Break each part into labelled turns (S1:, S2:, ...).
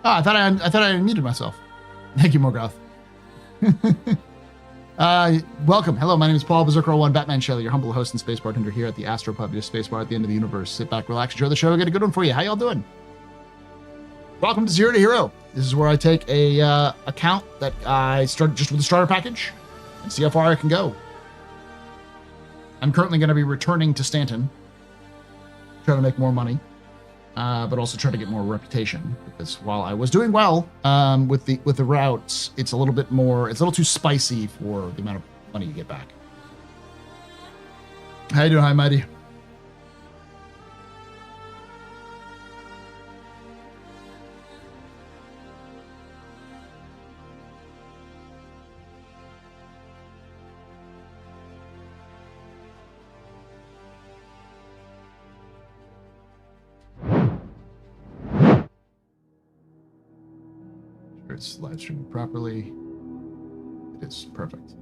S1: Oh, I thought I unmuted myself. Thank you, Morgoth. Welcome. Hello, my name is Paul, Berserker01, Batman Shelley, your humble host and space bartender here at the AstroPub, your space bar at the end of the universe. Sit back, relax, enjoy the show. I got a good one for you. How y'all doing? Welcome to Zero to Hero. This is where I take a account that I started just with a starter package and see how far I can go. I'm currently going to be returning to Stanton, trying to make more money, but also try to get more reputation. Because while I was doing well with the routes, it's a little too spicy for the amount of money you get back. How you doing, hi Mighty? It's live streaming properly. It is perfect.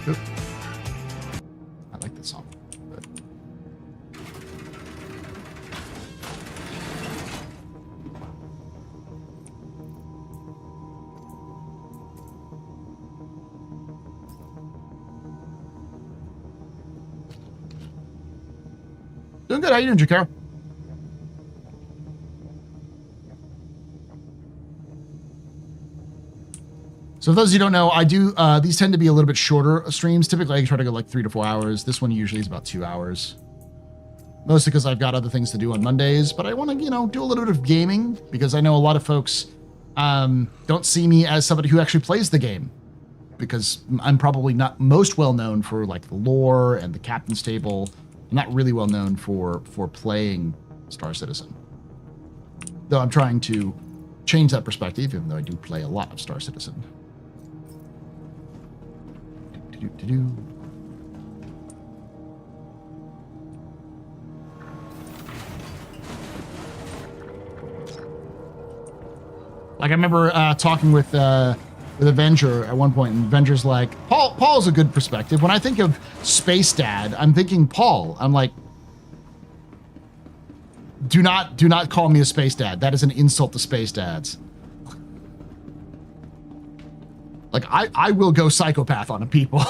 S1: Oop. I like this song. But... Doing good. How you doing, Jakaro? So for those of you who don't know, I do, these tend to be a little bit shorter streams. Typically, I try to go like 3 to 4 hours. This one usually is about 2 hours. Mostly because I've got other things to do on Mondays, but I want to, do a little bit of gaming because I know a lot of folks don't see me as somebody who actually plays the game because I'm probably not most well known for like the lore and the captain's table. I'm not really well known for playing Star Citizen. Though I'm trying to change that perspective, even though I do play a lot of Star Citizen. Like I remember talking with Avenger at one point, and Avenger's like, Paul's a good perspective. When I think of Space Dad, I'm thinking Paul. I'm like, do not call me a Space Dad. That is an insult to Space Dads. Like, I will go psychopath on people.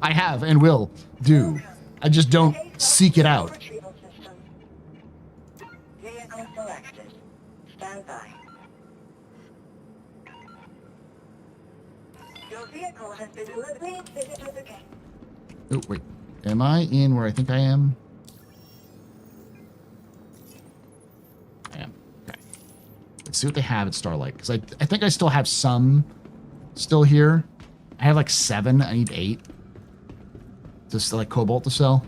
S1: I have and will do. I just don't seek it out.
S2: Vehicle selected. Stand by. Your vehicle has been delivered. Visit again.
S1: Oh, wait. Am I in where I think I am? I am. Okay. Let's see what they have at Starlight. Because I think I still have some still here. I have like 7. I need 8. Just like Cobalt to sell.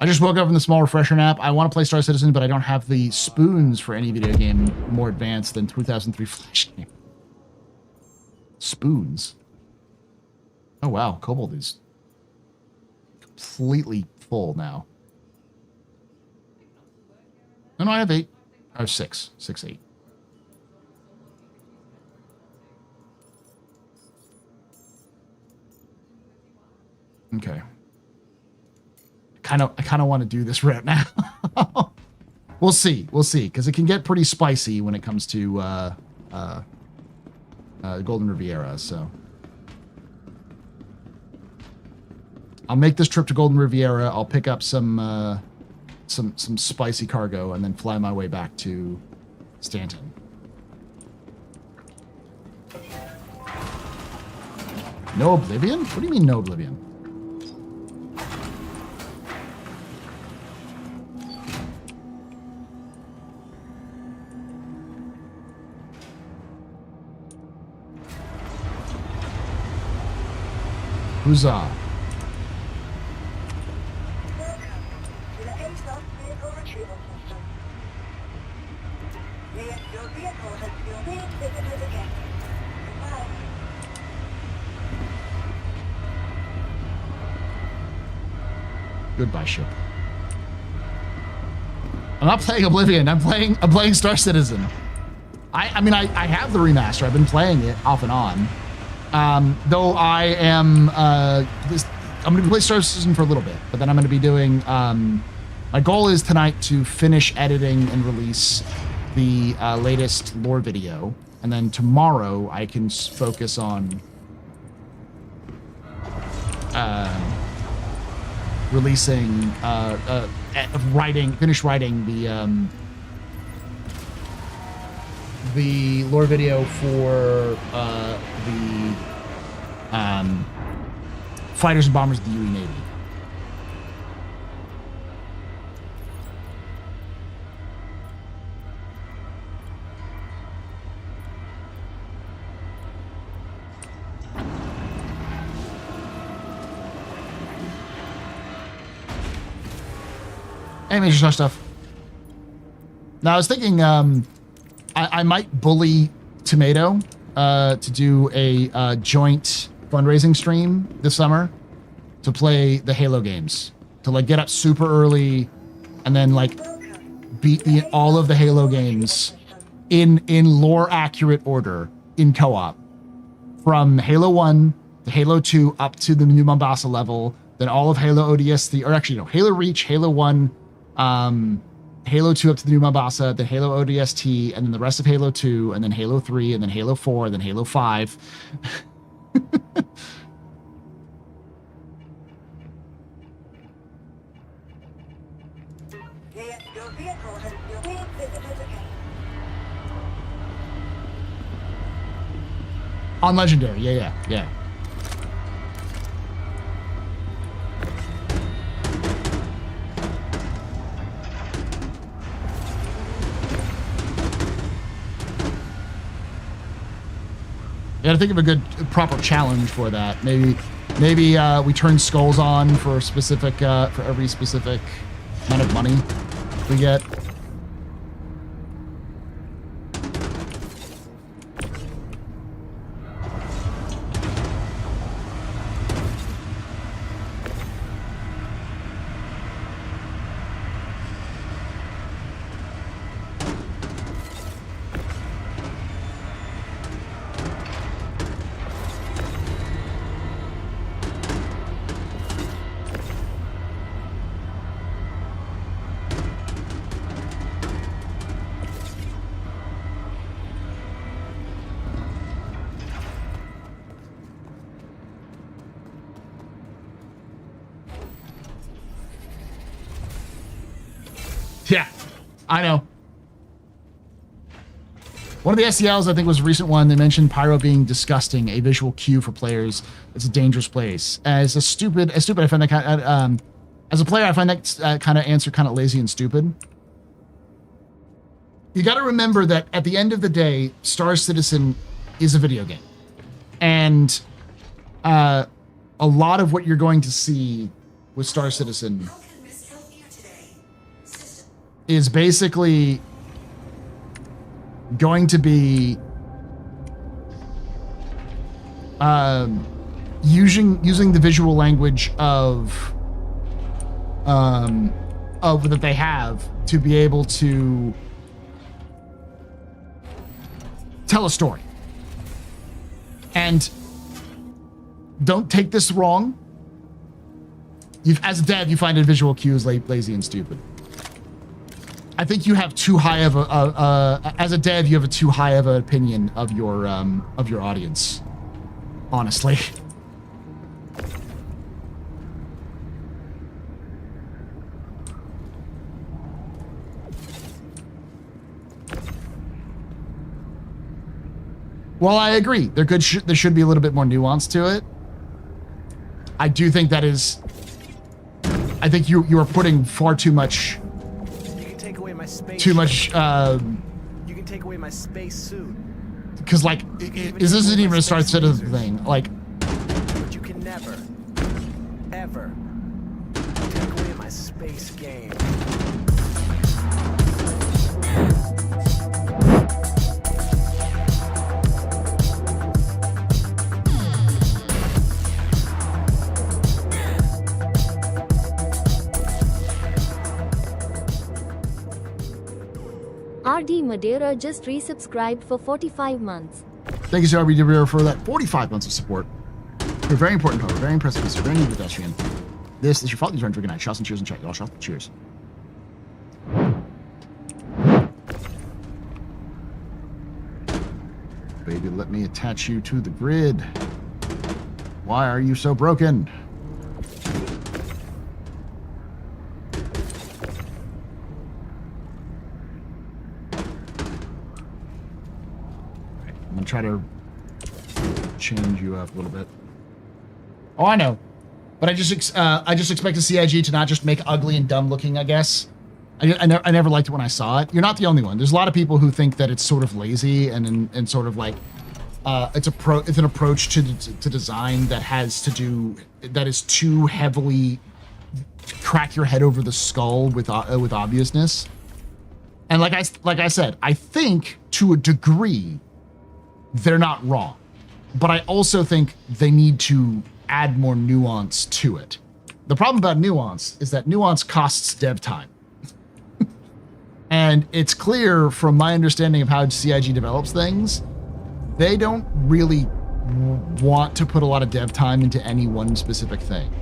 S1: I just woke up from the small refresher nap. I want to play Star Citizen, but I don't have the spoons for any video game more advanced than 2003 Flash game. Spoons. Oh wow, Cobalt is completely full now. No, I have 8. I have 6. 6, 8. Okay. I kind of want to do this route now. We'll see, because it can get pretty spicy when it comes to Golden Riviera. So I'll make this trip to Golden Riviera. I'll pick up some spicy cargo and then fly my way back to Stanton. No Oblivion? What do you mean no Oblivion? Huzzah. Goodbye, ship. I'm not playing Oblivion. I'm playing Star Citizen. I mean, I have the remaster. I've been playing it off and on. Though I am, I'm going to play Star Citizen for a little bit, but then I'm going to be doing, my goal is tonight to finish editing and release the latest lore video. And then tomorrow I can focus on releasing, finish writing the lore video for the fighters and bombers of the UE Navy. Hey, Major Star Stuff. Now, I was thinking I might bully Tomato to do a joint fundraising stream this summer to play the Halo games. To, like, get up super early and then, like, beat all of the Halo games in lore-accurate order in co-op. From Halo 1 to Halo 2 up to the New Mombasa level, then all of Halo ODST, or actually, no, Halo Reach, Halo 1, Halo 2 up to the New Mombasa, then Halo ODST, and then the rest of Halo 2, and then Halo 3, and then Halo 4, and then Halo 5.
S2: Your vehicle has been visited again.
S1: On Legendary, yeah. You gotta think of a good, proper challenge for that. Maybe we turn skulls on for specific, for every specific amount of money we get. Yeah, I know. One of the SCLs, I think, was a recent one. They mentioned Pyro being disgusting, a visual cue for players. It's a dangerous place. As stupid, I find that kind of, as a player, I find that kind of answer kind of lazy and stupid. You got to remember that at the end of the day, Star Citizen is a video game. And a lot of what you're going to see with Star Citizen is basically going to be using the visual language of that they have to be able to tell a story. And don't take this wrong. As a dev, you find a visual cue is lazy and stupid. I think you have too high of as a dev, you have a too high of an opinion of your audience, honestly. Well, I agree. There should be a little bit more nuance to it. I do think that is. I think you are putting far too much. Too much. You
S3: can take away my space suit.
S1: Because, like, this isn't even a Star Citizen thing. Like,
S3: but you can never, ever take away my space game.
S4: RD Madeira just resubscribed for 45 months.
S1: Thank you, CRB, for that 45 months of support. You're very important, however. Very impressive. You're very new pedestrian. This is your fault. You turn for good night. Shots and cheers and chat. Y'all shout. Cheers. Baby, let me attach you to the grid. Why are you so broken? I'm gonna try to change you up a little bit. Oh, I know, but I just expect the CIG to not just make ugly and dumb looking. I guess I never liked it when I saw it. You're not the only one. There's a lot of people who think that it's sort of lazy and sort of like it's an approach to design that is too heavily crack your head over the skull with obviousness. And like I said, I think to a degree they're not wrong, but I also think they need to add more nuance to it. The problem about nuance is that nuance costs dev time. And it's clear from my understanding of how CIG develops things, they don't really want to put a lot of dev time into any one specific thing.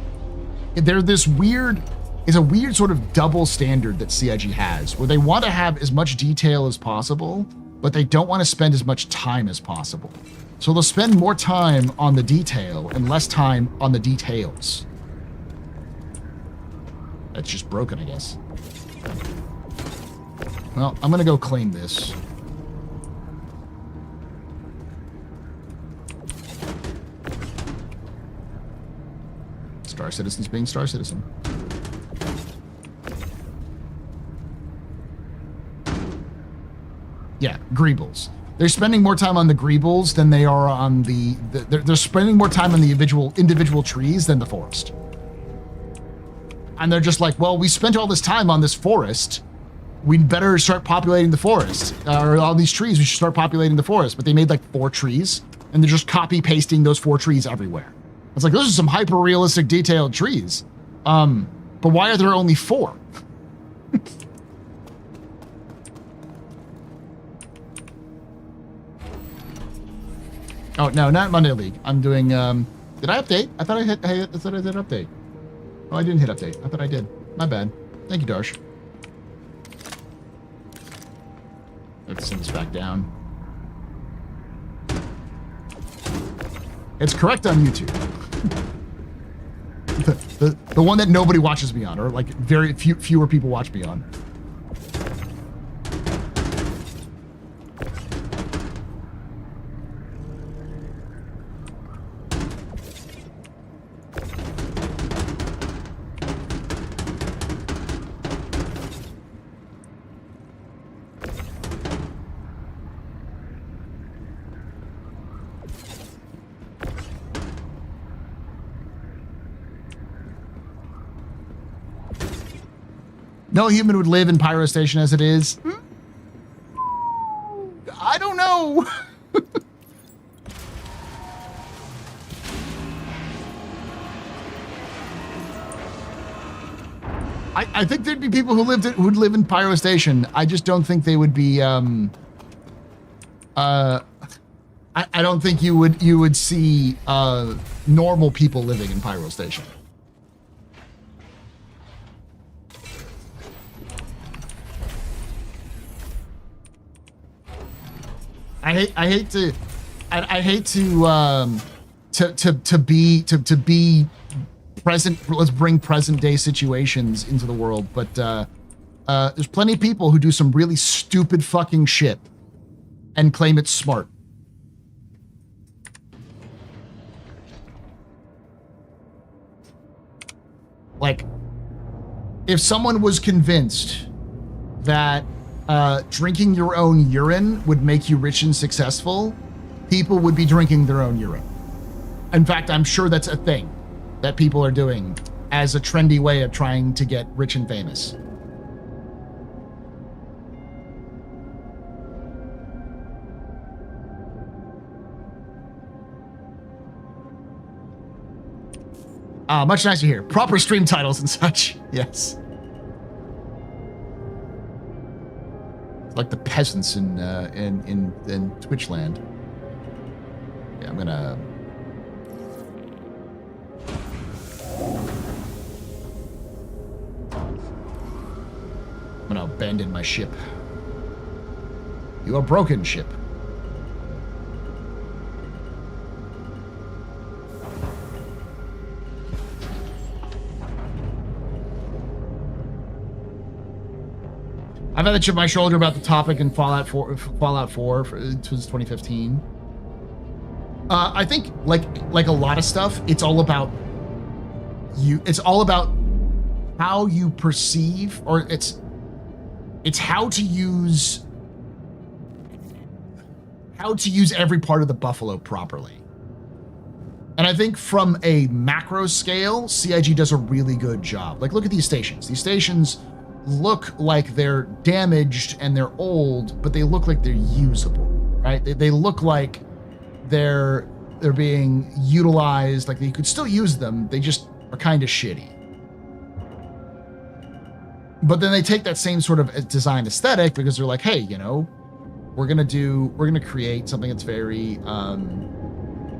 S1: It's a weird sort of double standard that CIG has, where they want to have as much detail as possible, but they don't want to spend as much time as possible. So they'll spend more time on the detail and less time on the details. That's just broken, I guess. Well, I'm gonna go claim this. Star Citizen's being Star Citizen. Yeah, Greebles. They're spending more time on the Greebles than they are on they're spending more time on the individual trees than the forest. And they're just like, well, we spent all this time on this forest. We'd better start populating the forest. Or all these trees, we should start populating the forest. But they made like 4 trees, and they're just copy pasting those 4 trees everywhere. It's like, those are some hyper realistic detailed trees. But why are there only 4? Oh no, not Monday League. I'm doing. Did I update? I thought I did update. Oh, I didn't hit update. I thought I did. My bad. Thank you, Darsh. Let's send this back down. It's correct on YouTube. the one that nobody watches me on, or like very fewer people watch me on. No human would live in Pyro Station as it is. I don't know. I think there'd be people who'd live in Pyro Station. I just don't think they would be. I don't think you would see normal people living in Pyro Station. I hate to be present. Let's bring present day situations into the world, but there's plenty of people who do some really stupid fucking shit and claim it's smart. Like, if someone was convinced that drinking your own urine would make you rich and successful, people would be drinking their own urine. In fact, I'm sure that's a thing that people are doing as a trendy way of trying to get rich and famous. Much nicer here. Proper stream titles and such. Yes. Like the peasants in Twitch land. Yeah, I'm gonna abandon my ship. You are broken, ship. I've had a chip on my shoulder about the topic in Fallout 4. It was 2015. I think like a lot of stuff, it's all about you. It's all about how you perceive, or it's how to use every part of the buffalo properly. And I think from a macro scale, CIG does a really good job. Like, look at these stations. These stations look like they're damaged and they're old, but they look like they're usable, right? They look like they're being utilized, like you could still use them. They just are kind of shitty. But then they take that same sort of design aesthetic because they're like, hey, you know, we're gonna create something that's very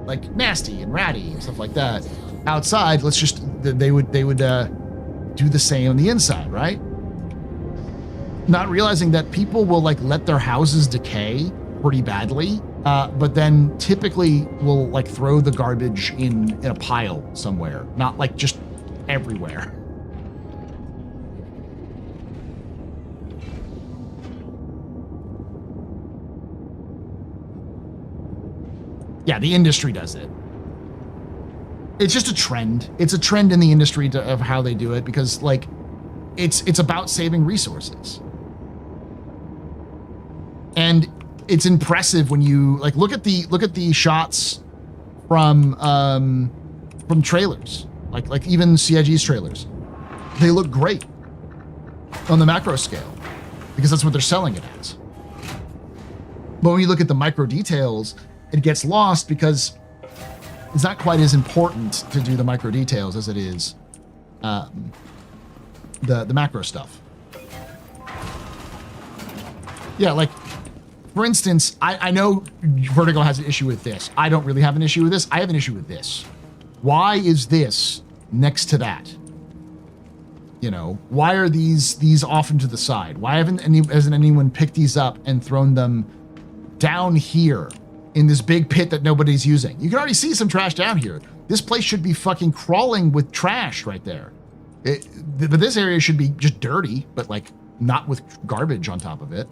S1: like nasty and ratty and stuff like that. Outside, let's just they would do the same on the inside, right? Not realizing that people will like let their houses decay pretty badly, but then typically will like throw the garbage in a pile somewhere, not like just everywhere. Yeah, the industry does it. It's just a trend. It's a trend in the industry of how they do it, because like it's about saving resources. And it's impressive when you like look at the shots from trailers, like even CIG's trailers. They look great on the macro scale because that's what they're selling it as. But when you look at the micro details, it gets lost because it's not quite as important to do the micro details as it is the macro stuff. Yeah, like for instance, I know Vertigo has an issue with this. I don't really have an issue with this. I have an issue with this. Why is this next to that? You know, why are these off into the side? Why hasn't anyone picked these up and thrown them down here in this big pit that nobody's using? You can already see some trash down here. This place should be fucking crawling with trash right there. But this area should be just dirty, but like not with garbage on top of it.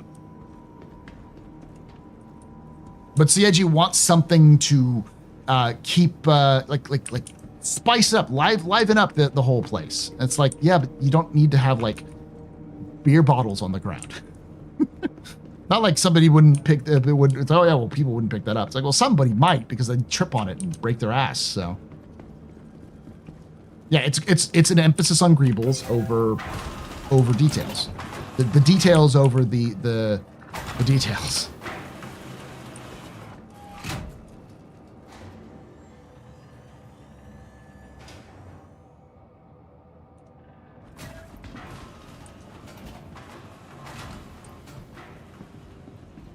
S1: But CIG wants something to keep like spice up, liven up the whole place. It's like, yeah, but you don't need to have like beer bottles on the ground. Not like somebody wouldn't pick it would. It's, oh yeah, well people wouldn't pick that up. It's like, well, somebody might because they trip on it and break their ass. So yeah, it's an emphasis on greebles over details. The details over the details.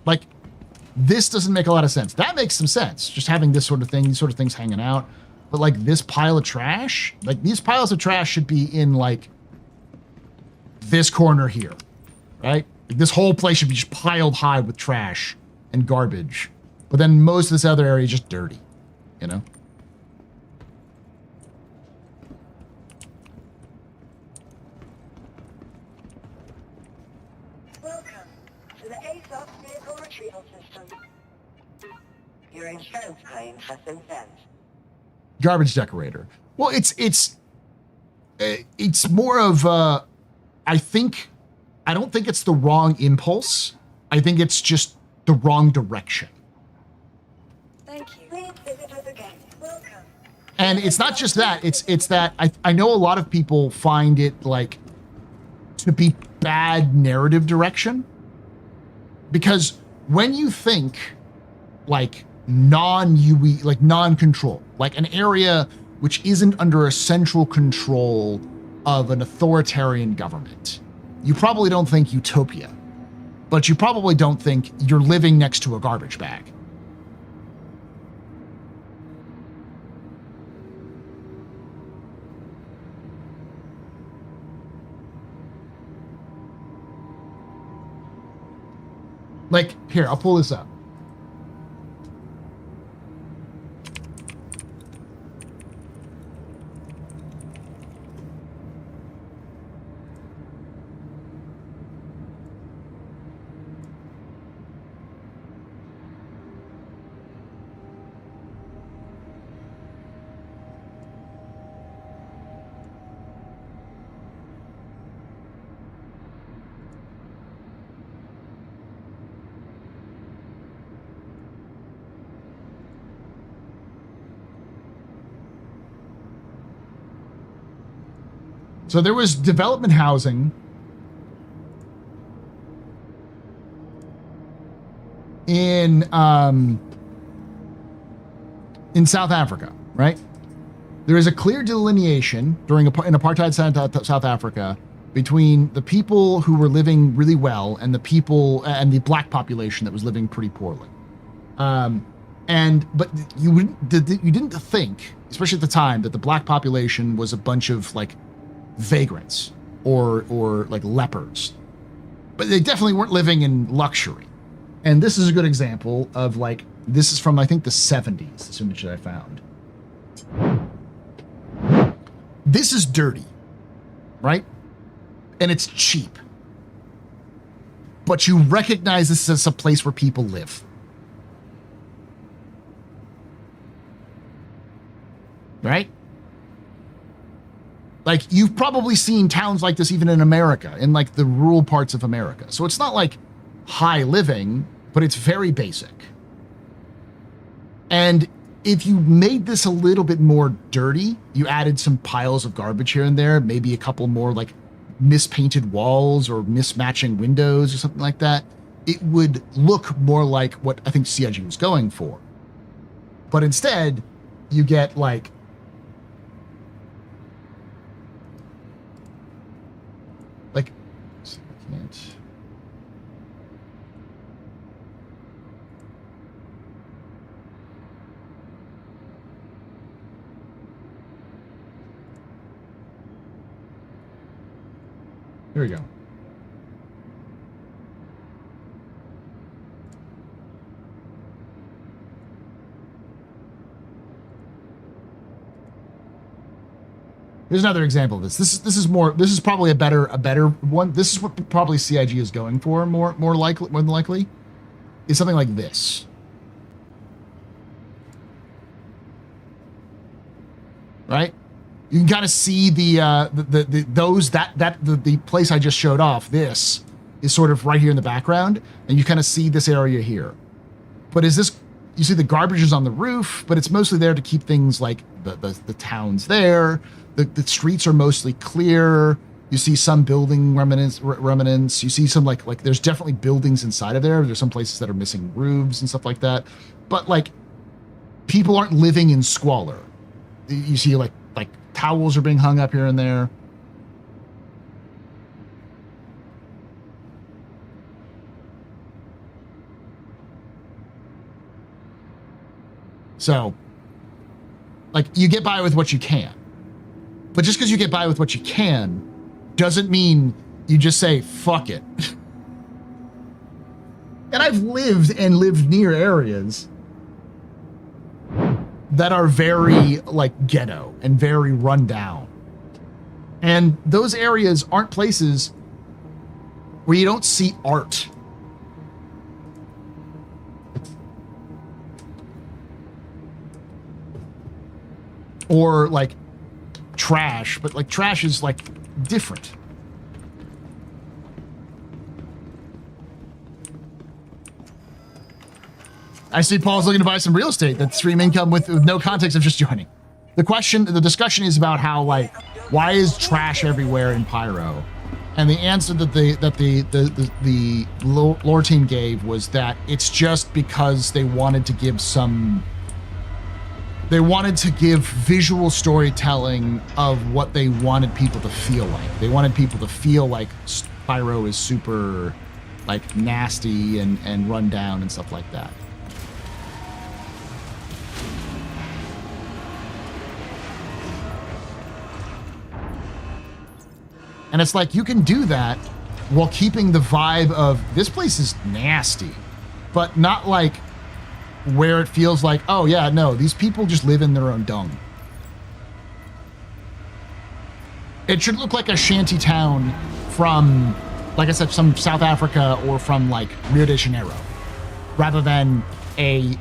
S1: Like, this doesn't make a lot of sense. That makes some sense, just having this sort of thing, these sort of things hanging out. But like this pile of trash, like these piles of trash should be in like this corner here, right? Like, this whole place should be just piled high with trash and garbage. But then most of this other area is just dirty, you know?
S2: Your insurance claim has been sent.
S1: Garbage decorator. Well, it's more of I don't think it's the wrong impulse. I think it's just the wrong direction.
S2: Thank you. Please visit us again. Welcome.
S1: And it's not just that. It's that I know a lot of people find it like to be bad narrative direction, because when you think like non-UE, like non-control, like an area which isn't under a central control of an authoritarian government, you probably don't think utopia, but you probably don't think you're living next to a garbage bag. Like, here, I'll pull this up. So there was development housing in South Africa, right? There is a clear delineation in apartheid South Africa between the people who were living really well and the people and the black population that was living pretty poorly. But you didn't think, especially at the time, that the black population was a bunch of like vagrants or like lepers, but they definitely weren't living in luxury. And this is a good example of like, this is from I think the 70s, this image that I found. This is dirty, right? And it's cheap, but you recognize this as a place where people live, right? Like, you've probably seen towns like this even in America, in like the rural parts of America. So it's not like high living, but it's very basic. And if you made this a little bit more dirty, you added some piles of garbage here and there, maybe a couple more like mispainted walls or mismatching windows or something like that, it would look more like what I think CIG was going for. But instead, you get like I can't. Here we go. Here's another example of this. This is probably a better one. This is what probably CIG is going for more than likely, is something like this. Right? You can kind of see the place I just showed off. This is sort of right here in the background, and you kind of see this area here. But is this? You see the garbage is on the roof, but it's mostly there to keep things like the towns there. The streets are mostly clear. You see some building remnants. You see some like there's definitely buildings inside of there. There's some places that are missing roofs and stuff like that. But like people aren't living in squalor. You see like towels are being hung up here and there. So like you get by with what you can. But just because you get by with what you can doesn't mean you just say, fuck it. And I've lived near areas that are very like ghetto and very run down. And those areas aren't places where you don't see art. Or like trash, but like trash is like different. I see Paul's looking to buy some real estate. That's stream income with no context of just joining. The discussion is about how like, why is trash everywhere in Pyro? And the answer that the lore team gave was that it's just because they wanted to give visual storytelling of what they wanted people to feel like. They wanted people to feel like Pyro is super like nasty and run down and stuff like that. And it's like, you can do that while keeping the vibe of this place is nasty, but not like where it feels like, oh yeah, no, these people just live in their own dung. It should look like a shanty town from, like I said, some South Africa or from like Rio de Janeiro, rather than a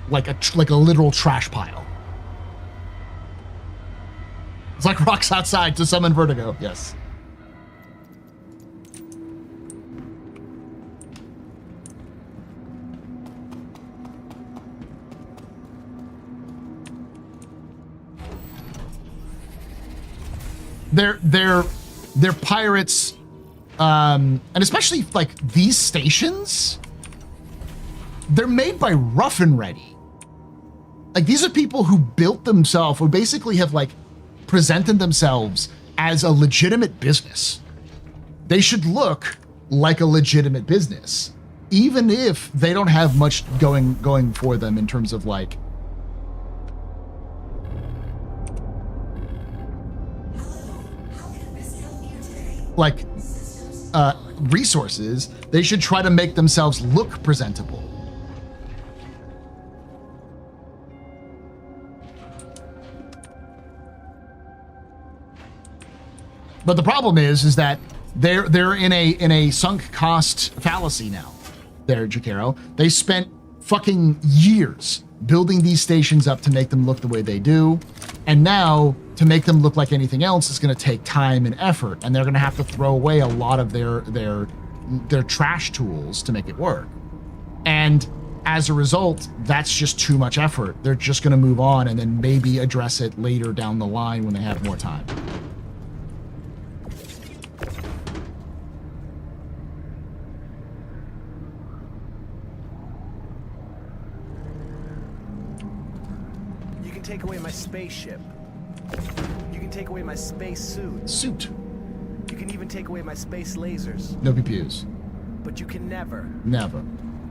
S1: like a literal trash pile. It's like rocks outside to summon vertigo. Yes. They're pirates, and especially like these stations, they're made by Rough and Ready. Like these are people who built themselves, who basically have like presented themselves as a legitimate business. They should look like a legitimate business, even if they don't have much going for them in terms of like resources. They should try to make themselves look presentable. But the problem is that they're in a sunk cost fallacy now. There, Jakero. They spent fucking years building these stations up to make them look the way they do, and now to make them look like anything else is going to take time and effort, and they're going to have to throw away a lot of their trash tools to make it work. And as a result, that's just too much effort. They're just going to move on and then maybe address it later down the line when they have more time.
S3: You can take away my spaceship. You can take away my space suit. You can even take away my space lasers.
S1: No PPUs.
S3: But you can never,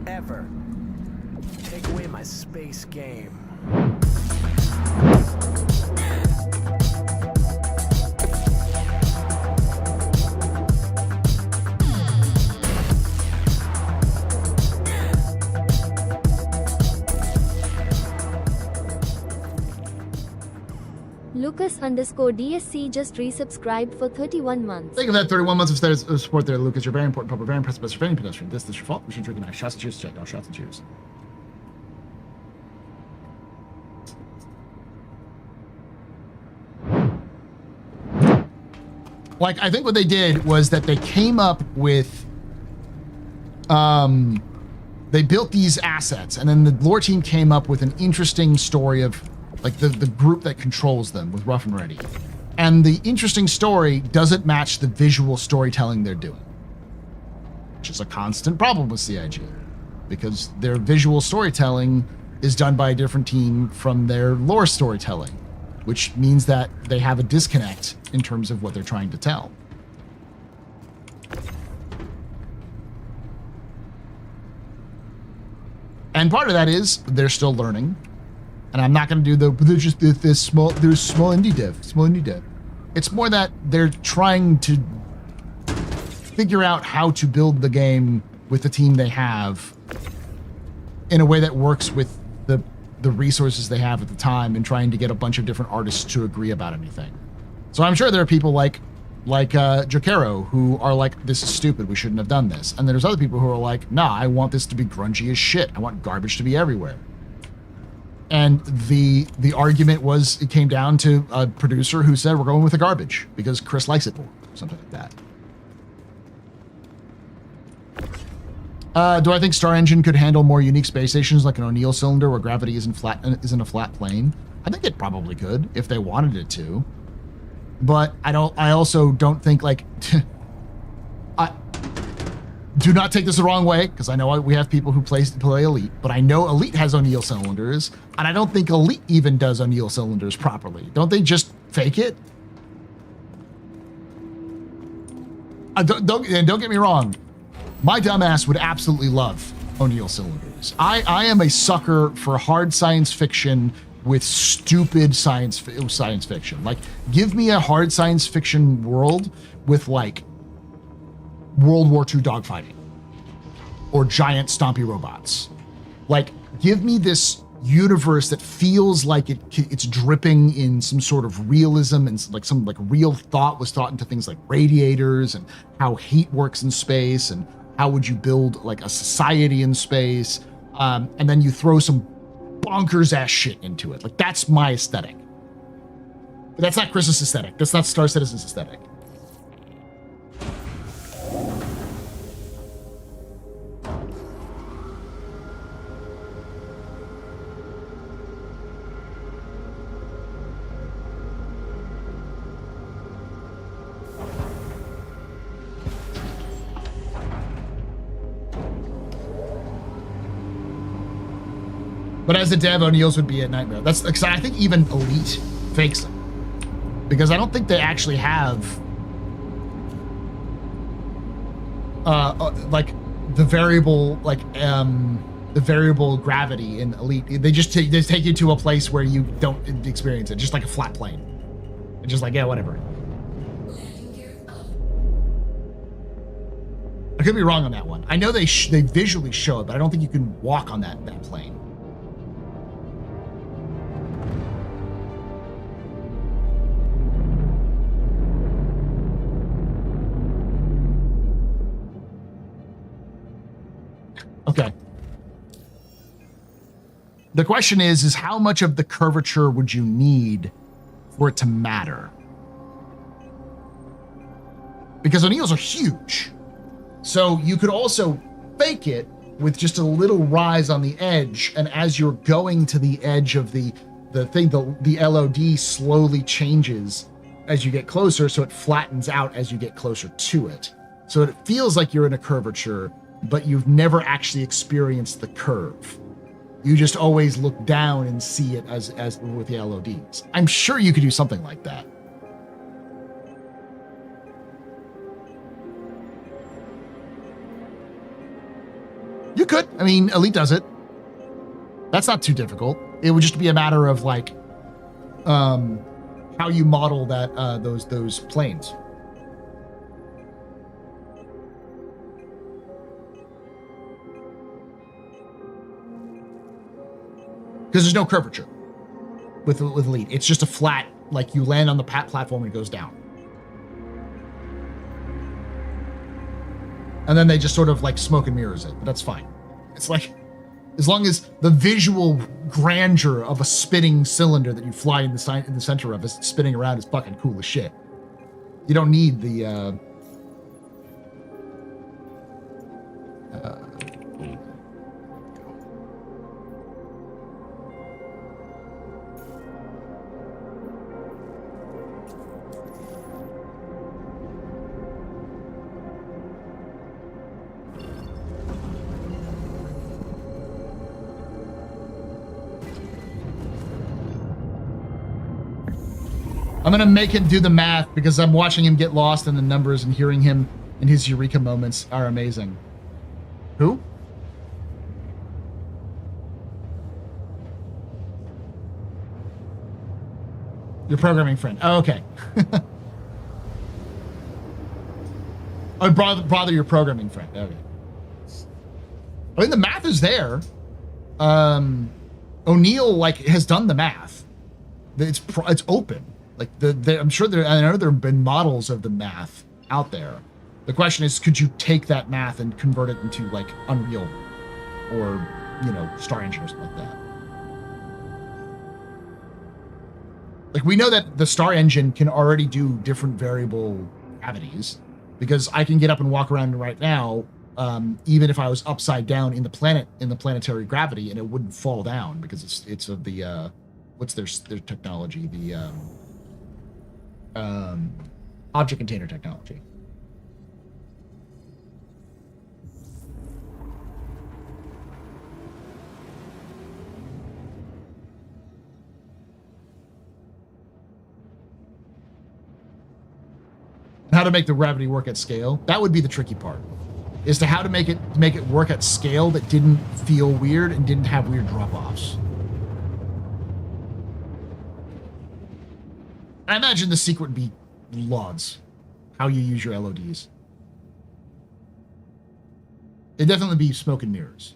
S3: ever take away my space game.
S4: Lucas_DSC just resubscribed for 31 months.
S1: Think of that 31 months of support there, Lucas. You're very important, Papa. Very impressive. Best training pedestrian. This is your fault. We should drink a nice shots and cheers. Check out shots and cheers. Like, I think what they did was that they came up with, they built these assets, and then the lore team came up with an interesting story of like the group that controls them with Rough and Ready. And the interesting story doesn't match the visual storytelling they're doing, which is a constant problem with CIG, because their visual storytelling is done by a different team from their lore storytelling, which means that they have a disconnect in terms of what they're trying to tell. And part of that is they're still learning. And I'm not going to do there's small indie dev. It's more that they're trying to figure out how to build the game with the team they have in a way that works with the resources they have at the time, and trying to get a bunch of different artists to agree about anything. So I'm sure there are people like Jakero who are like, this is stupid, we shouldn't have done this. And there's other people who are like, nah, I want this to be grungy as shit. I want garbage to be everywhere. And the argument was, it came down to a producer who said, we're going with the garbage because Chris likes it more, something like that. Do I think Star Engine could handle more unique space stations like an O'Neill cylinder where gravity isn't a flat plane? I think it probably could if they wanted it to. But I also don't think, like, do not take this the wrong way, because I know we have people who play Elite, but I know Elite has O'Neill cylinders, and I don't think Elite even does O'Neill cylinders properly. Don't they just fake it? Don't get me wrong. My dumbass would absolutely love O'Neill cylinders. I am a sucker for hard science fiction with stupid science fiction. Like, give me a hard science fiction world with, like, World War II dogfighting or giant stompy robots. Like, give me this universe that feels like it's dripping in some sort of realism and like some like real thought was thought into things like radiators and how heat works in space and how would you build like a society in space. And then you throw some bonkers ass shit into it. Like, that's my aesthetic. But that's not Chris's aesthetic. That's not Star Citizen's aesthetic. But as a dev, O'Neill's would be a nightmare. That's because I think even Elite fakes them, because I don't think they actually have like the variable gravity in Elite. They just take you to a place where you don't experience it, just like a flat plane. It's just like, yeah, whatever. I could be wrong on that one. I know they visually show it, but I don't think you can walk on that plane. Okay. The question is how much of the curvature would you need for it to matter? Because O'Neills are huge. So you could also fake it with just a little rise on the edge, and as you're going to the edge of the thing, the LOD slowly changes as you get closer, so it flattens out as you get closer to it. So it feels like you're in a curvature, but you've never actually experienced the curve. You just always look down and see it as with the LODs. I'm sure you could do something like that. You could. I mean, Elite does it. That's not too difficult. It would just be a matter of like how you model that those planes. Because there's no curvature with Elite. It's just a flat, like you land on the platform and it goes down. And then they just sort of like smoke and mirrors it, but that's fine. It's like, as long as the visual grandeur of a spinning cylinder that you fly in the center of is spinning around is fucking cool as shit. You don't need the I'm gonna make him do the math because I'm watching him get lost in the numbers and hearing him in his eureka moments are amazing. Who? Your programming friend. Oh, okay. Oh, bother your programming friend. Okay. I mean, the math is there. O'Neill has done the math. It's open. Like I'm sure I know there have been models of the math out there. The question is, could you take that math and convert it into like Unreal or, Star Engine or something like that? Like, we know that the Star Engine can already do different variable gravities, because I can get up and walk around right now, even if I was upside down in the planetary gravity, and it wouldn't fall down because it's of the what's their technology, the object container technology. How to make the gravity work at scale. That would be the tricky part, is to how to make it work at scale that didn't feel weird and didn't have weird drop-offs. I imagine the secret would be LODs, how you use your LODs. It'd definitely be smoke and mirrors.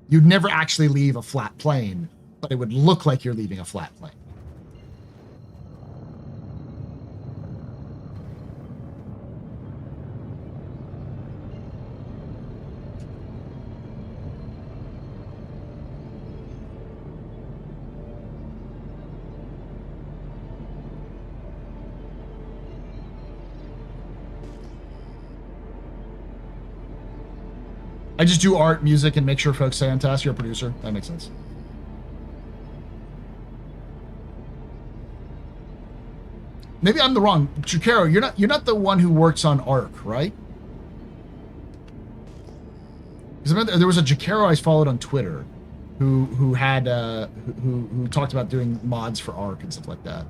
S1: You'd never actually leave a flat plane, but it would look like you're leaving a flat plane. I just do art, music, and make sure folks say fantastic. You're a producer. That makes sense. Maybe I'm the wrong. Chukaro, you're not the one who works on Arc, right? Because I remember there was a Jacaro I followed on Twitter who had who talked about doing mods for Arc and stuff like that.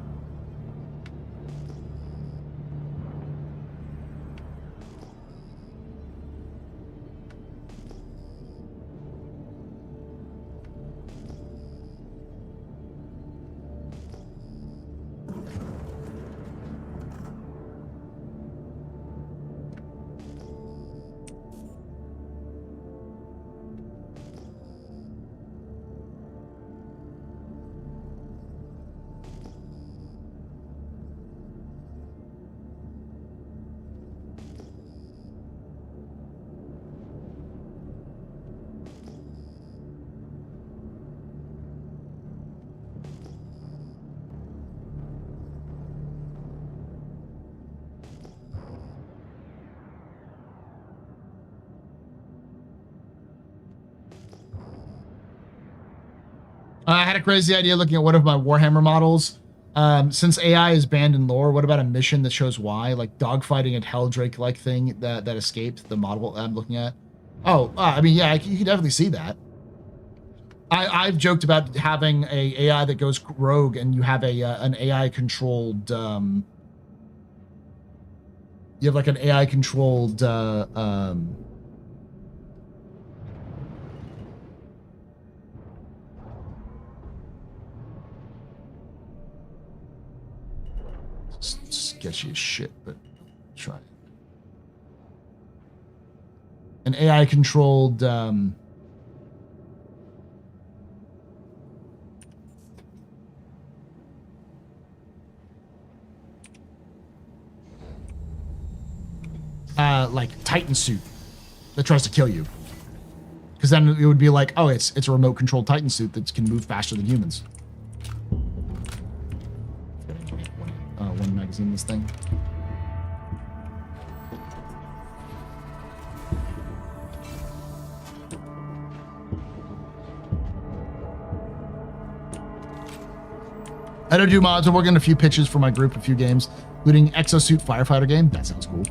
S1: I had a crazy idea looking at one of my Warhammer models. Since AI is banned in lore, what about a mission that shows why? Like dogfighting and Helldrake-like thing that escaped the model I'm looking at. Oh, I mean, yeah, you can definitely see that. I've joked about having a AI that goes rogue, and you have an AI controlled. You have like an AI controlled. Sketchy as shit, but try it. An AI controlled like Titan suit that tries to kill you, because then it would be like, oh, it's a remote controlled Titan suit that can move faster than humans. One magazine in this thing. I don't do mods. I'm working on a few pitches for my group, a few games, including Exosuit Firefighter game. That sounds cool.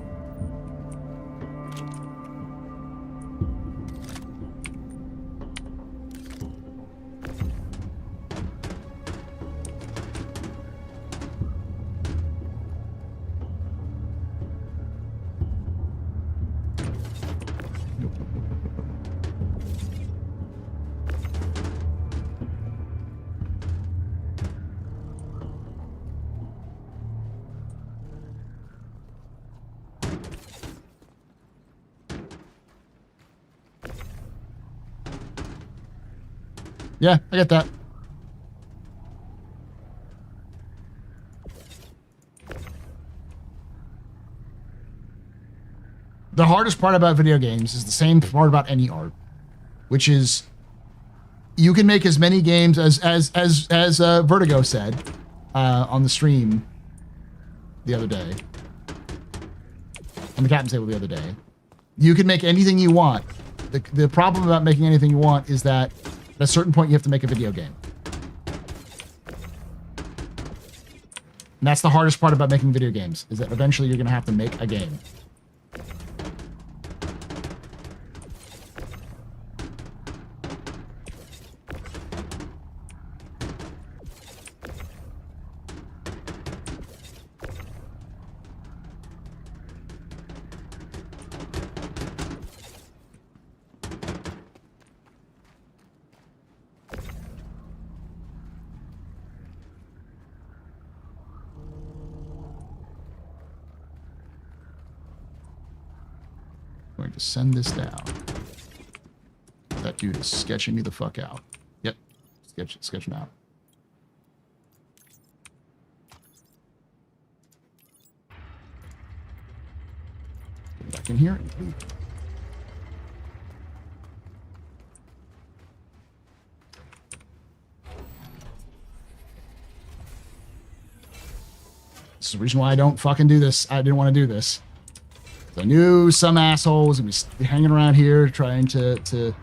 S1: Yeah, I get that. The hardest part about video games is the same part about any art, which is you can make as many games as Vertigo said on the stream the other day, on the captain's table the other day. You can make anything you want. The problem about making anything you want is that at a certain point you have to make a video game. And that's the hardest part about making video games, is that eventually you're going to have to make a game. Going to send this down. Dude is sketching me the fuck out. Yep. Sketch him out. Get back in here. This is the reason why I don't fucking do this. I didn't want to do this. I knew some asshole was going to be hanging around here trying to...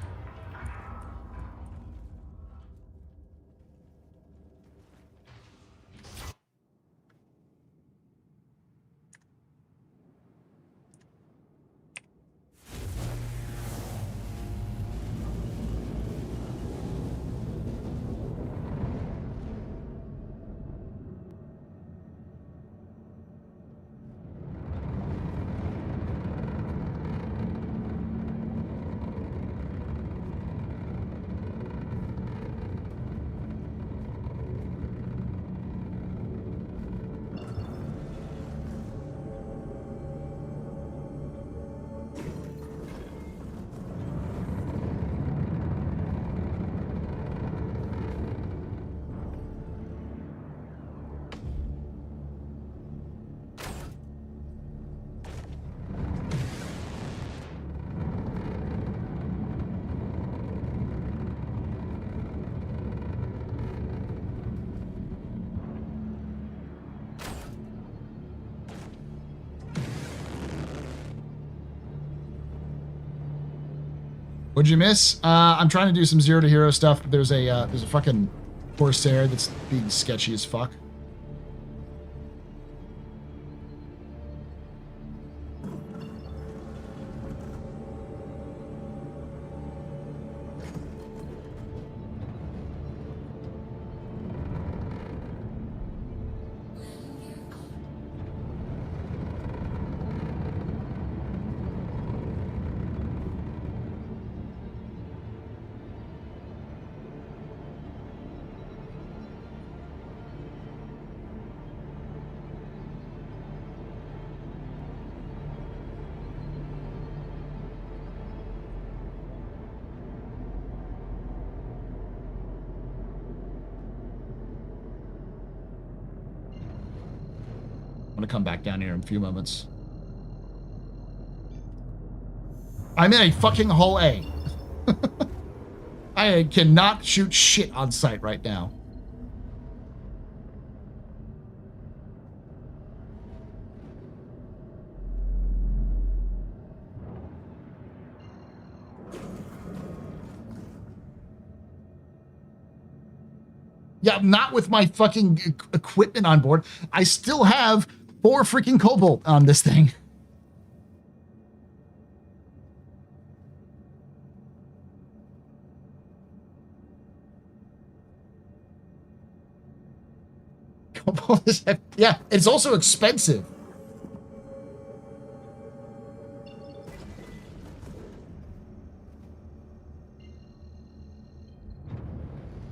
S1: What'd you miss? I'm trying to do some zero to hero stuff, but there's a fucking Corsair that's being sketchy as fuck. I'm gonna come back down here in a few moments. I'm in a fucking hole A. I cannot shoot shit on sight right now. Yeah, not with my fucking equipment on board. I still have 4 freaking cobalt on this thing. Cobalt is, yeah, it's also expensive.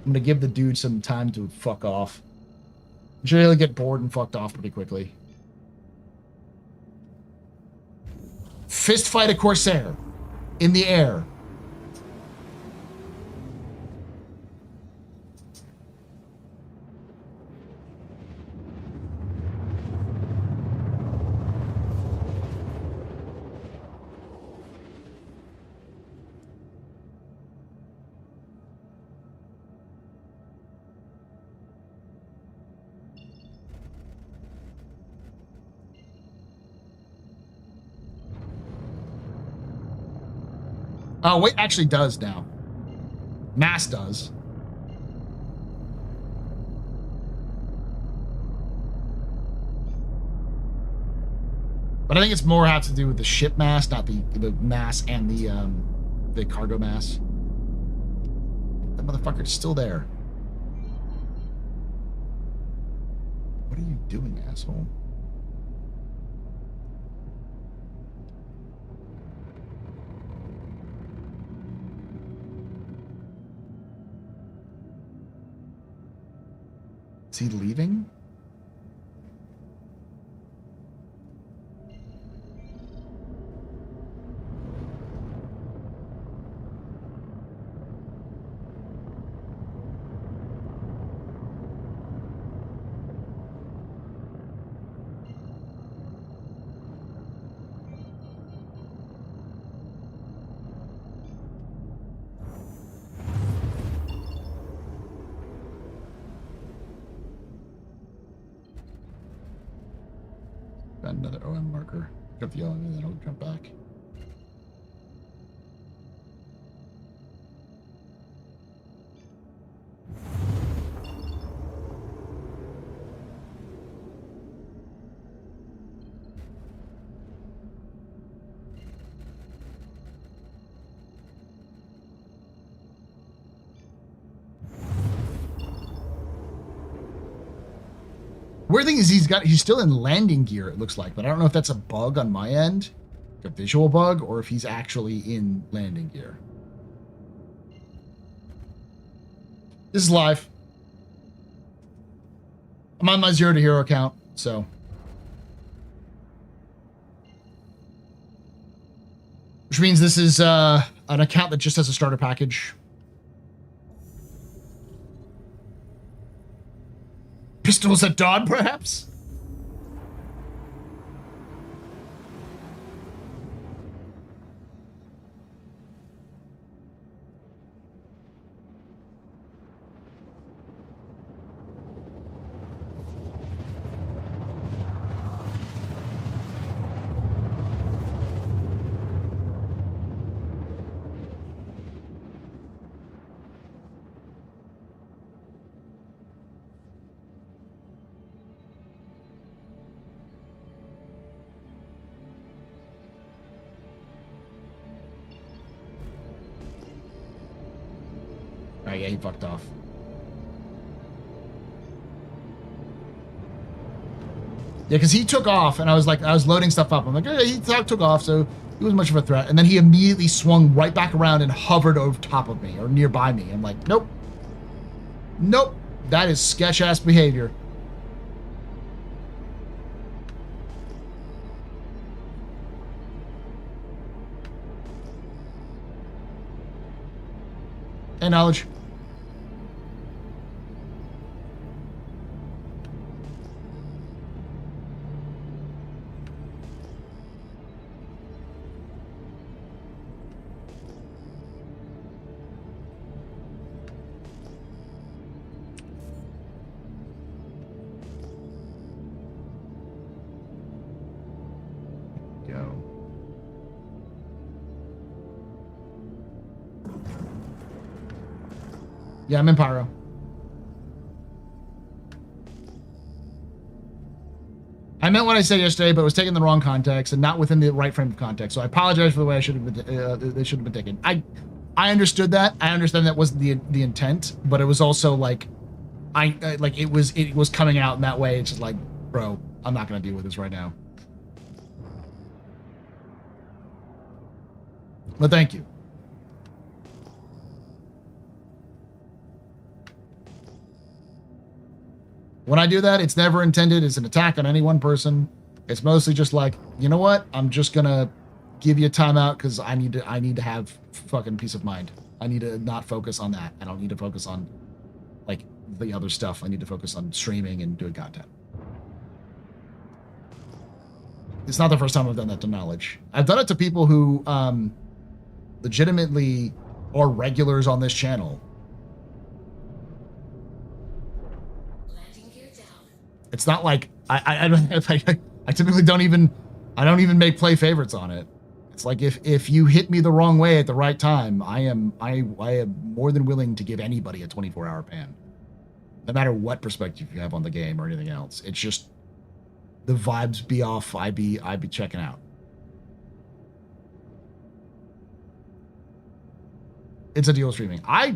S1: I'm gonna give the dude some time to fuck off. I'm sure he'll get bored and fucked off pretty quickly. Fist fight a Corsair in the air. Oh, wait, actually does now. Mass does. But I think it's more have to do with the ship mass, not the mass and the cargo mass. That motherfucker's still there. What are you doing, asshole? Is he leaving? find another OM marker. Pick up the OM and then I'll jump back. Weird thing is he's still in landing gear, it looks like, but I don't know if that's a bug on my end, a visual bug, or if he's actually in landing gear. This is live. I'm on my 0 to hero account, so. Which means this is an account that just has a starter package. Pistols at dawn, perhaps? Yeah, he fucked off. Yeah, because he took off, and I was loading stuff up. I'm like, yeah, he took off, so he wasn't much of a threat. And then he immediately swung right back around and hovered over top of me, or nearby me. I'm like, nope. Nope. That is sketch-ass behavior. And knowledge. Yeah, I'm in Pyro. I meant what I said yesterday, but it was taken in the wrong context and not within the right frame of context. So I apologize for the way I should have been. They should have been taken. I understood that. I understand that wasn't the intent, but it was also like, it was coming out in that way. It's just like, bro, I'm not gonna deal with this right now. But thank you. When I do that, it's never intended as an attack on any one person. It's mostly just like, you know what? I'm just gonna give you a timeout because I need to have fucking peace of mind. I need to not focus on that. I don't need to focus on like the other stuff. I need to focus on streaming and doing content. It's not the first time I've done that to knowledge. I've done it to people who legitimately are regulars on this channel. It's not like I typically don't even make play favorites on it. It's like if you hit me the wrong way at the right time, I am more than willing to give anybody a 24-hour ban, no matter what perspective you have on the game or anything else. It's just the vibes be off. I'd be checking out. It's a deal with streaming. I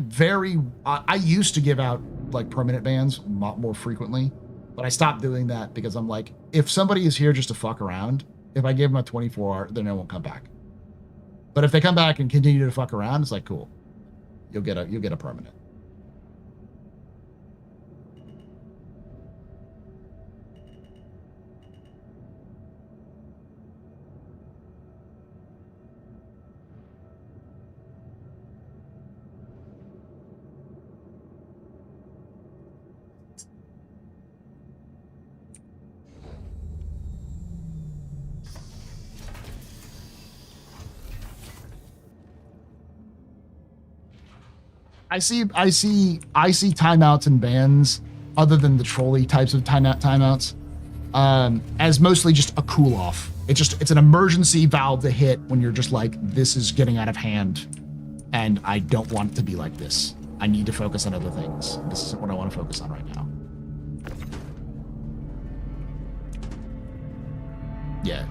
S1: used to give out like permanent bans more frequently. But I stopped doing that because I'm like, if somebody is here just to fuck around, if I give them a 24-hour, then they won't come back. But if they come back and continue to fuck around, it's like, cool. You'll get a permanent. I see timeouts and bans other than the trolley types of timeouts as mostly just a cool off. It's an emergency valve to hit when you're just like, this is getting out of hand and I don't want it to be like this. I need to focus on other things. This isn't what I want to focus on right now. Yeah.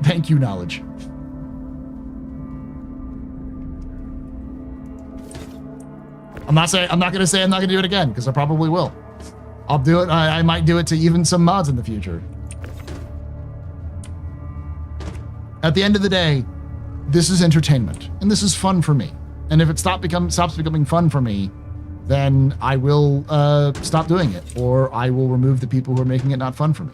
S1: Thank you, knowledge. I'm not gonna say I'm not gonna do it again, because I probably will. I'll do it. I might do it to even some mods in the future. At the end of the day, this is entertainment, and this is fun for me. And if it stops becoming fun for me, then I will stop doing it, or I will remove the people who are making it not fun for me.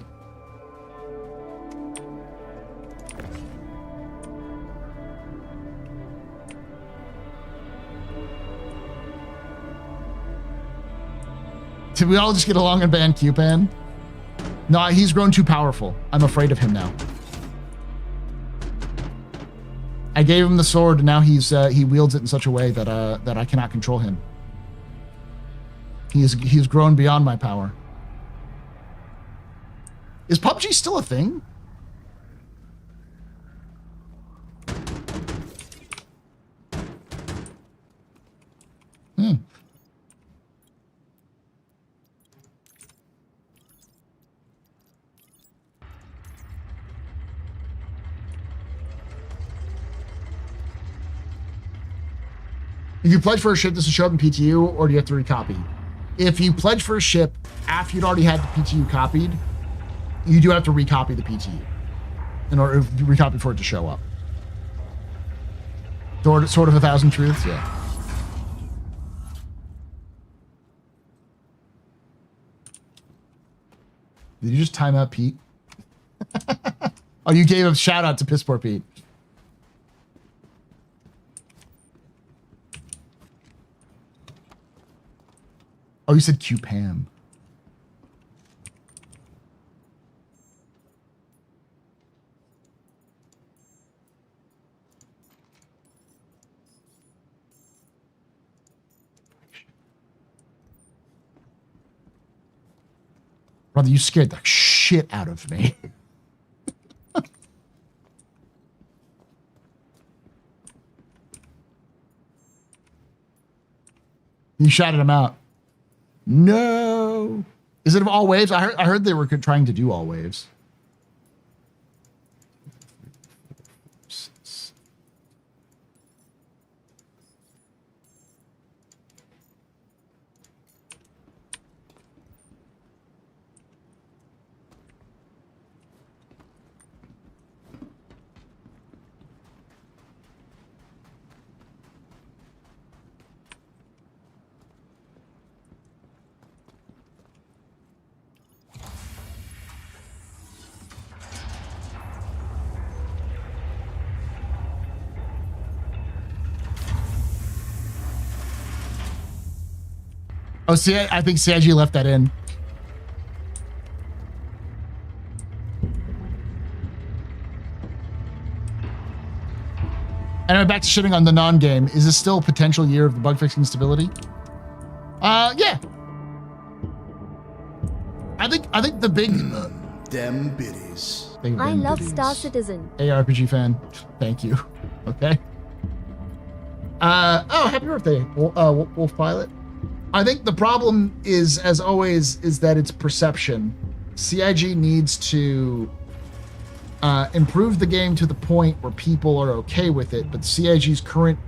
S1: Did we all just get along and ban Cupan? No, he's grown too powerful. I'm afraid of him now. I gave him the sword, and now he wields it in such a way that that I cannot control him. He's grown beyond my power. Is PUBG still a thing? If you pledge for a ship, does it show up in PTU, or do you have to recopy? If you pledge for a ship after you'd already had the PTU copied, you do have to recopy the PTU in order to recopy for it to show up. Sort of 1,000 truths, yeah. Did you just time out Pete? Oh, you gave a shout out to Pisspoor Pete. Oh, you said Q-Pam. Brother, you scared the shit out of me. You shouted him out. No. Is it of all waves? I heard they were trying to do all waves. Oh, see, I think CIG left that in. Anyway, back to shitting on the non-game. Is this still a potential year of the bug fixing stability? Yeah. I think the big
S5: them biddies.
S4: I love StarCitizen.
S1: ARPG fan. Thank you. Okay. Oh, happy birthday, Wolf Pilot. I think the problem is, as always, is that it's perception. CIG needs to improve the game to the point where people are okay with it, but CIG's current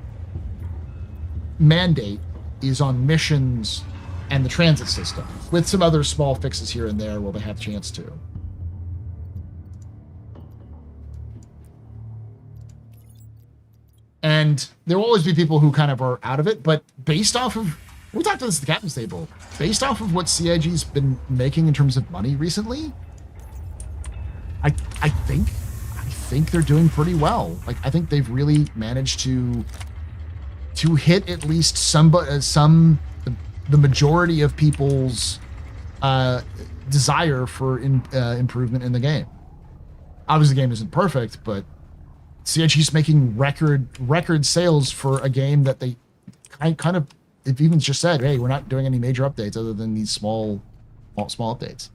S1: mandate is on missions and the transit system, with some other small fixes here and there where they have a chance to. And there will always be people who kind of are out of it, but based off of, we talked about this at the captain's table, based off of what CIG's been making in terms of money recently, I think they're doing pretty well. Like, I think they've really managed to hit at least the majority of people's desire for improvement in the game. Obviously, the game isn't perfect, but CIG's making record sales for a game that they kind of, if even just said, hey, we're not doing any major updates other than these small Small updates.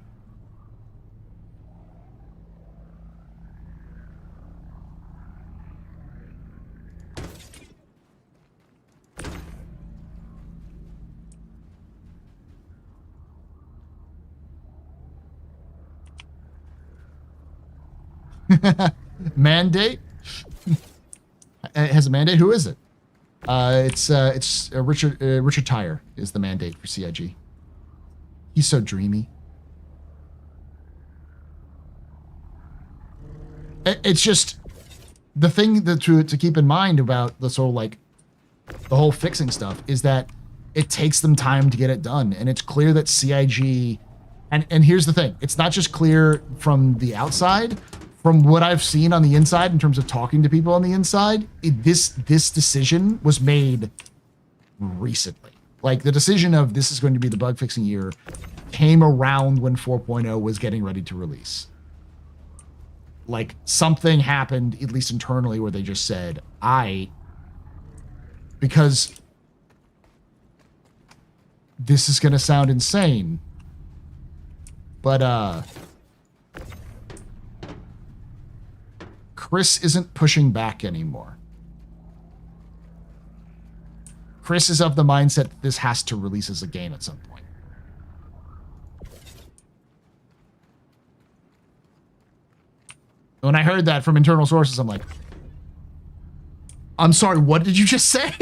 S1: Mandate? It has a mandate? Who is it? It's Richard Tyre is the mandate for CIG. He's so dreamy. It's just the thing that to keep in mind about the sort of like the whole fixing stuff is that it takes them time to get it done, and it's clear that CIG and here's the thing, it's not just clear from the outside. From what I've seen on the inside, in terms of talking to people on the inside, this decision was made recently. Like the decision of this is going to be the bug fixing year came around when 4.0 was getting ready to release. Like something happened, at least internally, where they just said, because this is going to sound insane, but Chris isn't pushing back anymore. Chris is of the mindset that this has to release as a game at some point. When I heard that from internal sources, I'm like, I'm sorry, what did you just say?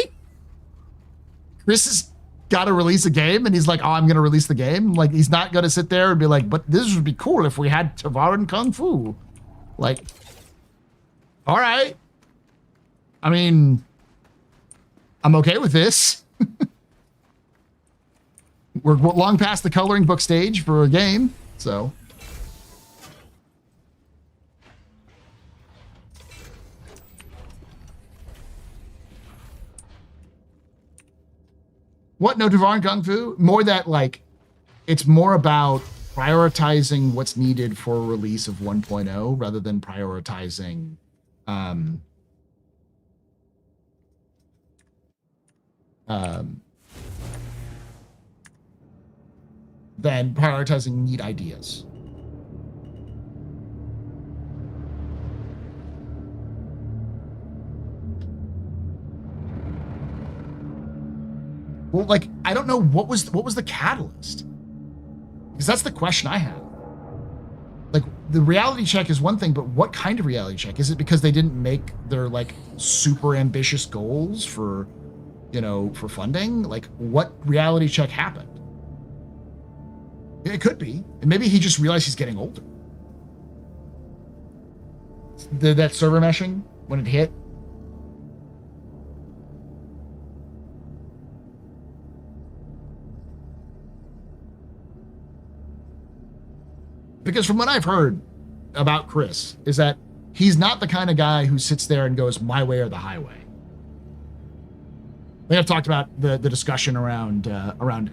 S1: Chris has got to release a game, and he's like, oh, I'm going to release the game. Like, he's not going to sit there and be like, but this would be cool if we had Tavaran Kung Fu. Like, all right. I mean, I'm okay with this. We're long past the coloring book stage for a game, so. What? No Tavaran Kung Fu? More that, like, it's more about prioritizing what's needed for release of 1.0 rather than prioritizing than prioritizing neat ideas. Well, like, I don't know what was the catalyst, because that's the question I have. Like, the reality check is one thing, but what kind of reality check? Is it because they didn't make their like super ambitious goals for, you know, for funding? Like, what reality check happened? It could be, and maybe he just realized he's getting older. That server meshing when it hit. Because from what I've heard about Chris is that he's not the kind of guy who sits there and goes, my way or the highway. We have talked about the discussion around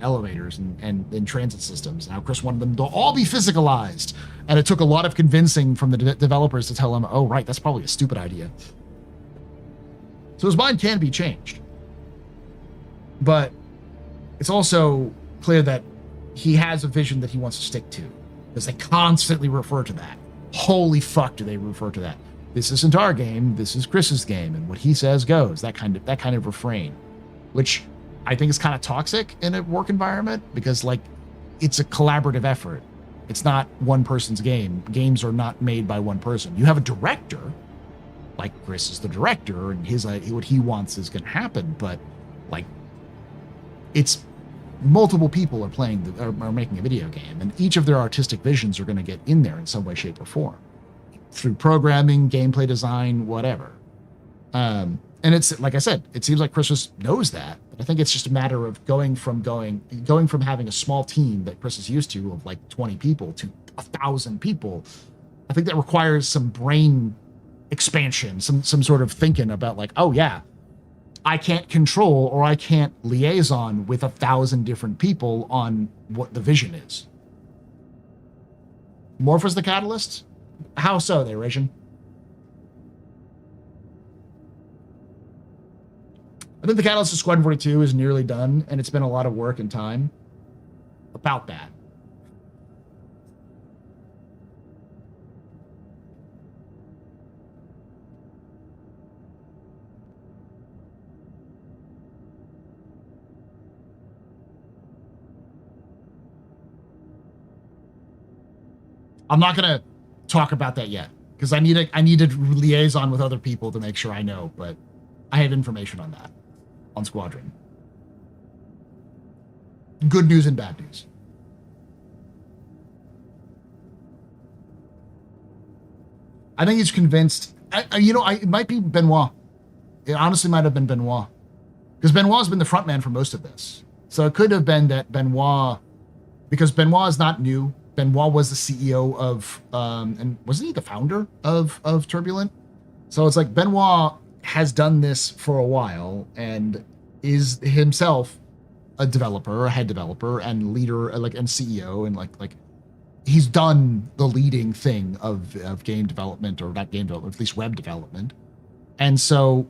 S1: elevators and transit systems, and how Chris wanted them to all be physicalized. And it took a lot of convincing from the developers to tell him, oh, right, that's probably a stupid idea. So his mind can be changed. But it's also clear that he has a vision that he wants to stick to. Because they constantly refer to that. Holy fuck, do they refer to that? This isn't our game. This is Chris's game, and what he says goes. That kind of refrain, which I think is kind of toxic in a work environment, because like it's a collaborative effort. It's not one person's game. Games are not made by one person. You have a director, like Chris is the director, and his what he wants is going to happen. But like, it's multiple people are making a video game, and each of their artistic visions are going to get in there in some way, shape, or form, through programming, gameplay design, whatever. And it's like I said, it seems like Chris knows that. But I think it's just a matter of going from having a small team that Chris is used to of like 20 people to 1,000 people. I think that requires some brain expansion, some sort of thinking about like, oh yeah, I can't control or I can't liaison with 1,000 different people on what the vision is. Morph the catalyst? How so, there, Rajin? I think the catalyst of Squadron 42 is nearly done, and it's been a lot of work and time. About that. I'm not going to talk about that yet because I need a liaison with other people to make sure I know, but I have information on that on Squadron. Good news and bad news. I think he's convinced. It might be Benoit. It honestly might have been Benoit. Because Benoit's been the front man for most of this. So it could have been that Benoit, because Benoit is not new. Benoit was the CEO of, and wasn't he the founder of Turbulent? So it's like Benoit has done this for a while and is himself a developer, a head developer and leader, and CEO, and like he's done the leading thing of game development, or not game development, at least web development. And so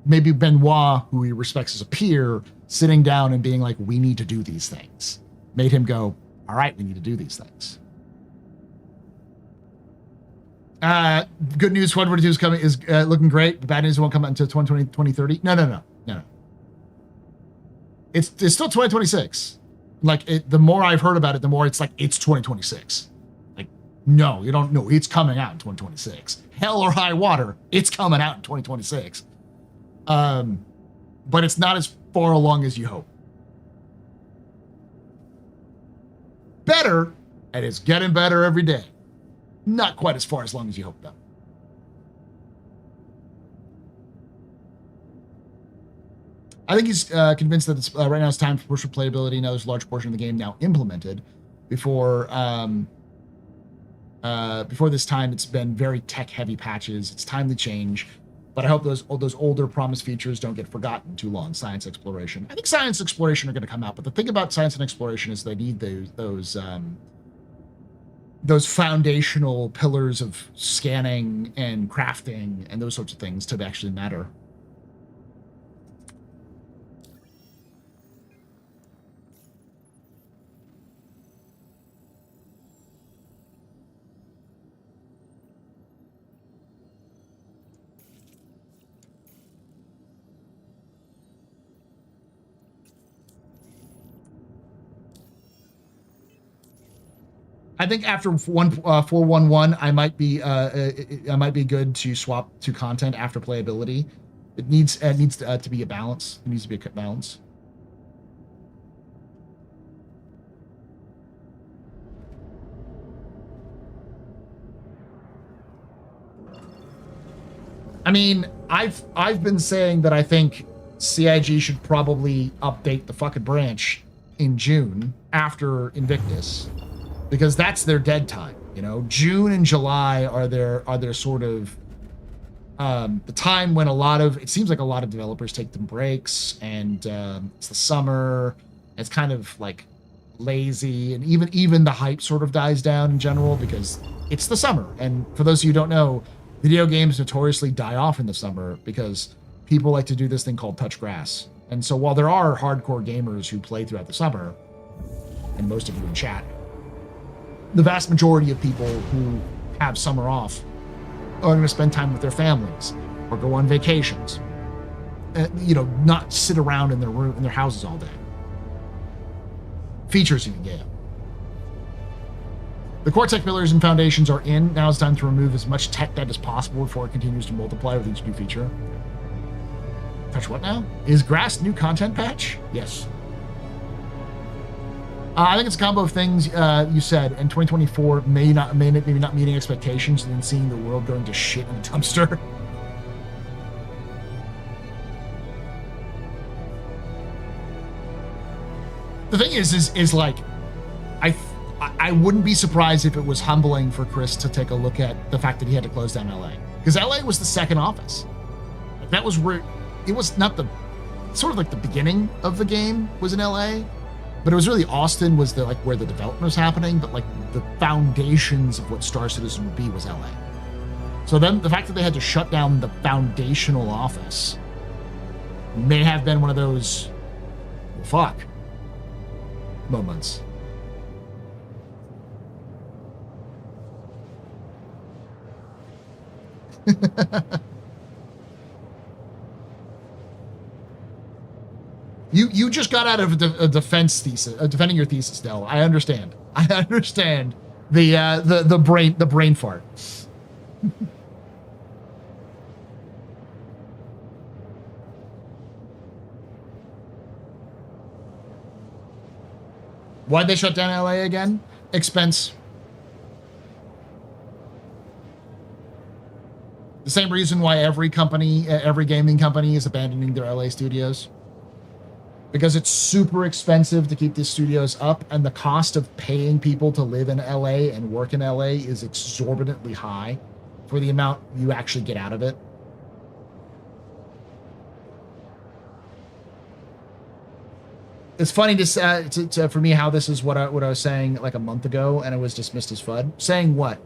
S1: maybe Benoit, who he respects as a peer, sitting down and being like, we need to do these things, made him go, all right, we need to do these things. Good news, Squad 42 is coming, is looking great. The bad news, it won't come out until 2020, 2030. No. It's still 2026. Like, the more I've heard about it, the more it's like, it's 2026. Like, no, you don't know. It's coming out in 2026. Hell or high water, it's coming out in 2026. But it's not as far along as you hope. Better, and it's getting better every day. Not quite as far as long as you hope, though. I think he's convinced that it's, right now it's time to push replayability. Now there's a large portion of the game now implemented. Before this time, it's been very tech-heavy patches. It's time to change. But I hope those older promised features don't get forgotten too long. Science exploration. I think science exploration are going to come out. But the thing about science and exploration is they need those foundational pillars of scanning and crafting and those sorts of things to actually matter. I think after 411, I might be good to swap to content after playability. It needs to be a balance. It needs to be a balance. I mean, I've been saying that I think CIG should probably update the fucking branch in June after Invictus. Because that's their dead time, you know. June and July are their sort of the time when it seems like a lot of developers take them breaks, and it's the summer. It's kind of like lazy, and even the hype sort of dies down in general because it's the summer. And for those of you who don't know, video games notoriously die off in the summer because people like to do this thing called touch grass. And so while there are hardcore gamers who play throughout the summer, and most of you in chat, the vast majority of people who have summer off are going to spend time with their families or go on vacations, not sit around in their houses all day. Features you can get. The core tech pillars and foundations are in. Now it's time to remove as much tech debt as possible before it continues to multiply with each new feature. Touch what now? Is grass new content patch? Yes. I think it's a combo of things you said, and 2024 maybe not meeting expectations, and then seeing the world going to shit in a dumpster. The thing is like, I wouldn't be surprised if it was humbling for Chris to take a look at the fact that he had to close down LA, because LA was the second office. Like, that was where it was not the sort of like the beginning of the game was in LA. But it was really Austin was where the development was happening, but like the foundations of what Star Citizen would be was LA. So then the fact that they had to shut down the foundational office may have been one of those, well, fuck moments. You just got out of a defense thesis, defending your thesis, Del. I understand. The brain fart. Why'd they shut down LA again? Expense. The same reason why every gaming company is abandoning their LA studios. Because it's super expensive to keep these studios up, and the cost of paying people to live in LA and work in LA is exorbitantly high for the amount you actually get out of it. It's funny to for me how this is what I was saying like a month ago, and it was dismissed as FUD. Saying what?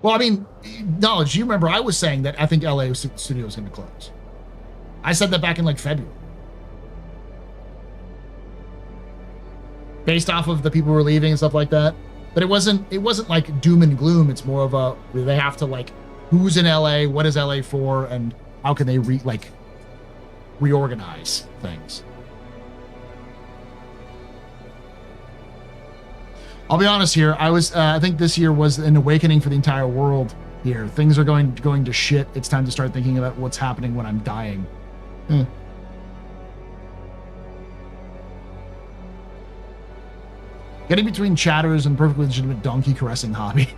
S1: Well, I mean, Knowledge, you remember I was saying that I think LA studio was going to close. I said that back in like February. Based off of the people who were leaving and stuff like that. But it wasn't like doom and gloom. It's more of a, they have to like, who's in LA, what is LA for, and how can they reorganize things. I'll be honest here. I think this year was an awakening for the entire world here. Things are going to shit. It's time to start thinking about what's happening when I'm dying. Getting between chatters and perfectly legitimate donkey caressing hobby.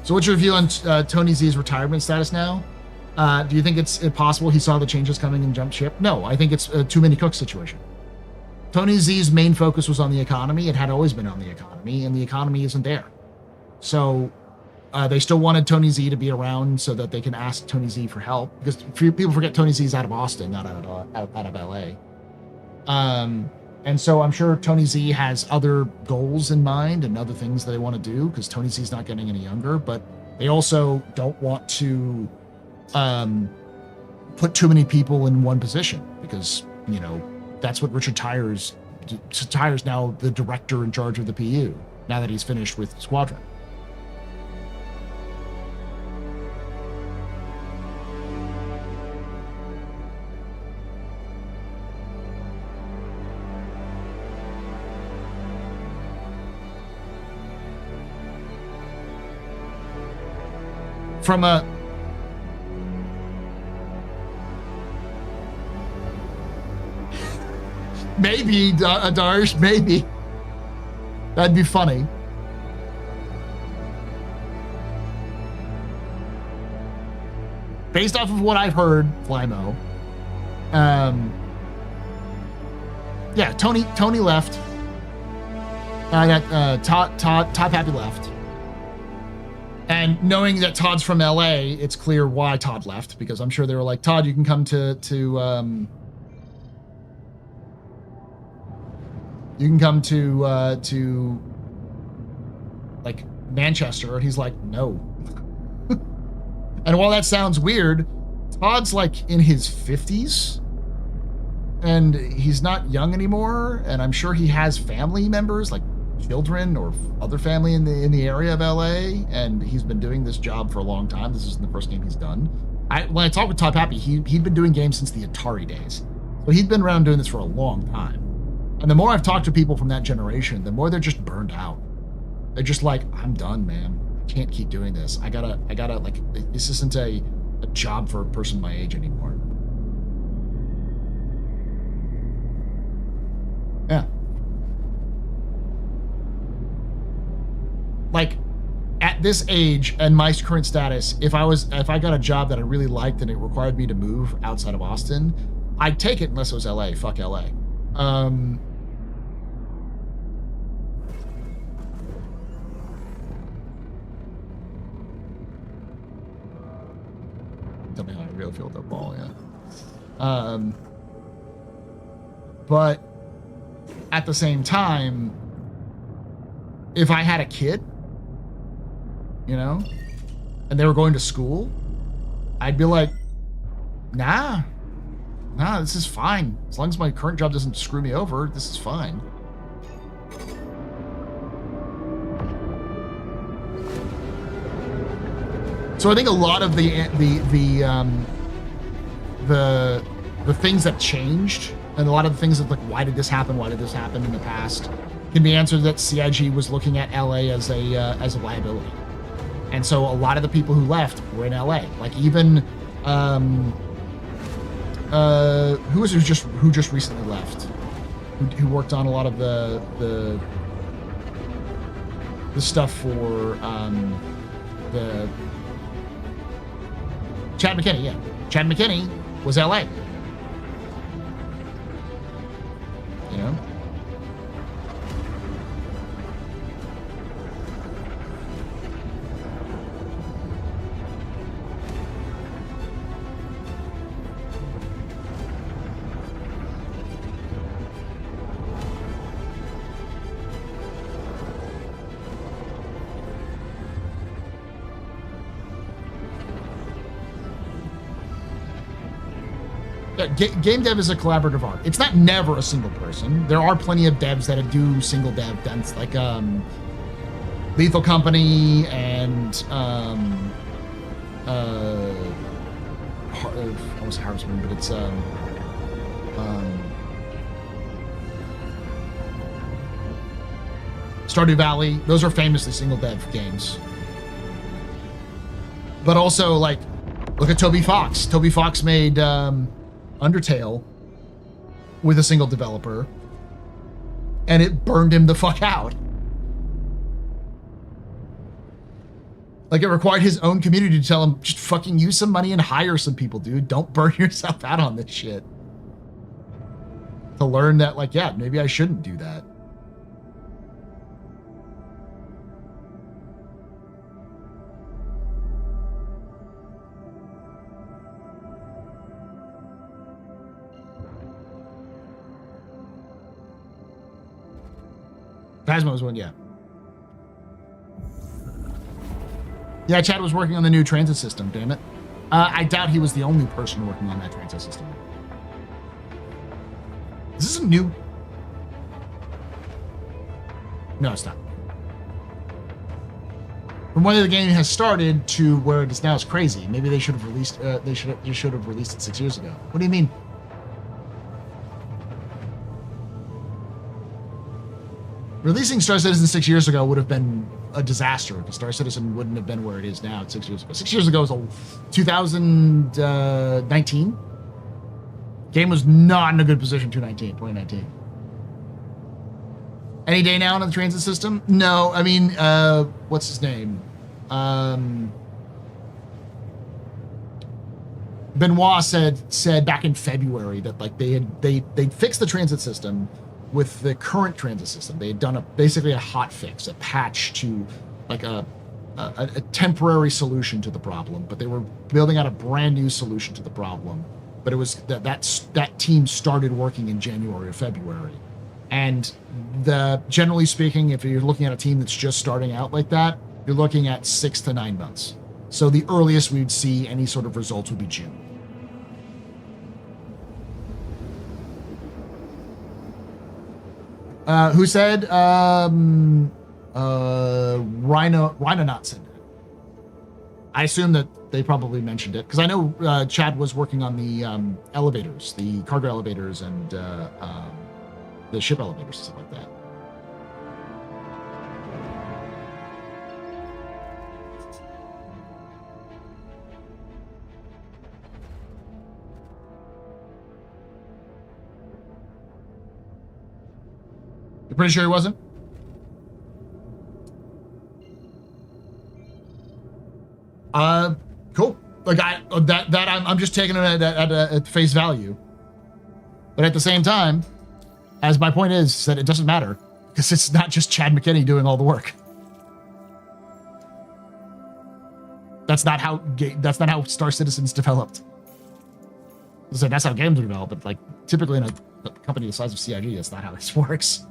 S1: So what's your view on Tony Z's retirement status now? Do you think it's possible he saw the changes coming and jumped ship? No, I think it's a too many cooks situation. Tony Z's main focus was on the economy. It had always been on the economy, and the economy isn't there. So they still wanted Tony Z to be around so that they can ask Tony Z for help, because people forget Tony Z is out of Austin, not out of LA. And so I'm sure Tony Z has other goals in mind and other things that they want to do, because Tony Z is not getting any younger, but they also don't want to put too many people in one position, because, you know, that's what Richard Tyer's now the director in charge of the PU, now that he's finished with Squadron. From a maybe, Darsh, maybe. That'd be funny. Based off of what I've heard, Flymo, yeah, Tony left. Todd Pappy left. And knowing that Todd's from LA, it's clear why Todd left, because I'm sure they were like, Todd, you can come to like Manchester, and he's like, no. And while that sounds weird, Todd's like in his 50s, and he's not young anymore, and I'm sure he has family members, like children or other family in the area of LA, and he's been doing this job for a long time. This isn't the first game he's done. When I talked with Todd Pappy, he'd been doing games since the Atari days, so he'd been around doing this for a long time. And the more I've talked to people from that generation, the more they're just burned out. They're just like, I'm done, man. I can't keep doing this. I gotta, like, this isn't a job for a person my age anymore. Yeah. Like, at this age and my current status, if I got a job that I really liked and it required me to move outside of Austin, I'd take it unless it was LA. Fuck LA. Tell me how I really feel with that ball, yeah. But at the same time, if I had a kid, you know, and they were going to school, I'd be like, nah, this is fine. As long as my current job doesn't screw me over, this is fine. So I think a lot of the things that changed, and a lot of the things that like, why did this happen in the past, can be answered that CIG was looking at LA as a liability. And so a lot of the people who left were in LA. Like even who just recently left, who worked on a lot of the stuff for the Chad McKinney. Yeah, Chad McKinney was LA. You know. Game dev is a collaborative art. It's not never a single person. There are plenty of devs that do single dev dents, like Lethal Company and I was Harvest Moon, but it's Stardew Valley. Those are famously single dev games. But also, like, look at Toby Fox. Toby Fox made Undertale with a single developer, and it burned him the fuck out. Like, it required his own community to tell him, just fucking use some money and hire some people, dude. Don't burn yourself out on this shit. To learn that, like, yeah, maybe I shouldn't do that. Phasma was one, yeah. Yeah, Chad was working on the new transit system, damn it. I doubt he was the only person working on that transit system. Is this a new? No, it's not. From when the game has started to where it is now is crazy. Maybe they should have released. They should have released it 6 years ago. What do you mean? Releasing Star Citizen 6 years ago would have been a disaster because Star Citizen wouldn't have been where it is now 6 years ago. 6 years ago was 2019. Game was not in a good position 2019. Any day now on the transit system? No, I mean, what's his name? Benoit said back in February that like they'd fixed the transit system with the current transit system. They had done basically a hot fix, a patch to like a temporary solution to the problem, but they were building out a brand new solution to the problem. But it was that team started working in January or February. And generally speaking, if you're looking at a team that's just starting out like that, you're looking at 6 to 9 months. So the earliest we'd see any sort of results would be June. Who said? Rhino not said it. I assume that they probably mentioned it because I know Chad was working on the elevators, the cargo elevators, and the ship elevators and stuff like that. You're pretty sure he wasn't? Cool. Like I'm just taking it at face value. But at the same time, as my point is that it doesn't matter because it's not just Chad McKinney doing all the work. That's not how Star Citizen's developed. So that's how games are developed. But like typically in a company the size of CIG, that's not how this works.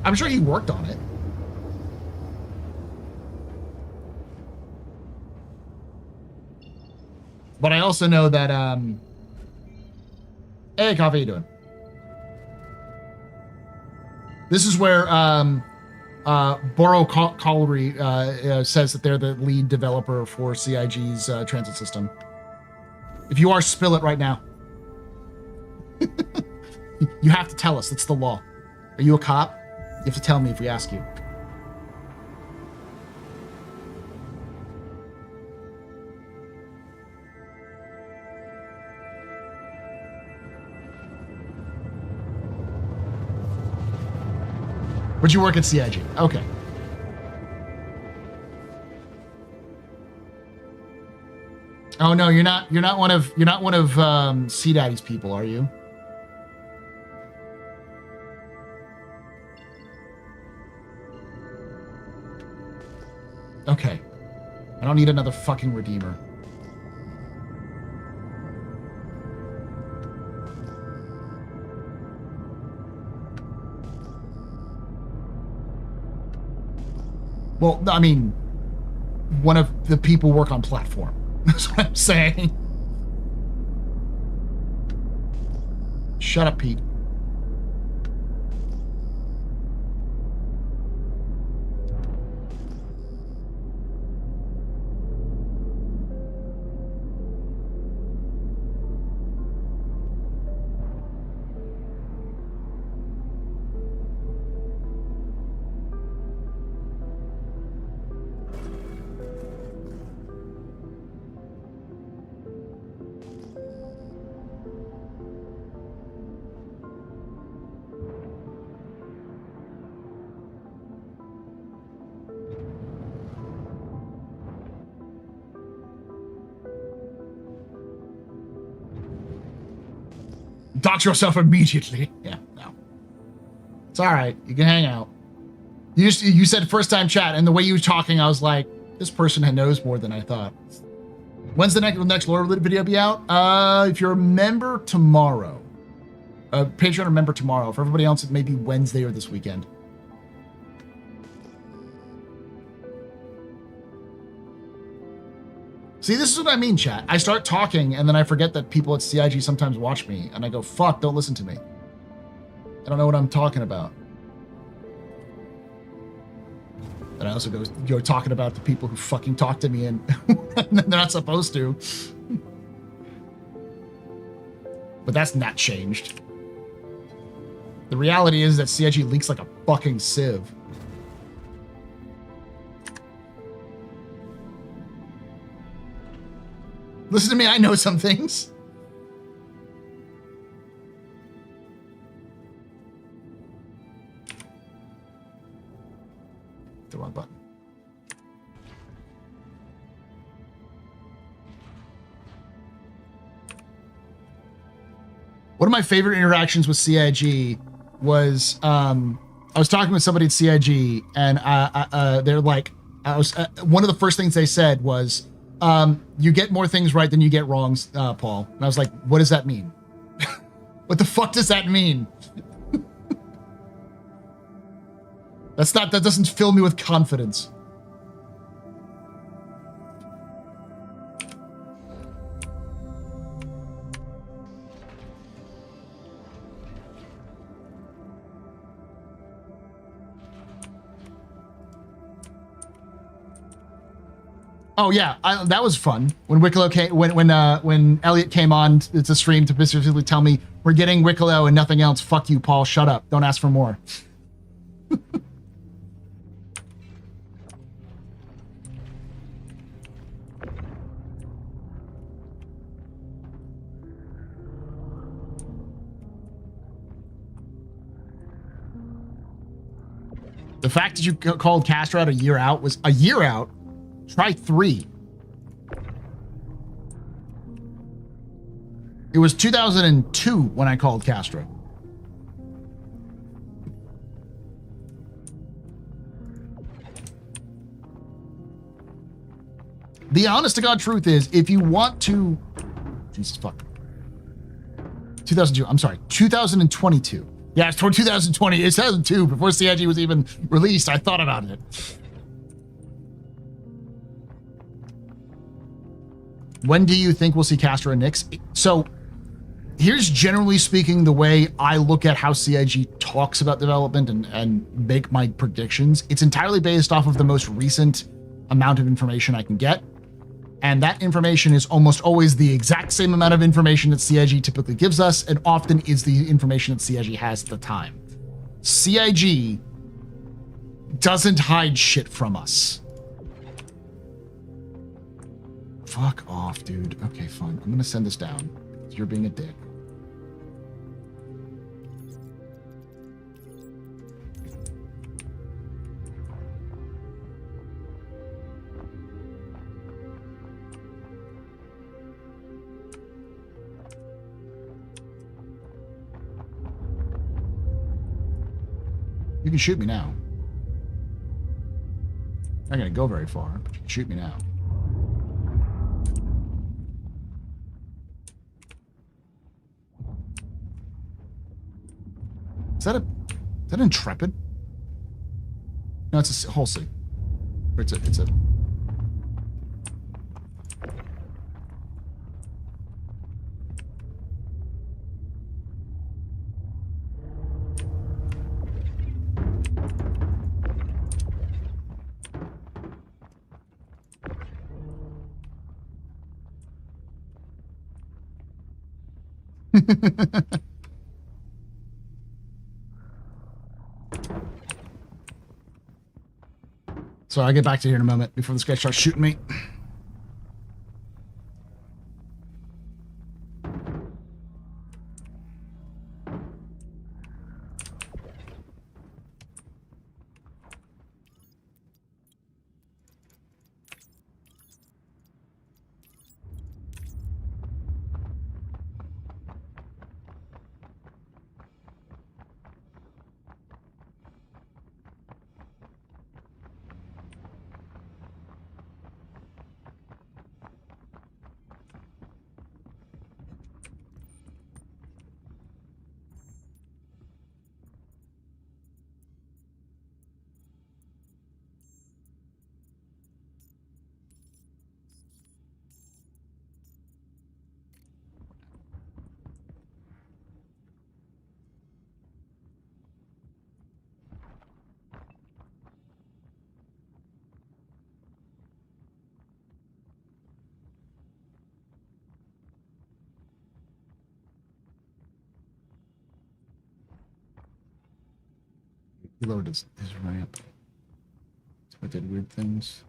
S1: I'm sure he worked on it. But I also know that, hey, Coffee, how you doing? This is where Borough Colliery says that they're the lead developer for CIG's transit system. If you are, spill it right now. You have to tell us. It's the law. Are you a cop? You have to tell me if we ask you. But you work at CIG. Okay. Oh no, you're not one of C Daddy's people, are you? Okay. I don't need another fucking redeemer. Well, I mean, one of the people work on platform. That's what I'm saying. Shut up, Pete. Dox yourself immediately. Yeah, no. It's all right. You can hang out. You said first time chat, and the way you were talking, I was like, this person knows more than I thought. When's the next lore video be out? If you're a member, tomorrow. Patreon member tomorrow. For everybody else, it may be Wednesday or this weekend. See, this is what I mean, chat. I start talking, and then I forget that people at CIG sometimes watch me, and I go, fuck, don't listen to me. I don't know what I'm talking about. And I also go talking about the people who fucking talk to me, and they're not supposed to. But that's not changed. The reality is that CIG leaks like a fucking sieve. Listen to me, I know some things. The wrong button. One of my favorite interactions with CIG was I was talking with somebody at CIG, and they're like, one of the first things they said was, you get more things right than you get wrongs, Paul. And I was like, what does that mean? What the fuck does that mean? That doesn't fill me with confidence. Oh yeah, that was fun. When Wicklow came, when Elliot came on to stream to specifically tell me we're getting Wicklow and nothing else. Fuck you, Paul. Shut up. Don't ask for more. The fact that you called Castro out a year out was a year out. Try 3. It was 2002 when I called Castro. The honest to God truth is, if you want to, Jesus fuck, 2002. I'm sorry, 2022. Yeah, it's toward 2020. It's 2002 before CIG was even released. I thought about it. When do you think we'll see Castro and Nyx? So here's generally speaking the way I look at how CIG talks about development and make my predictions. It's entirely based off of the most recent amount of information I can get. And that information is almost always the exact same amount of information that CIG typically gives us, and often is the information that CIG has at the time. CIG doesn't hide shit from us. Fuck off, dude. Okay, fine. I'm gonna send this down. You're being a dick. You can shoot me now. Not gonna go very far, but you can shoot me now. Is that Intrepid? No, it's a Halsey. Or it's a So I'll get back to you in a moment before this guy starts shooting me. He lowered his ramp. So I did weird things.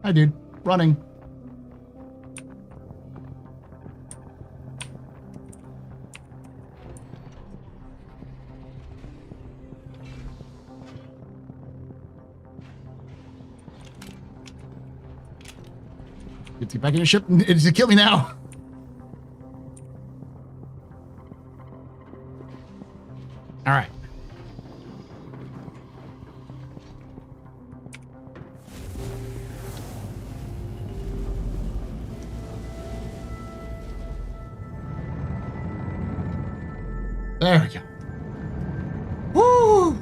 S1: Hi, dude. Running. Get back in your ship. It's kill me now. All right. There we go. Woo!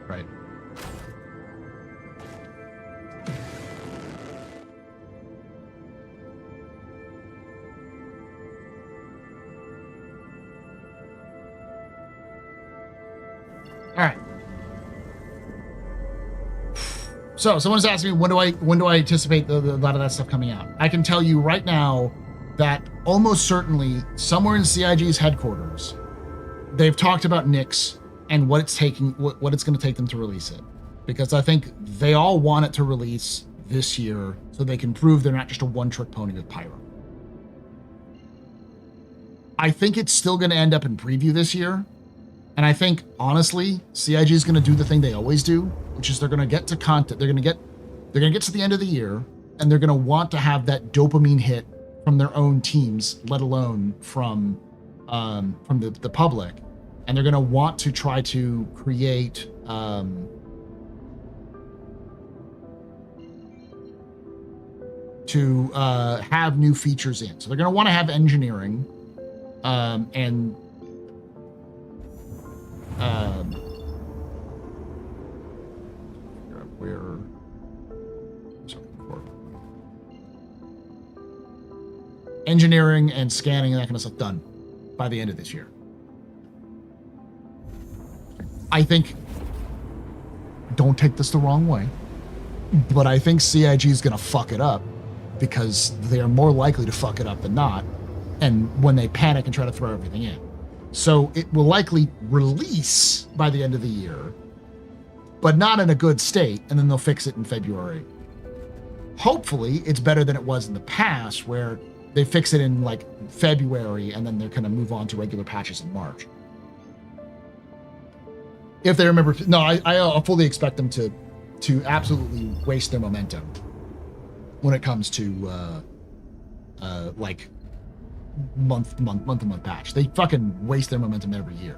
S1: Right. All right. So someone's asking me when do I anticipate a lot of that stuff coming out? I can tell you right now that almost certainly somewhere in CIG's headquarters, they've talked about Nyx and what it's going to take them to release it, because I think they all want it to release this year so they can prove they're not just a one-trick pony with Pyro. I think it's still going to end up in preview this year. And I think, honestly, CIG is going to do the thing they always do, which is they're going to get to content. They're going to get to the end of the year, and they're going to want to have that dopamine hit from their own teams, let alone from the public. And they're going to want to try to create have new features in. So they're going to want to have engineering and figure out where. Engineering and scanning and that kind of stuff done by the end of this year. I think, don't take this the wrong way, but I think CIG is going to fuck it up because they are more likely to fuck it up than not. And when they panic and try to throw everything in. So it will likely release by the end of the year, but not in a good state. And then they'll fix it in February. Hopefully it's better than it was in the past where they fix it in like February and then they're going to move on to regular patches in March. If they remember, no, I fully expect them to absolutely waste their momentum when it comes to like month to month patch. They fucking waste their momentum every year.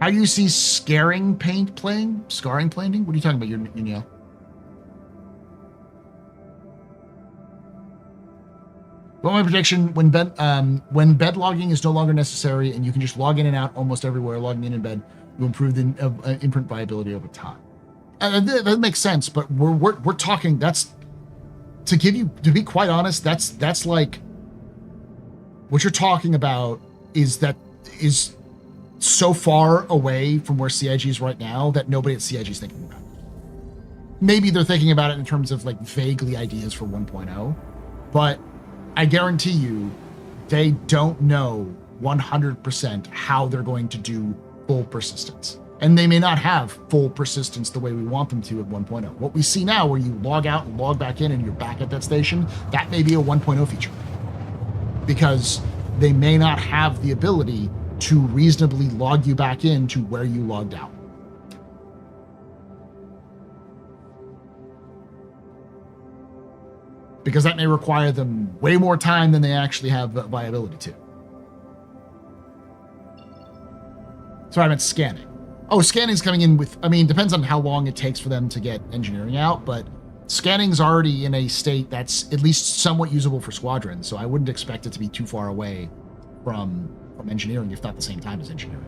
S1: How do you see scaring paint playing? Scarring painting? What are you talking about, Neil? Well, my prediction, when bed logging is no longer necessary and you can just log in and out almost everywhere, logging in bed, you improve the imprint viability over time. That makes sense, but we're talking, that's, to be quite honest, that's like, what you're talking about is so far away from where CIG is right now that nobody at CIG is thinking about it. Maybe they're thinking about it in terms of like vaguely ideas for 1.0, but I guarantee you they don't know 100% how they're going to do full persistence. And they may not have full persistence the way we want them to at 1.0. What we see now where you log out and log back in and you're back at that station, that may be a 1.0 feature. Because they may not have the ability to reasonably log you back in to where you logged out. Because that may require them way more time than they actually have viability to. Sorry, I meant scanning. Oh, scanning's coming in with, I mean, depends on how long it takes for them to get engineering out, but scanning's already in a state that's at least somewhat usable for squadrons, so I wouldn't expect it to be too far away from engineering, if not the same time as engineering.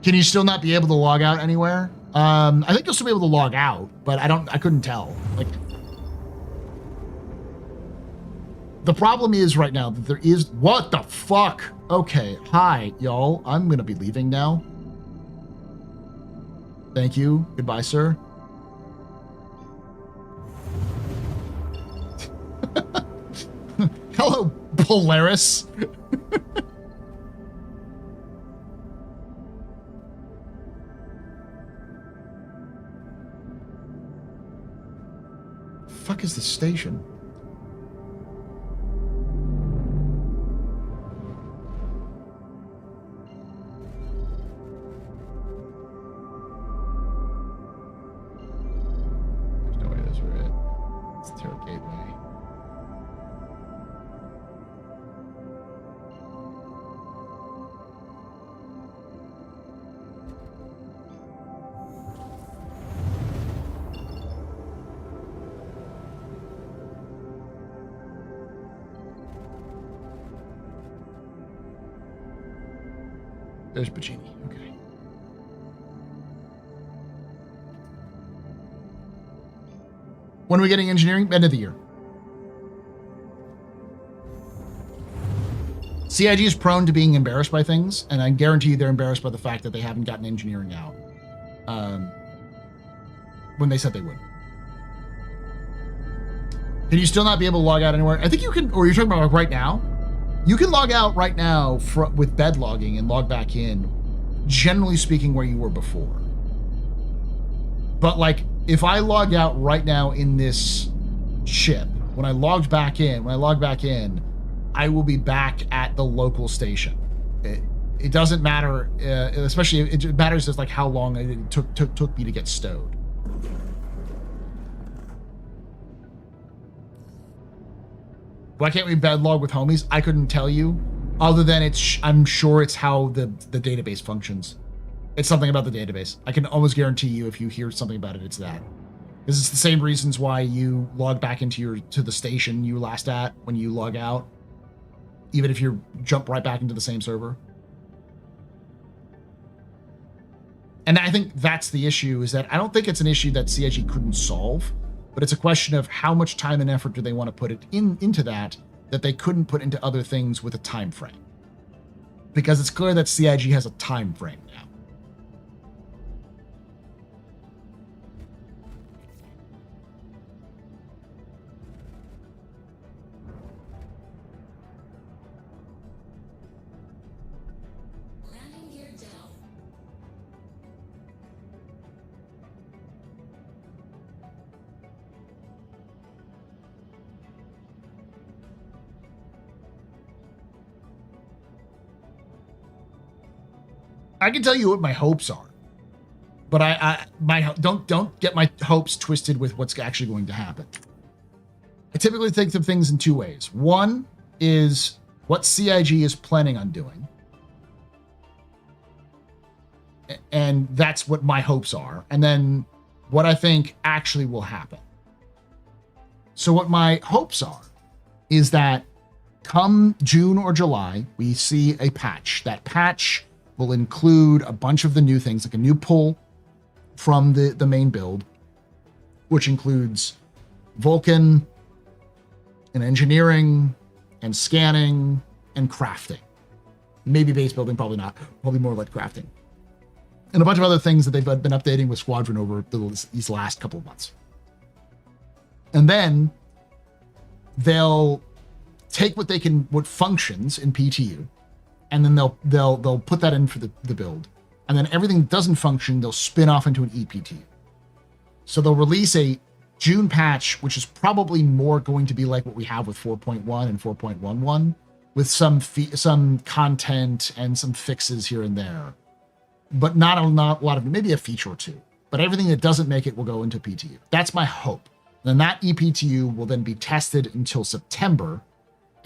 S1: Can you still not be able to log out anywhere? I think you'll still be able to log out, but I couldn't tell. Like, the problem is right now that there is, what the fuck? Okay, hi, y'all. I'm gonna be leaving now. Thank you. Goodbye, sir. Hello, Polaris. Fuck is the station? There's no way that's right. It's the Terra Gateway. There's Bacini. Okay. When are we getting engineering? End of the year. CIG is prone to being embarrassed by things, and I guarantee you they're embarrassed by the fact that they haven't gotten engineering out when they said they would. Can you still not be able to log out anywhere? I think you can, or you're talking about like right now? You can log out right now with bed logging and log back in, generally speaking, where you were before. But like, if I log out right now in this ship, when I log back in, I will be back at the local station. It doesn't matter, especially it matters just like how long it took me to get stowed. Why can't we bed log with homies? I couldn't tell you, other than I'm sure it's how the database functions. It's something about the database. I can almost guarantee you if you hear something about it, it's that. This is the same reasons why you log back into the station you were last at when you log out, even if you jump right back into the same server. And I think that's the issue, is that I don't think it's an issue that CIG couldn't solve, but it's a question of how much time and effort do they want to put it into that they couldn't put into other things with a time frame. Because it's clear that CIG has a time frame now. I can tell you what my hopes are, but don't get my hopes twisted with what's actually going to happen. I typically think of things in two ways. One is what CIG is planning on doing, and that's what my hopes are, and then what I think actually will happen. So what my hopes are is that come June or July, we see a patch. That patch will include a bunch of the new things, like a new pull from the main build, which includes Vulcan and engineering and scanning and crafting. Maybe base building, probably not. Probably more like crafting. And a bunch of other things that they've been updating with Squadron over these last couple of months. And then they'll take what functions in PTU, and then they'll put that in for the build. And then everything that doesn't function, they'll spin off into an EPTU. So they'll release a June patch, which is probably more going to be like what we have with 4.1 and 4.11, with some content and some fixes here and there, but not a lot of, maybe a feature or two. But everything that doesn't make it will go into PTU. That's my hope. Then that EPTU will then be tested until September.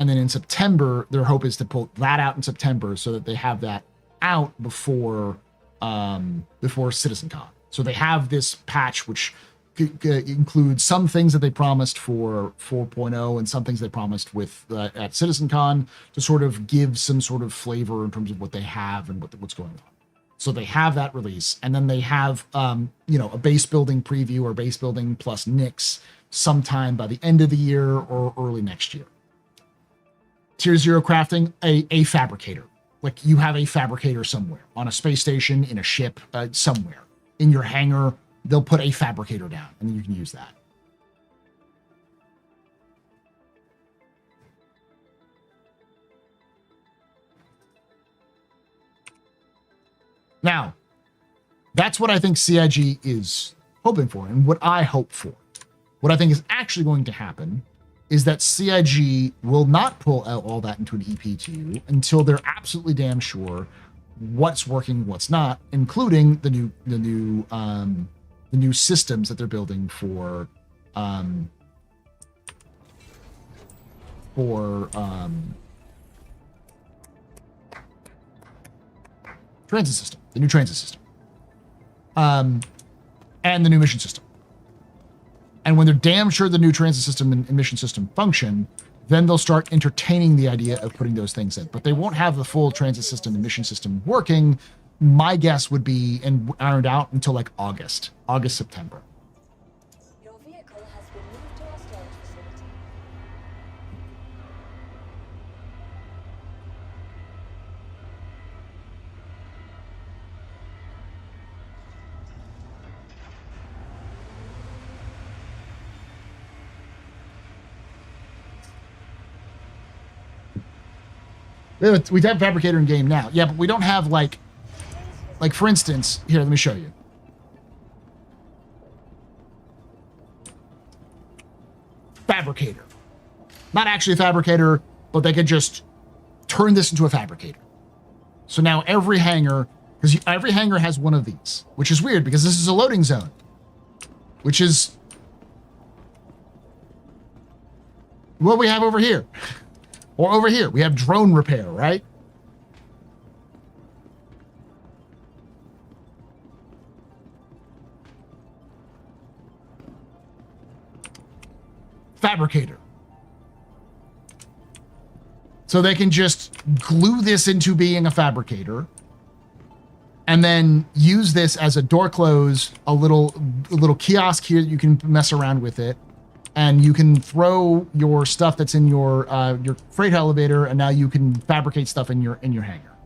S1: And then in September, their hope is to pull that out in September so that they have that out before CitizenCon. So they have this patch, which includes some things that they promised for 4.0 and some things they promised with at CitizenCon, to sort of give some sort of flavor in terms of what they have and what's going on. So they have that release, and then they have a base building preview or base building plus Nix sometime by the end of the year or early next year. Tier 0 crafting, a fabricator. Like, you have a fabricator somewhere, on a space station, in a ship, somewhere. In your hangar, they'll put a fabricator down, and then you can use that. Now, that's what I think CIG is hoping for, and what I hope for. What I think is actually going to happen is that CIG will not pull out all that into an EPTU until they're absolutely damn sure what's working, what's not, including the new systems that they're building for transit system, the new transit system, and the new mission system. And when they're damn sure the new transit system and mission system function, then they'll start entertaining the idea of putting those things in. But they won't have the full transit system, the mission system working. My guess would be and ironed out until like August, September.
S2: Your vehicle has been moved to our storage facility.
S1: We have Fabricator in game now. Yeah, but we don't have like for instance, here, let me show you. Fabricator. Not actually a fabricator, but they could just turn this into a fabricator. So now every hangar, because every hangar has one of these, which is weird because this is a loading zone, which is what we have over here. Or over here, we have drone repair, right? Fabricator. So they can just glue this into being a fabricator and then use this as a door close, a little kiosk here that you can mess around with it. And you can throw your stuff that's in your freight elevator, and now you can fabricate stuff in your hangar.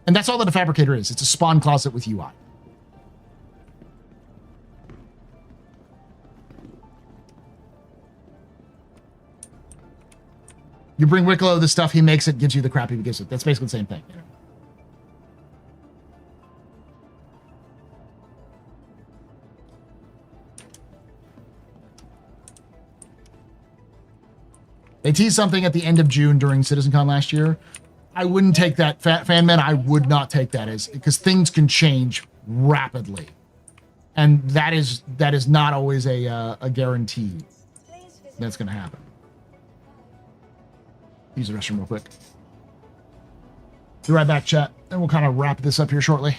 S1: And that's all that a fabricator is. It's a spawn closet with UI. You bring Wicklow the stuff he makes, it gives you the crap he gives it. That's basically the same thing. You know? They teased something at the end of June during CitizenCon last year. I wouldn't take that, Fanman. I would not take that as, because things can change rapidly, and that is not always a guarantee that's going to happen. Use the restroom real quick. Be right back, chat, and we'll kind of wrap this up here shortly.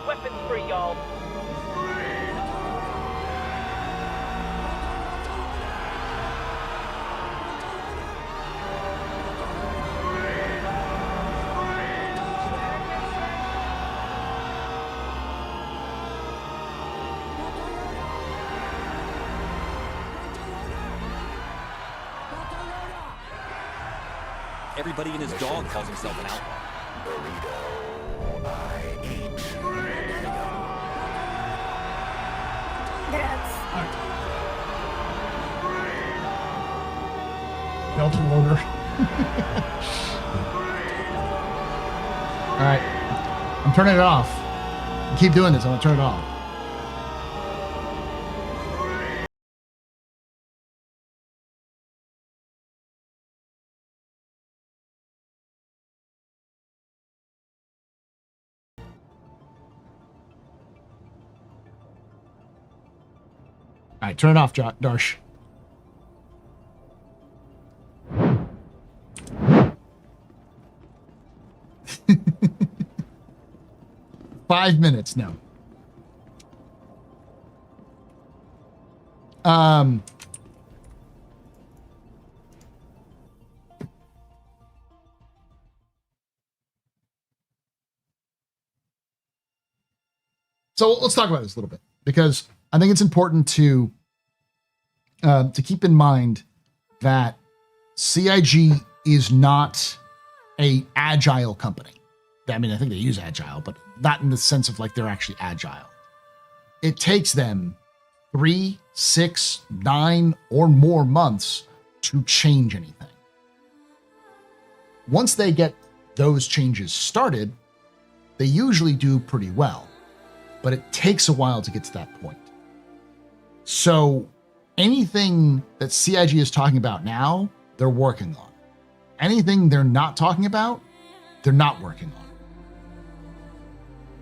S6: Weapons free, y'all.
S7: everybody and his dog calls himself an outlaw.
S1: Delta loader. All right. I'm turning it off. Keep doing this. I'm going to turn it off. All right, turn it off, Darsh. Five minutes now. So let's talk about this a little bit, because I think it's important to keep in mind that CIG is not a agile company. I mean, I think they use agile, but not in the sense of like they're actually agile. It takes them 3, 6, 9, or more months to change anything. Once they get those changes started, they usually do pretty well, but it takes a while to get to that point. So anything that CIG is talking about now, they're working on. Anything they're not talking about, they're not working on.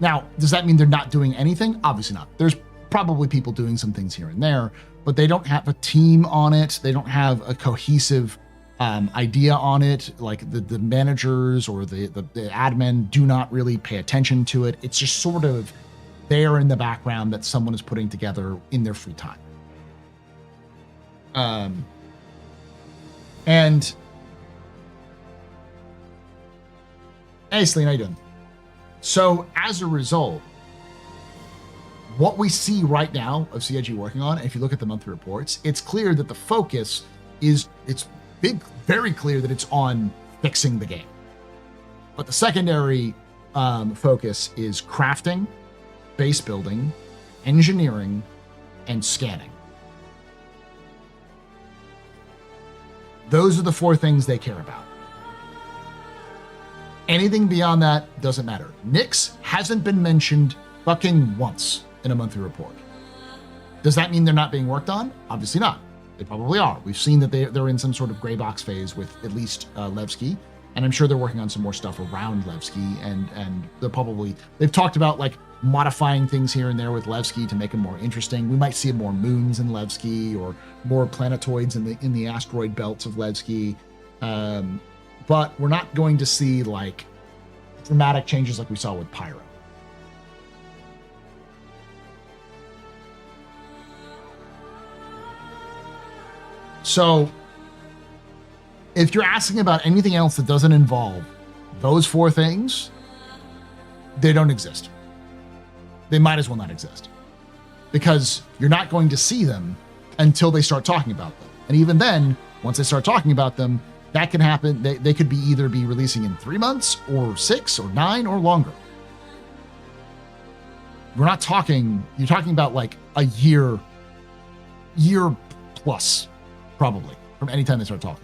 S1: Now, does that mean they're not doing anything? Obviously not. There's probably people doing some things here and there, but they don't have a team on it. They don't have a cohesive idea on it. Like the managers or the admin do not really pay attention to it. It's just sort of there in the background that someone is putting together in their free time. And hey, Celine, how you doing? So as a result, what we see right now of CIG working on, if you look at the monthly reports, it's clear that the focus is, very clear that it's on fixing the game. But the secondary focus is crafting, base building, engineering, and scanning. Those are the 4 things they care about. Anything beyond that doesn't matter. Nyx hasn't been mentioned fucking once in a monthly report. Does that mean they're not being worked on? Obviously not. They probably are. We've seen that they're in some sort of gray box phase with at least Levski, and I'm sure they're working on some more stuff around Levski, and they've talked about like modifying things here and there with Levski to make them more interesting. We might see more moons in Levski or more planetoids in the asteroid belts of Levski. But we're not going to see like dramatic changes like we saw with Pyro. So if you're asking about anything else that doesn't involve those 4 things, they don't exist. They might as well not exist, because you're not going to see them until they start talking about them. And even then, once they start talking about them, that can happen. They could be either be releasing in 3 months or 6 or 9 or longer. We're not talking, you're talking about like a year plus, probably, from any time they start talking.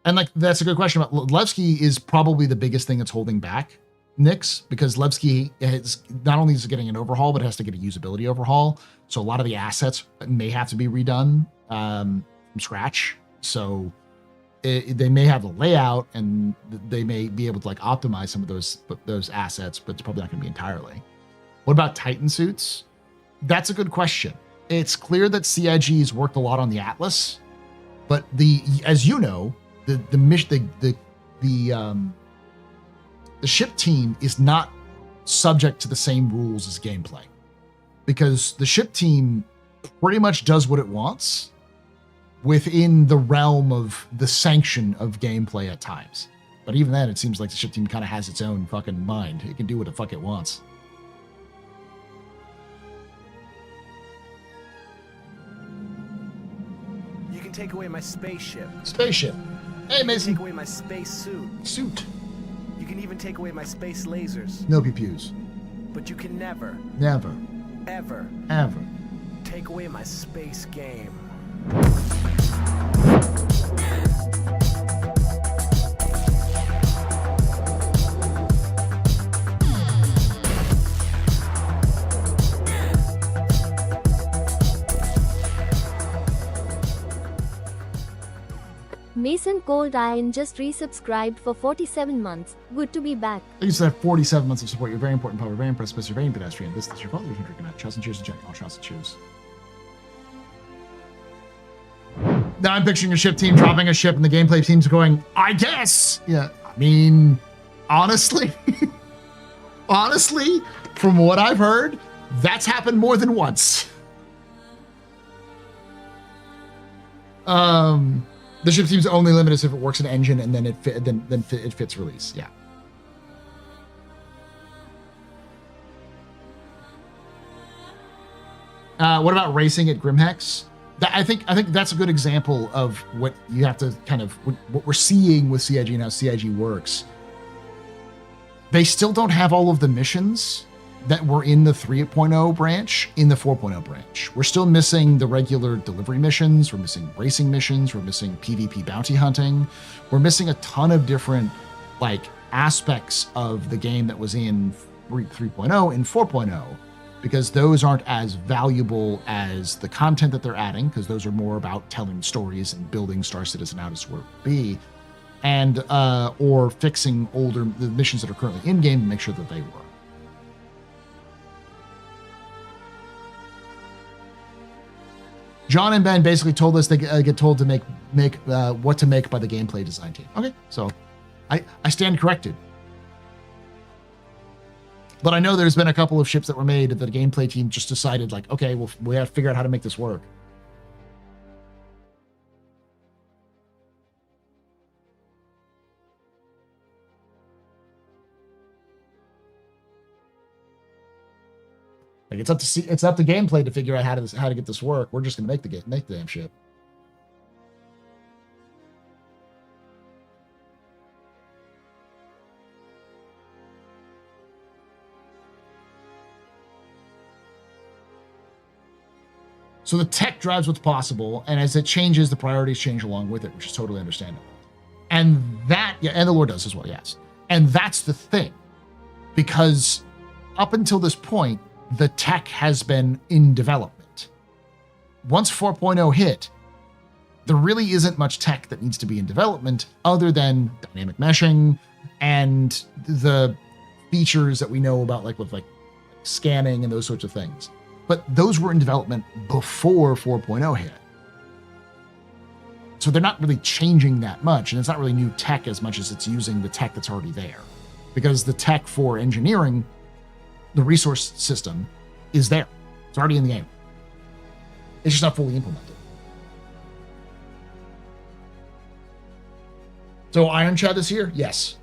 S1: And like, that's a good question. Levski is probably the biggest thing that's holding back Nyx, because Levski is not only is it getting an overhaul, but it has to get a usability overhaul. So a lot of the assets may have to be redone from scratch. So they may have the layout and they may be able to like optimize some of those assets, but it's probably not going to be entirely. What about Titan suits? That's a good question. It's clear that CIG has worked a lot on the Atlas, but as you know, the ship team is not subject to the same rules as gameplay, because the ship team pretty much does what it wants within the realm of the sanction of gameplay at times. But even then, it seems like the ship team kind of has its own fucking mind. It can do what the fuck it wants.
S3: can take away my spaceship.
S1: Spaceship. Hey,
S3: Take
S1: Mason.
S3: away my space suit.
S1: Suit.
S3: You can even take away my space lasers.
S1: No pew-pews.
S3: But you can never,
S1: Never.
S3: ever
S1: Ever.
S3: take away my space game.
S4: Mason Cold Iron just resubscribed for 47 months. Good to be back.
S1: Thanks for that 47 months of support. You're very important, Power. Very impressed, you're very pedestrian. This is your father. You're drinking that. Shots and cheers and check. All shots and cheers. Now I'm picturing a ship team dropping a ship and the gameplay team's going, I guess. Yeah, I mean, honestly, honestly, from what I've heard, that's happened more than once. The ship team's only limit is if it works an engine and then it fits release. Yeah. What about racing at Grimhex? I think that's a good example of what you have to kind of what we're seeing with CIG and how CIG works. They still don't have all of the missions that were in the 3.0 branch in the 4.0 branch. We're still missing the regular delivery missions. We're missing racing missions. We're missing PvP bounty hunting. We're missing a ton of different like aspects of the game that was in 3.0 and 4.0 because those aren't as valuable as the content that they're adding because those are more about telling stories and building Star Citizen out as it would be and or fixing the missions that are currently in game to make sure that they work. John and Ben basically told us they get told to make what to make by the gameplay design team. Okay, so I stand corrected. But I know there's been a couple of ships that were made that the gameplay team just decided like, okay, well, we have to figure out how to make this work. Like it's up to gameplay to figure out how to get this work. We're just gonna make the damn ship. So the tech drives what's possible, and as it changes, the priorities change along with it, which is totally understandable. And and the lore does as well, yes. And that's the thing, because up until this point, the tech has been in development. Once 4.0 hit, there really isn't much tech that needs to be in development other than dynamic meshing and the features that we know about, like with like scanning and those sorts of things. But those were in development before 4.0 hit. So they're not really changing that much, and it's not really new tech as much as it's using the tech that's already there. Because the tech for engineering, the resource system, is there. It's already in the game. It's just not fully implemented. So Iron Chat is here? Yes.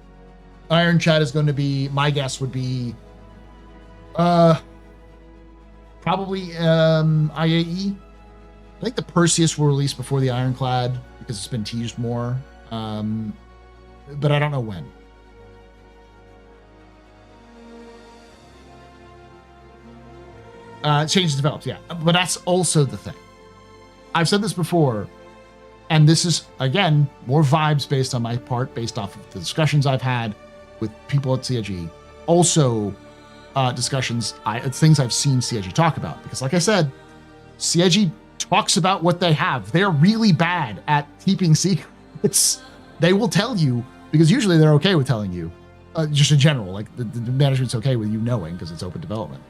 S1: Iron Chat is going to be, my guess would be, probably IAE. I think the Perseus will release before the Ironclad because it's been teased more. But I don't know when. Change develops, yeah. But that's also the thing. I've said this before, and this is, again, more vibes based on my part, based off of the discussions I've had with people at CIG. Also, discussions, things I've seen CIG talk about. Because like I said, CIG talks about what they have. They're really bad at keeping secrets. They will tell you, because usually they're okay with telling you, just in general, like the management's okay with you knowing because it's open development.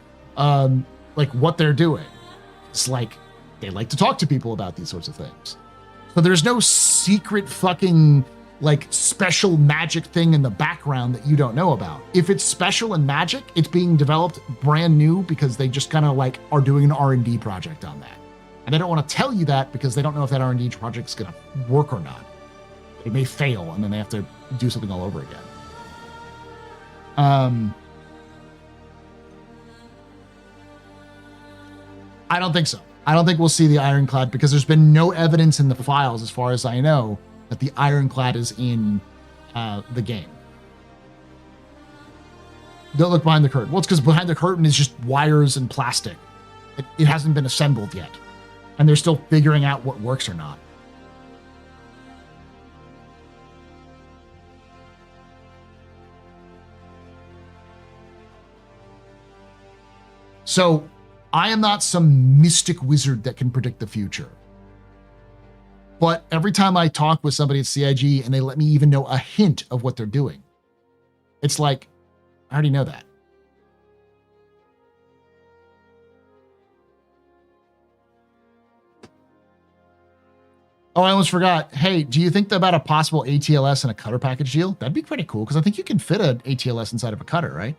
S1: Like what they're doing. It's like they like to talk to people about these sorts of things. So there's no secret fucking like special magic thing in the background that you don't know about. If it's special and magic, it's being developed brand new because they just kind of like are doing an R&D project on that. And they don't want to tell you that because they don't know if that R&D project is going to work or not. It may fail and then they have to do something all over again. I don't think so. I don't think we'll see the Ironclad because there's been no evidence in the files, as far as I know, that the Ironclad is in the game. Don't look behind the curtain. Well, it's because behind the curtain is just wires and plastic. It hasn't been assembled yet. And they're still figuring out what works or not. So, I am not some mystic wizard that can predict the future. But every time I talk with somebody at CIG and they let me even know a hint of what they're doing, it's like, I already know that. Oh, I almost forgot. Hey, do you think about a possible ATLS and a cutter package deal? That'd be pretty cool, because I think you can fit an ATLS inside of a cutter, right?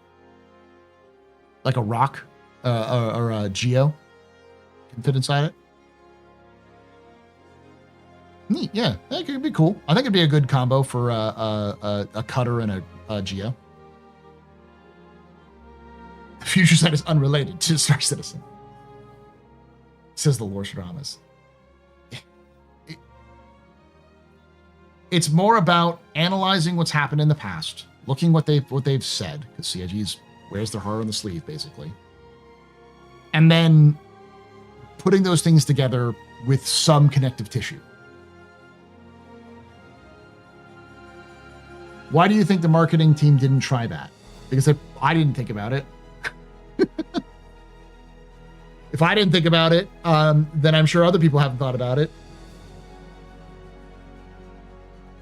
S1: Like a rock or a Geo can fit inside it. Neat, yeah. That could be cool. I think it'd be a good combo for a cutter and a Geo. The future set is unrelated to Star Citizen, says the Lorstradamus. It's more about analyzing what's happened in the past, looking what they've said, because CIG wears their heart on the sleeve, basically, and then putting those things together with some connective tissue. Why do you think the marketing team didn't try that? Because I didn't think about it. If I didn't think about it, then I'm sure other people haven't thought about it.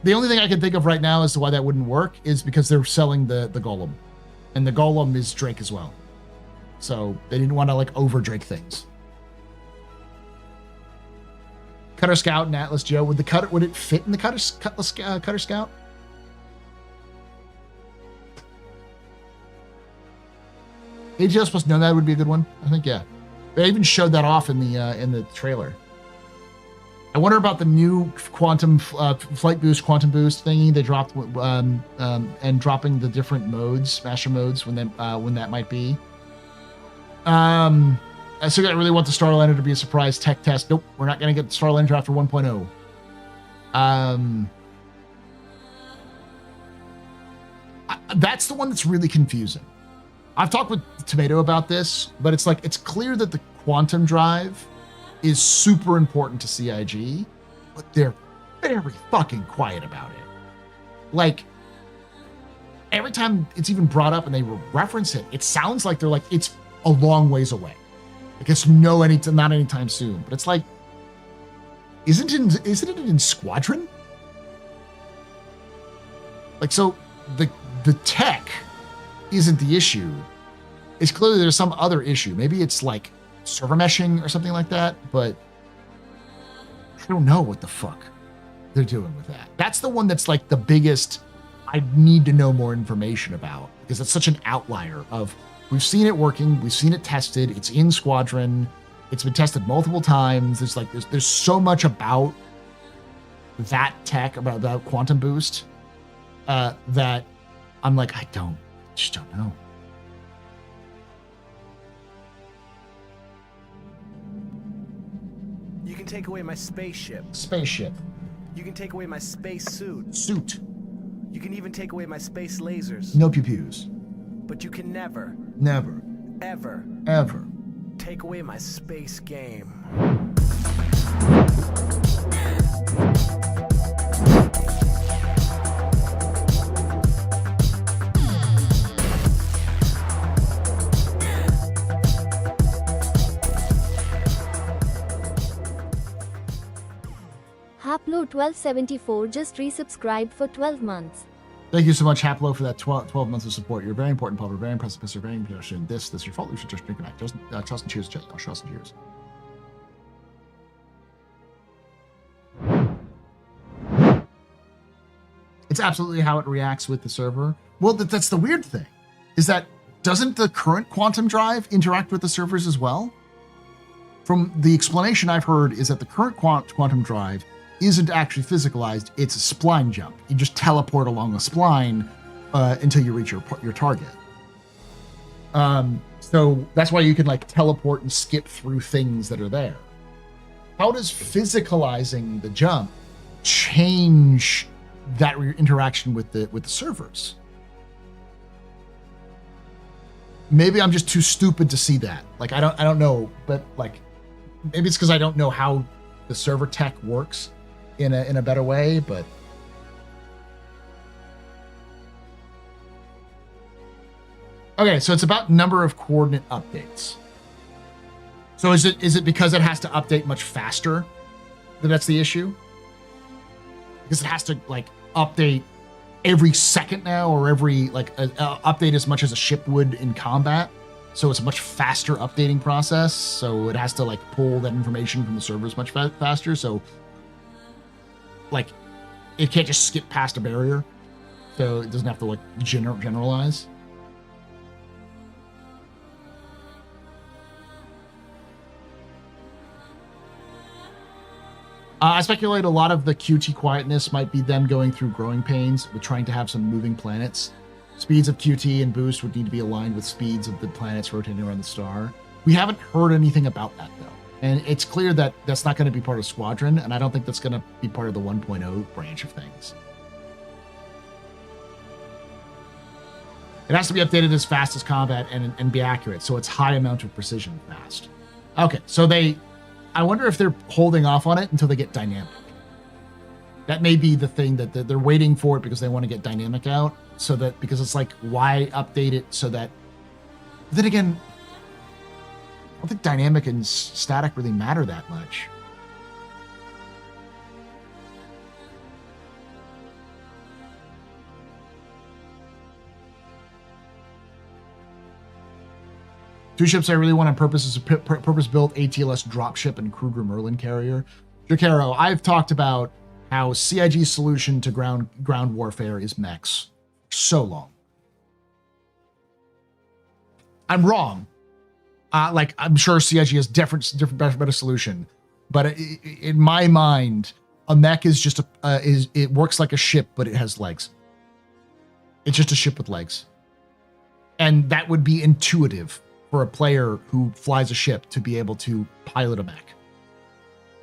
S1: The only thing I can think of right now as to why that wouldn't work is because they're selling the Golem. And the Golem is Drake as well. So they didn't want to like over Drake things. Cutter Scout and Atlas Joe, would it fit in the Cutter Scout? ATL supposed to know that would be a good one. I think, yeah. They even showed that off in the trailer. I wonder about the new quantum flight boost, quantum boost thingy they dropped, and dropping the different modes, master modes, when that might be. I still really want the Starliner to be a surprise tech test. Nope, we're not going to get the Starliner after 1.0. That's the one that's really confusing. I've talked with Tomato about this, but it's like, it's clear that the quantum drive is super important to CIG, but they're very fucking quiet about it. Like, every time it's even brought up and they reference it, it sounds like they're like, it's a long ways away. Like, it's not anytime soon. But it's like, isn't it in Squadron? Like, so the tech isn't the issue. It's clearly there's some other issue. Maybe it's like server meshing or something like that, but I don't know what the fuck they're doing with that. That's the one that's like the biggest I need to know more information about, because it's such an outlier of, we've seen it working, we've seen it tested, it's in Squadron, it's been tested multiple times. There's so much about that tech, about quantum boost, that I'm like, I just don't know.
S3: You can take away my spaceship.
S1: Spaceship.
S3: You can take away my space suit.
S1: Suit.
S3: You can even take away my space lasers.
S1: No pew-pews.
S3: But you can never,
S1: ever
S3: take away my space game.
S4: Haplo1274 just resubscribed for 12 months.
S1: Thank you so much, Haplo, for that 12 months of support. You're a very important public, very impressive, Mr. Very impressive. This is your fault. You should just drink it back. Trust and cheers, trust and cheers. It's absolutely how it reacts with the server. Well, that's the weird thing, is that doesn't the current quantum drive interact with the servers as well? From the explanation I've heard is that the current quantum drive isn't actually physicalized, it's a spline jump. You just teleport along the spline until you reach your target. So that's why you can like teleport and skip through things that are there. how does physicalizing the jump change that interaction with the servers? Maybe I'm just too stupid to see that. Like, I don't know, but like, maybe it's because I don't know how the server tech works in a better way, but. Okay, so it's about number of coordinate updates. So is it because it has to update much faster that's the issue? Because it has to like update every second now, or every like update as much as a ship would in combat. So it's a much faster updating process. So it has to like pull that information from the servers much faster. So like it can't just skip past a barrier. So it doesn't have to like generalize. I speculate a lot of the QT quietness might be them going through growing pains with trying to have some moving planets. Speeds of QT and boost would need to be aligned with speeds of the planets rotating around the star. We haven't heard anything about that, though. And it's clear that that's not going to be part of Squadron, and I don't think that's going to be part of the 1.0 branch of things. It has to be updated as fast as combat and be accurate, so it's high amount of precision fast. Okay, so I wonder if they're holding off on it until they get dynamic. That may be the thing that they're waiting for it because they want to get dynamic out, so that, because it's like, why update it so that, but then again, I don't think dynamic and static really matter that much. Two ships I really want on purpose is a purpose-built ATLS dropship and Kruger Merlin carrier. Jacaro, I've talked about how CIG's solution to ground warfare is mechs for so long. I'm wrong. Like, I'm sure CIG has different better solution, but in my mind, a mech is just it works like a ship, but it has legs. It's just a ship with legs, and that would be intuitive for a player who flies a ship to be able to pilot a mech.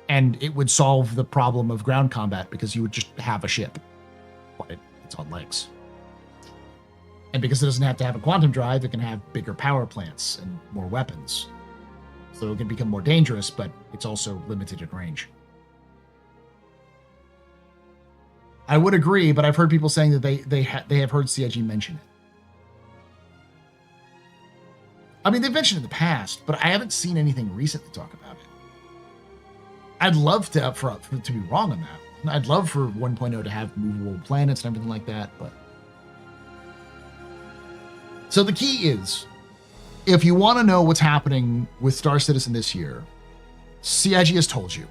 S1: And it would solve the problem of ground combat because you would just have a ship, but it's on legs. And because it doesn't have to have a quantum drive, it can have bigger power plants and more weapons. So it can become more dangerous, but it's also limited in range. I would agree, but I've heard people saying that they have heard CIG mention it. I mean, they've mentioned it in the past, but I haven't seen anything recently talk about it. I'd love to be wrong on that. I'd love for 1.0 to have movable planets and everything like that, but... So the key is, if you want to know what's happening with Star Citizen this year, CIG has told you.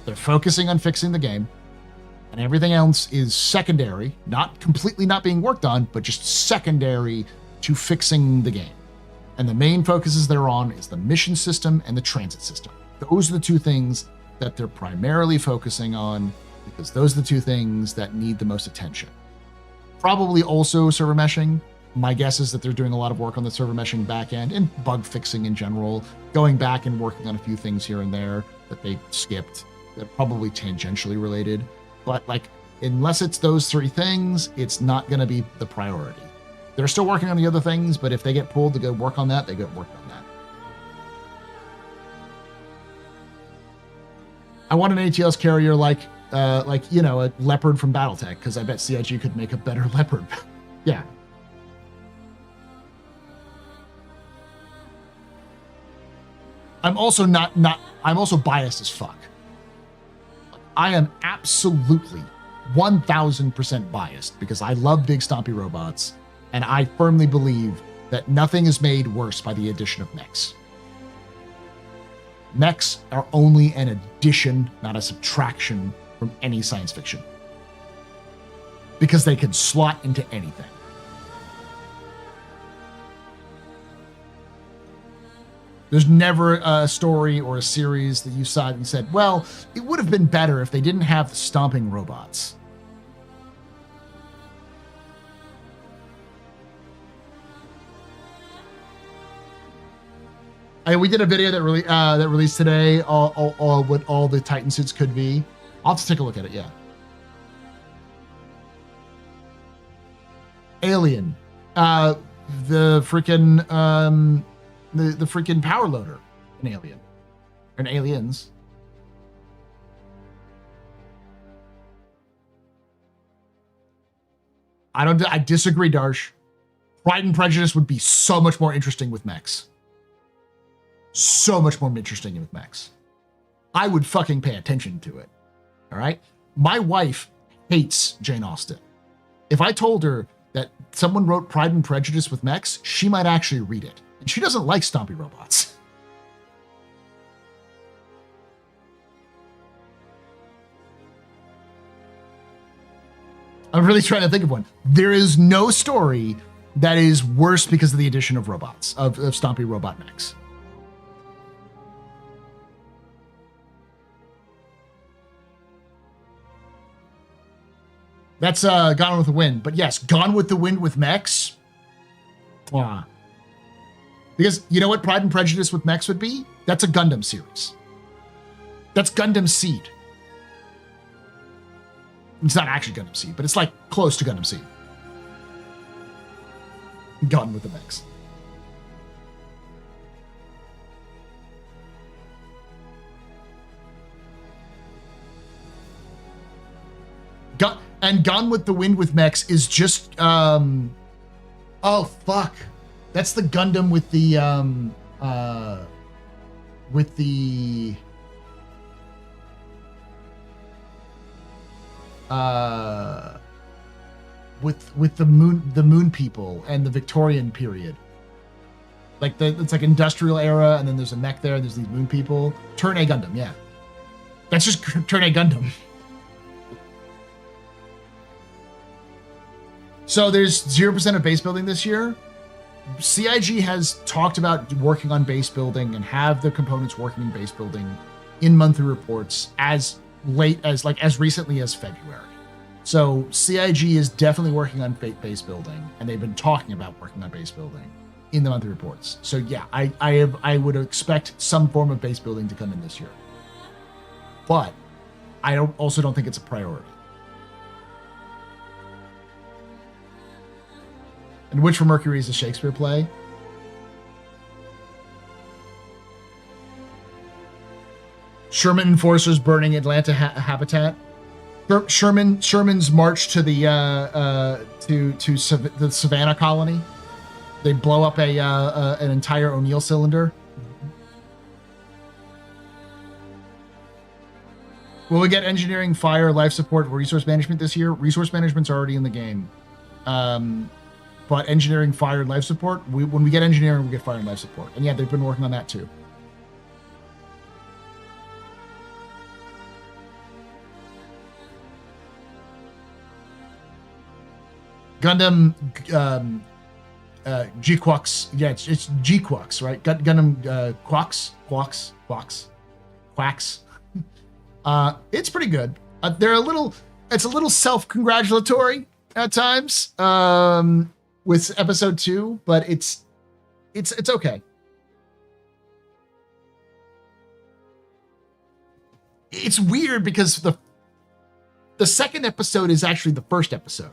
S1: They're focusing on fixing the game, and everything else is secondary, not completely not being worked on, but just secondary to fixing the game. And the main focuses they're on is the mission system and the transit system. Those are the two things that they're primarily focusing on, because those are the two things that need the most attention. Probably also server meshing. My guess is that they're doing a lot of work on the server meshing backend and bug fixing in general, going back and working on a few things here and there that they skipped, that are probably tangentially related. But like, unless it's those three things, it's not going to be the priority. They're still working on the other things, but if they get pulled to go work on that, they go work on that. I want an ATLS carrier like you know, a Leopard from BattleTech, because I bet CIG could make a better Leopard. Yeah. I'm also I'm also biased as fuck. I am absolutely 1000% biased because I love big stompy robots, and I firmly believe that nothing is made worse by the addition of mechs. Mechs are only an addition, not a subtraction from any science fiction, because they can slot into anything. There's never a story or a series that you saw and said, well, it would have been better if they didn't have the stomping robots. We did a video that released today, all what all the Titan suits could be. I'll have to take a look at it. Yeah. Alien, the freaking the freaking power loader, an alien, and aliens. I disagree, Darsh. Pride and Prejudice would be so much more interesting with mechs. So much more interesting with mechs. I would fucking pay attention to it. All right? My wife hates Jane Austen. If I told her that someone wrote Pride and Prejudice with mechs, she might actually read it. And she doesn't like stompy robots. I'm really trying to think of one. There is no story that is worse because of the addition of robots, of stompy robot mechs. That's Gone with the Wind. But yes, Gone with the Wind with mechs. Wow. Because you know what Pride and Prejudice with mechs would be? That's a Gundam series. That's Gundam Seed. It's not actually Gundam Seed, but it's like close to Gundam Seed. Gone with the mechs. And Gone with the Wind with mechs is just oh fuck. That's the Gundam with the with the moon people and the Victorian period. Like it's like industrial era, and then there's a mech there, and there's these moon people. Turn A Gundam, yeah. That's just Turn A Gundam. So there's 0% of base building this year. CIG has talked about working on base building and have the components working in base building in monthly reports as late as as recently as February. So CIG is definitely working on base building, and they've been talking about working on base building in the monthly reports. So yeah, I would expect some form of base building to come in this year, but I also don't think it's a priority. And Witch for Mercury is a Shakespeare play. Sherman enforcers burning Atlanta habitat. Sherman's march to the the Savannah colony. They blow up an entire O'Neill cylinder. Will we get engineering, fire, life support, resource management this year? Resource management's already in the game. But engineering, fire, and life support, when we get engineering, we get fire and life support. And yeah, they've been working on that too. Gundam G-Quux. Yeah, it's G-Quux, right? Gundam Quacks. It's pretty good. It's a little self-congratulatory at times. With episode 2, but it's okay. It's weird because the second episode is actually the first episode.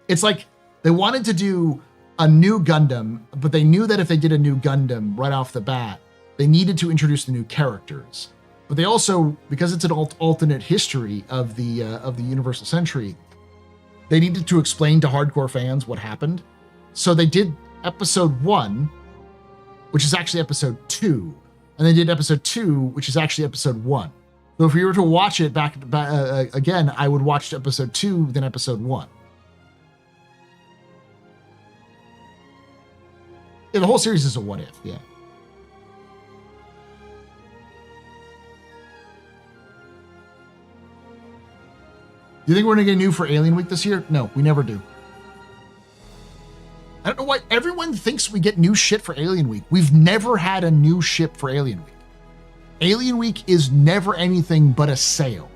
S1: It's like they wanted to do a new Gundam, but they knew that if they did a new Gundam right off the bat, they needed to introduce the new characters. But they also, because it's an alternate history of the Universal Century, they needed to explain to hardcore fans what happened. So they did episode 1, which is actually episode 2. And they did episode 2, which is actually episode 1. So if we were to watch it back again, I would watch episode 2, then episode 1. Yeah, the whole series is a what if, yeah. Do you think we're going to get new for Alien Week this year? No, we never do. I don't know why everyone thinks we get new shit for Alien Week. We've never had a new ship for Alien Week. Alien Week is never anything but a sale.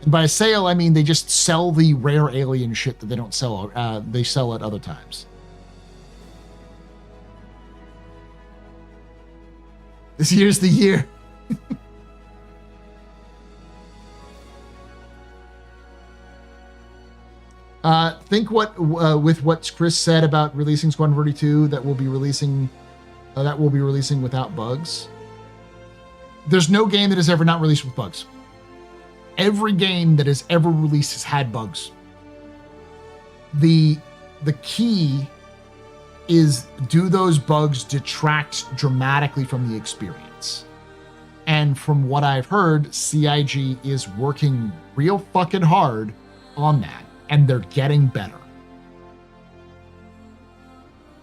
S1: And by a sale, I mean they just sell the rare alien shit that they don't sell. They sell at other times. This year's the year. Think what with what Chris said about releasing Squadron 42 that will be releasing without bugs. There's no game that has ever not released with bugs. Every game that has ever released has had bugs. The key is, do those bugs detract dramatically from the experience? And from what I've heard, CIG is working real fucking hard on that, and they're getting better.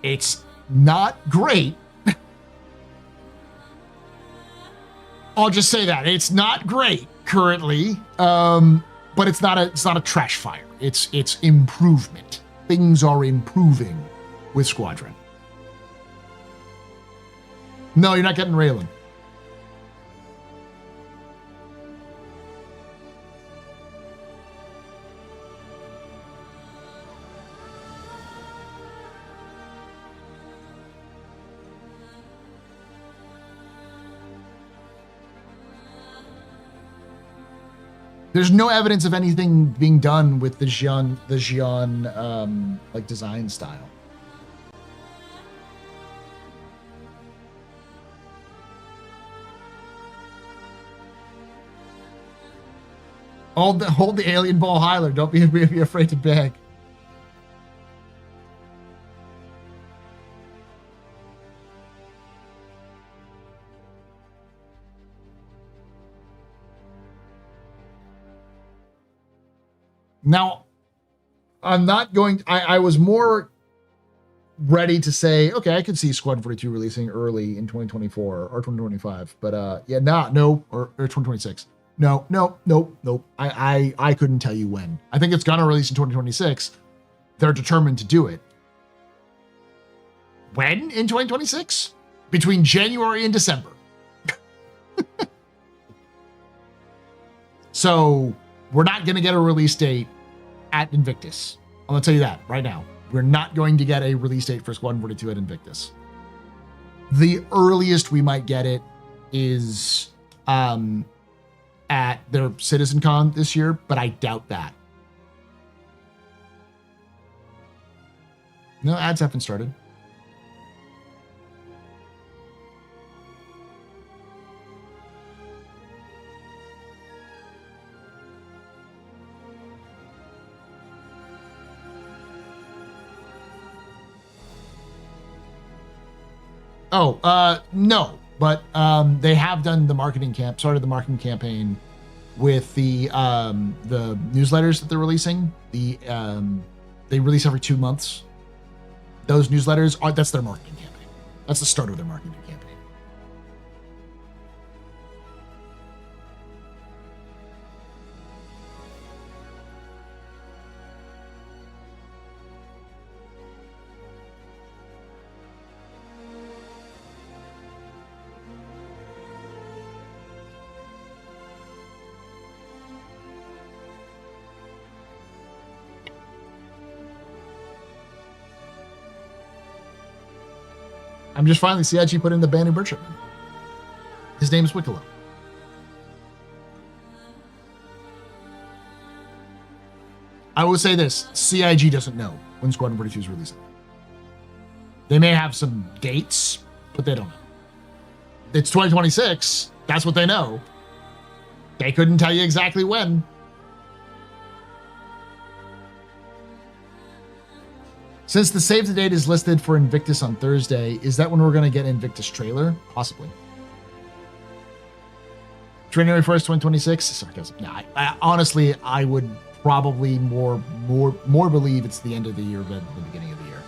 S1: It's not great. I'll just say that it's not great currently, but it's not a trash fire. It's improvement. Things are improving with Squadron. No, you're not getting Raylan. There's no evidence of anything being done with the Xi'an like design style. Hold the alien ball higher. Don't be afraid to beg. Now, I'm not going. I was more ready to say, okay, I could see Squadron 42 releasing early in 2024 or 2025, but yeah, no, or 2026. No. I couldn't tell you when. I think it's gonna release in 2026. They're determined to do it. When in 2026? Between January and December. So we're not gonna get a release date at Invictus. I'm gonna tell you that right now. We're not going to get a release date for Squadron 42 at Invictus. The earliest we might get it is at their CitizenCon this year, but I doubt that. No, ads haven't started. No, but they have done started the marketing campaign with the newsletters that they're releasing. They release every 2 months. Those newsletters that's their marketing campaign. That's the start of their marketing campaign. I'm just finally CIG put in the Banning Birchipman. His name is Wicklow. I will say this, CIG doesn't know when Squadron 42 is releasing. They may have some dates, but they don't know. It's 2026. That's what they know. They couldn't tell you exactly when. Since the save the date is listed for Invictus on Thursday, is that when we're going to get Invictus trailer? Possibly. January 1st, 2026? Sarcasm. No, I honestly, I would probably more believe it's the end of the year than the beginning of the year.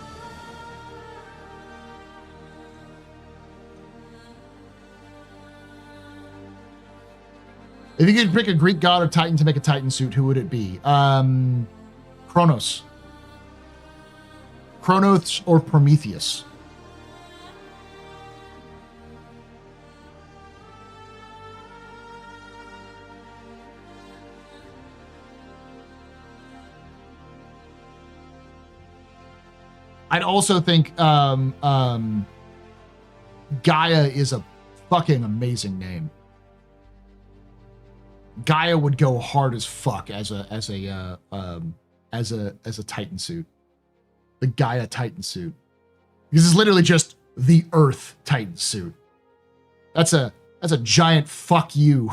S1: If you could pick a Greek god or Titan to make a Titan suit, who would it be? Kronos. Kronos or Prometheus. I'd also think Gaia is a fucking amazing name. Gaia would go hard as fuck as a Titan suit. The Gaia Titan suit. This is literally just the Earth Titan suit. That's a giant fuck you.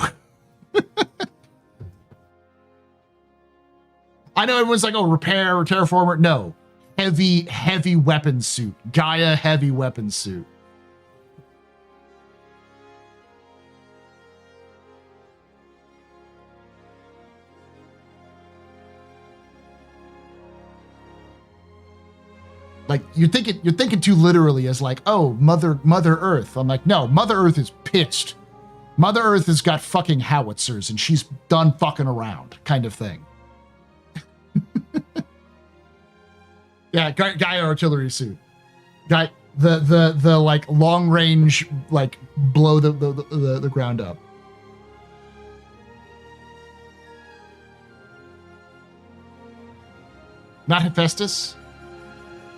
S1: I know everyone's like, oh, repair or terraformer. No. Heavy weapons suit. Gaia heavy weapons suit. Like you're thinking too literally as like, oh, Mother Earth. I'm like, no, Mother Earth is pissed. Mother Earth has got fucking howitzers and she's done fucking around, kind of thing. Yeah, Gaia artillery suit. Guy, the like long range, like blow the ground up. Not Hephaestus.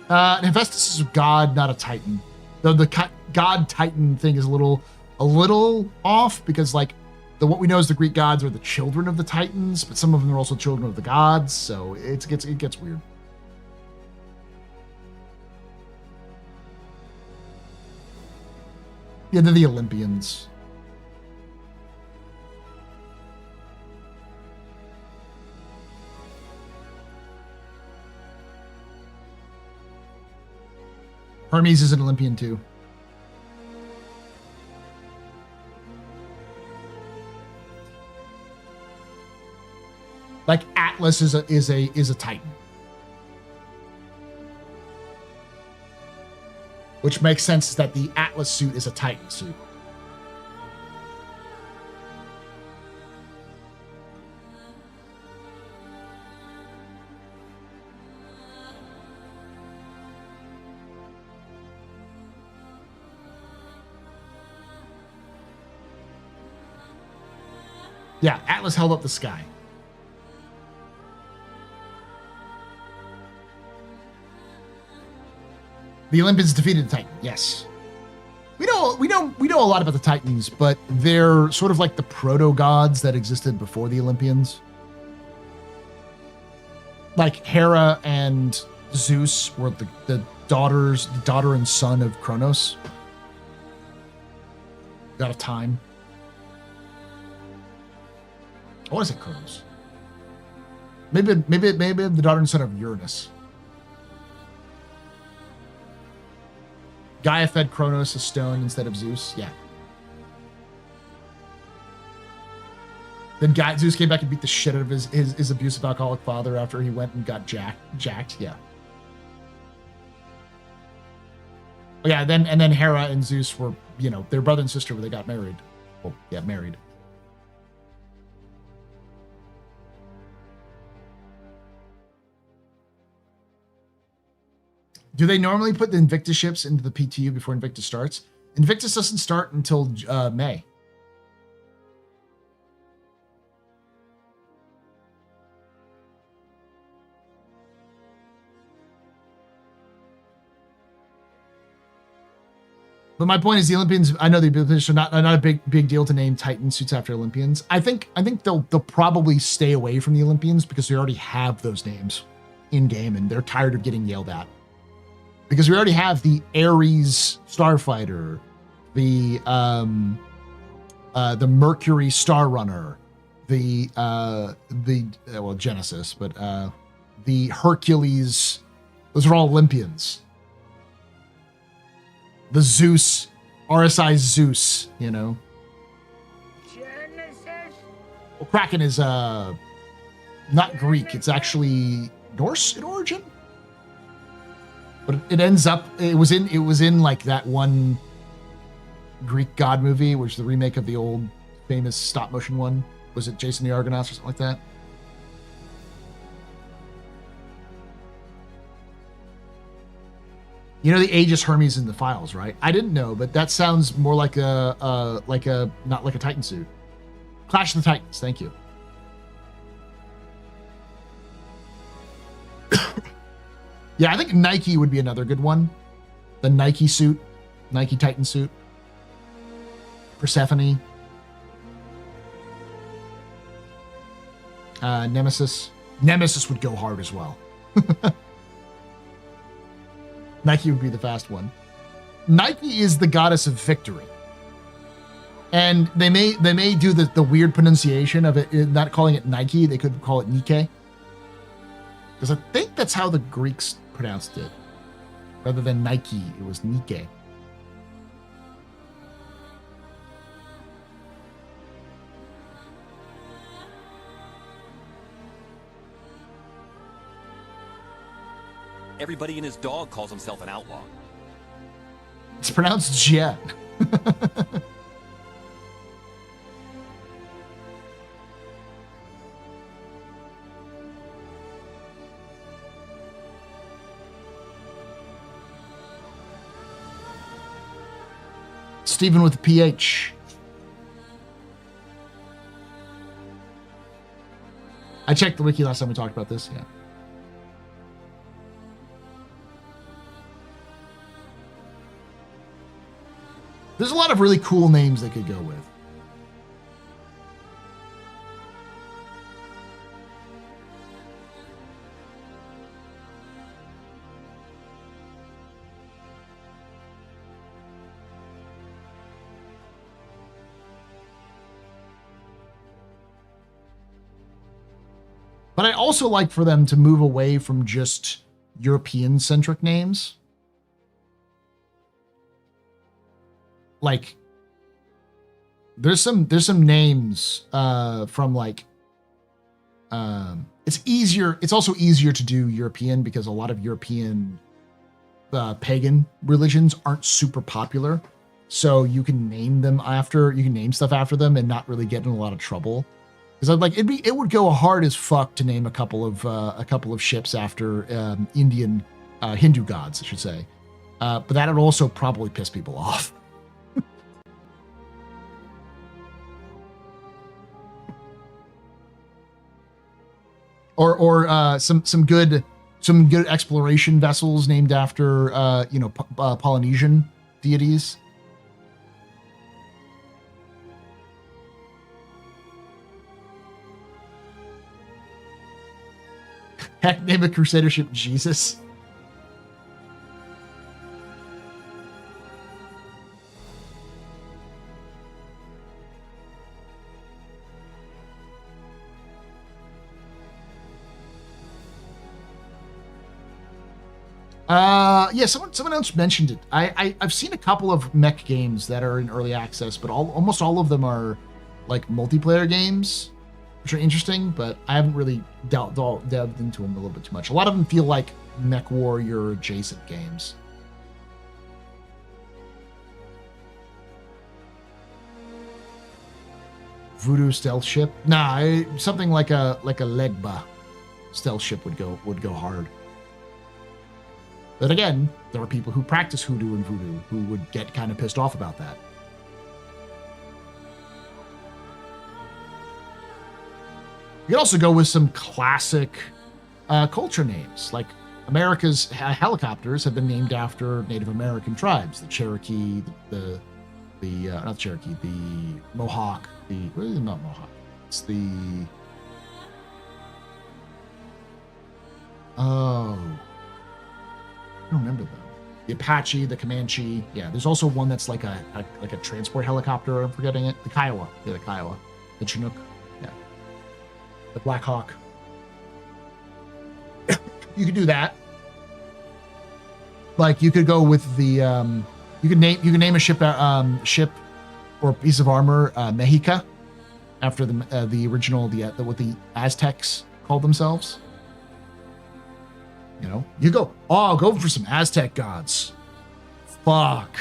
S1: Hephaestus is a god, not a titan. Though the god titan thing is a little off because like what we know is the Greek gods are the children of the titans, but some of them are also children of the gods, so it gets weird. Yeah, they're the Olympians. Hermes is an Olympian too. Like Atlas is a Titan. Which makes sense that the Atlas suit is a Titan suit. Yeah, Atlas held up the sky. The Olympians defeated the Titan. Yes. We know a lot about the Titans, but they're sort of like the proto-gods that existed before the Olympians. Like Hera and Zeus were the daughter and son of Kronos. God of time. I want to say Kronos. Maybe the daughter and son of Uranus. Gaia fed Kronos a stone instead of Zeus. Yeah. Then Zeus came back and beat the shit out of his abusive alcoholic father after he went and got jacked. Yeah. Oh, yeah. Then Hera and Zeus were, their brother and sister, where they got married. Well, yeah, married. Do they normally put the Invictus ships into the PTU before Invictus starts? Invictus doesn't start until May. But my point is the Olympians, I know the Olympians are not a big deal to name Titan suits after Olympians. I think they'll probably stay away from the Olympians because they already have those names in game and they're tired of getting yelled at. Because we already have the Ares Starfighter, the Mercury Star Runner, well, Genesis, but the Hercules. Those are all Olympians. The Zeus, RSI Zeus, Genesis. Well, Kraken is not Greek. It's actually Norse in origin. But it was in like that one Greek god movie, which is the remake of the old famous stop motion one. Was it Jason the Argonauts or something like that? The Aegis Hermes in the files, right? I didn't know, but that sounds more like not like a Titan suit. Clash of the Titans, thank you. Yeah, I think Nike would be another good one. The Nike suit, Nike Titan suit. Persephone. Nemesis. Nemesis would go hard as well. Nike would be the fast one. Nike is the goddess of victory. And they may do the weird pronunciation of it, not calling it Nike. They could call it Nike. Because I think that's how the Greeks pronounced it. Rather than Nike, it was Nike.
S7: Everybody and his dog calls himself an outlaw.
S1: It's pronounced Jet. Stephen with a PH. I checked the wiki last time we talked about this, yeah. There's a lot of really cool names they could go with. But I also like for them to move away from just European-centric names. Like, there's some names from like it's also easier to do European because a lot of European pagan religions aren't super popular, so you can name stuff after them and not really get in a lot of trouble. Because it would go hard as fuck to name a couple of ships after Indian Hindu gods, I should say, but that would also probably piss people off. Or some good exploration vessels named after Polynesian deities. Heck, name a crusader ship Jesus. Yeah, someone else mentioned it. I've seen a couple of mech games that are in early access, but almost all of them are like multiplayer games, which are interesting, but I haven't really delved into them a little bit too much. A lot of them feel like Mech Warrior adjacent games. Voodoo stealth ship? Nah, something like a Legba stealth ship would go hard. But again, there are people who practice hoodoo and voodoo who would get kind of pissed off about that. You could also go with some classic culture names, like America's helicopters have been named after Native American tribes: the Cherokee, the Mohawk, not Mohawk. It's the I don't remember them. The Apache, the Comanche. Yeah, there's also one that's like a transport helicopter. I'm forgetting it. The Kiowa. Yeah, the Kiowa. The Chinook. Yeah. The Black Hawk. You could do that. Like you could go with the you can name a ship or a piece of armor Mexica, after the original what the Aztecs called themselves. You know, you go for some Aztec gods. Fuck.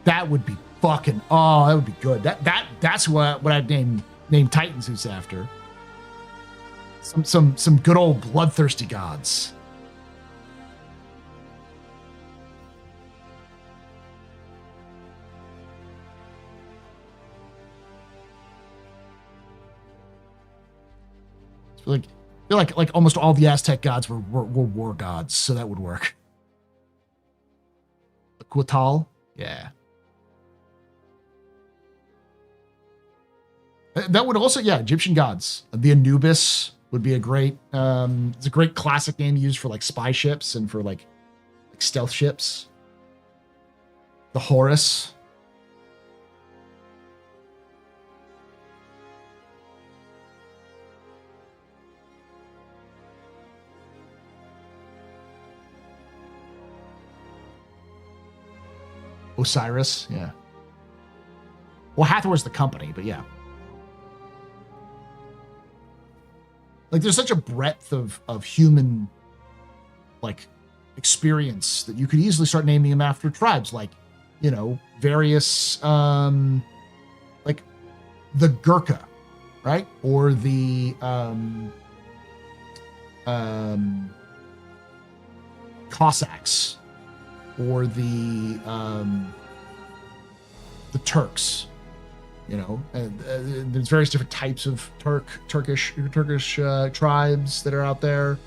S1: That would be fucking, that would be good. That's what I'd name Titan Zeus after. Some good old bloodthirsty gods. I feel like almost all the Aztec gods were war gods, so that would work. The Quetzal, yeah. That would also, yeah, Egyptian gods. The Anubis would be a great, it's a great classic name used for like spy ships and for like stealth ships. The Horus. Osiris, yeah. Well, Hathor's the company, but yeah. Like, there's such a breadth of human, like, experience that you could easily start naming them after tribes, like, you know, various, like, the Gurkha, right? Or the, Cossacks. Or the Turks, you know, and there's various different types of Turkish tribes that are out there.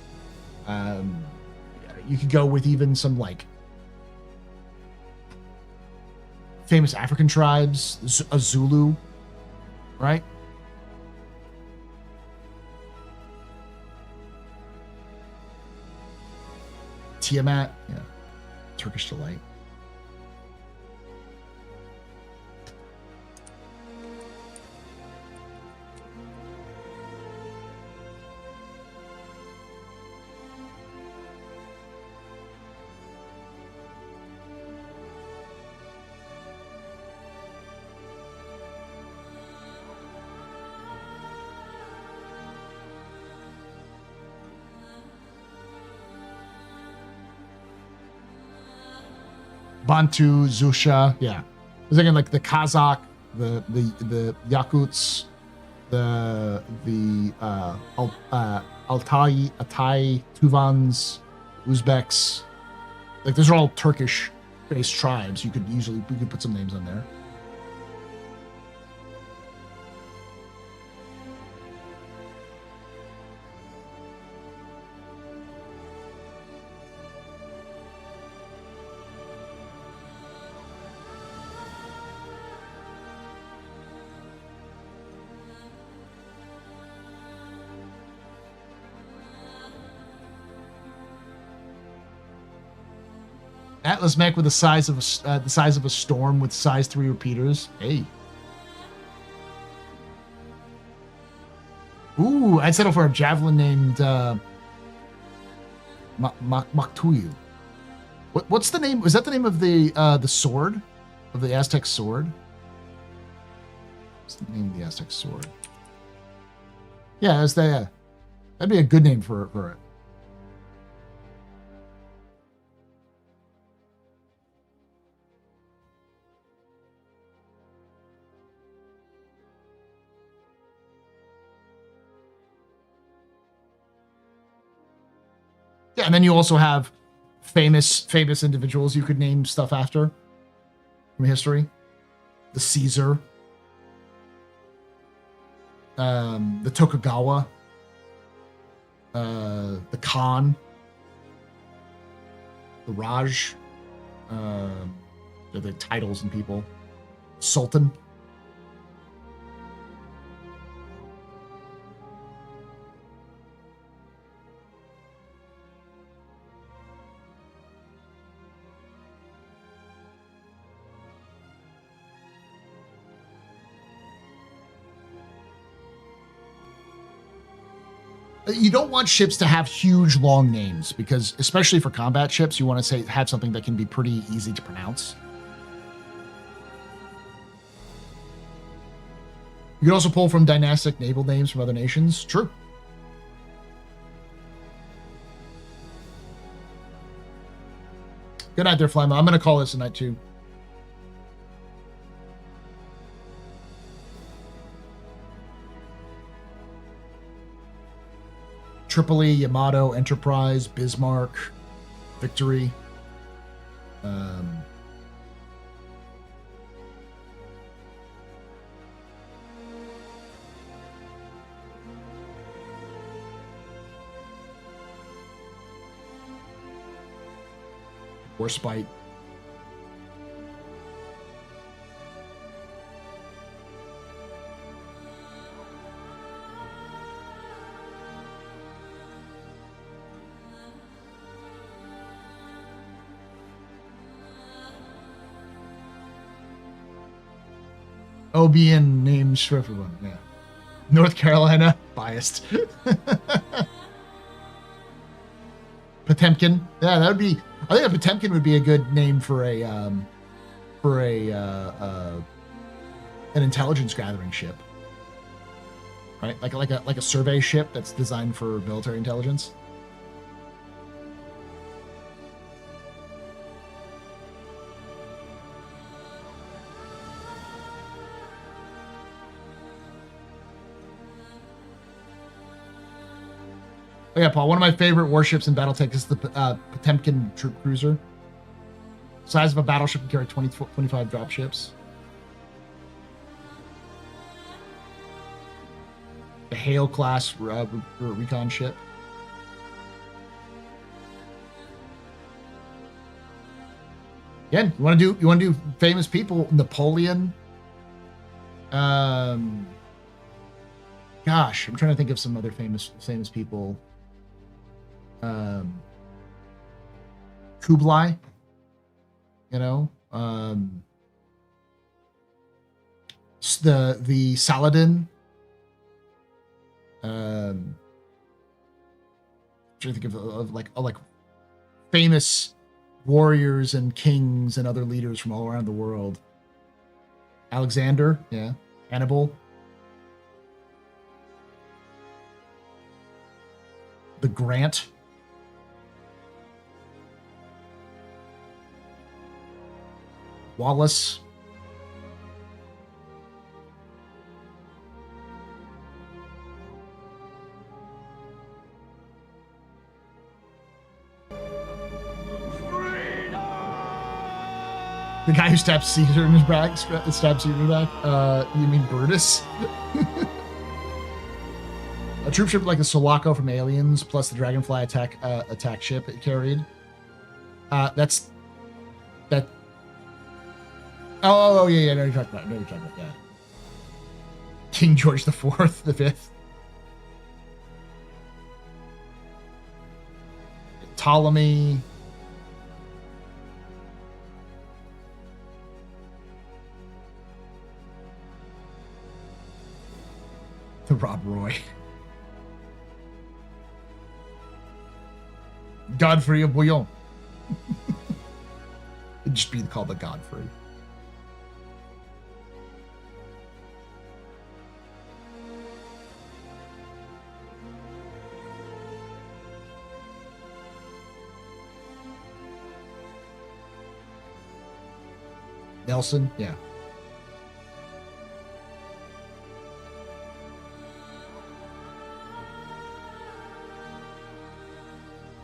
S1: You could go with even some like famous African tribes, a Zulu, right? Tiamat, yeah. Turkish delight. Bantu, Zusha, yeah. I was thinking like the Kazakh, the Yakuts, the Altai, Tuvans, Uzbeks. Like those are all Turkish-based tribes. We could put some names on there. Atlas mech with the size of a storm with size 3 repeaters. Hey. Ooh, I'd settle for a javelin named Maktuyu. What's the name? Was that the name of the sword of the Aztec sword? What's the name of the Aztec sword? Yeah, that'd be a good name for it. Yeah, and then you also have famous individuals you could name stuff after from history. The Caesar, the Tokugawa, the Khan, the Raj, the titles and people, Sultan. You don't want ships to have huge, long names because, especially for combat ships, you want to have something that can be pretty easy to pronounce. You can also pull from dynastic naval names from other nations. True. Good night there, Flymo. I'm going to call this a night too. Tripoli, Yamato, Enterprise, Bismarck, Victory. Warspite. OBN names for everyone. Yeah. North Carolina, biased. Potemkin. Yeah, that would be. I think a Potemkin would be a good name for an intelligence gathering ship. Right, like a survey ship that's designed for military intelligence. Oh yeah, Paul. One of my favorite warships in BattleTech is the Potemkin troop cruiser. Size of a battleship can carry 25 dropships. The Hale class recon ship. Again, you want to do famous people? Napoleon. Gosh, I'm trying to think of some other famous people. Kublai, you know, the Saladin. Trying to think of like famous warriors and kings and other leaders from all around the world. Alexander, yeah, Hannibal. The Grant. Wallace. The guy who stabs Caesar in his back, stabs Caesar in the back. You mean Brutus? A troop ship like the Sulaco from Aliens, plus the Dragonfly attack ship it carried. That. Oh yeah. No, you're talking about. Yeah. King George the Fourth, the Fifth. Ptolemy. The Rob Roy. Godfrey of Bouillon. It'd just be called the Godfrey. Nelson, yeah.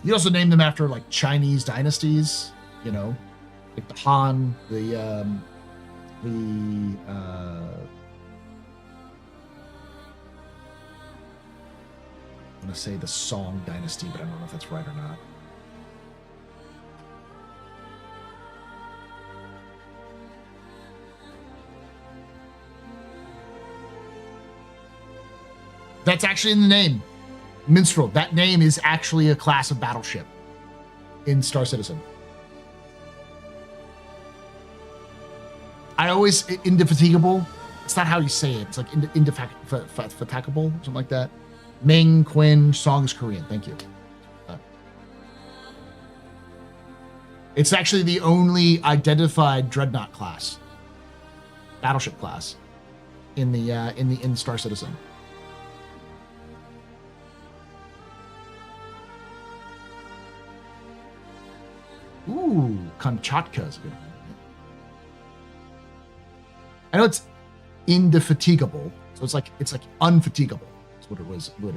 S1: You also name them after like Chinese dynasties, you know, like the Han, I'm gonna say the Song dynasty, but I don't know if that's right or not. That's actually in the name. Minstrel. That name is actually a class of battleship in Star Citizen. I always indefatigable. It's not how you say it. It's like indefatigable, something like that. Ming, Quinn, Song is Korean. Thank you. It's actually the only identified dreadnought class, battleship class, in Star Citizen. Ooh, Kamchatka is a good one. I know it's indefatigable, so it's like unfatigable. That's what it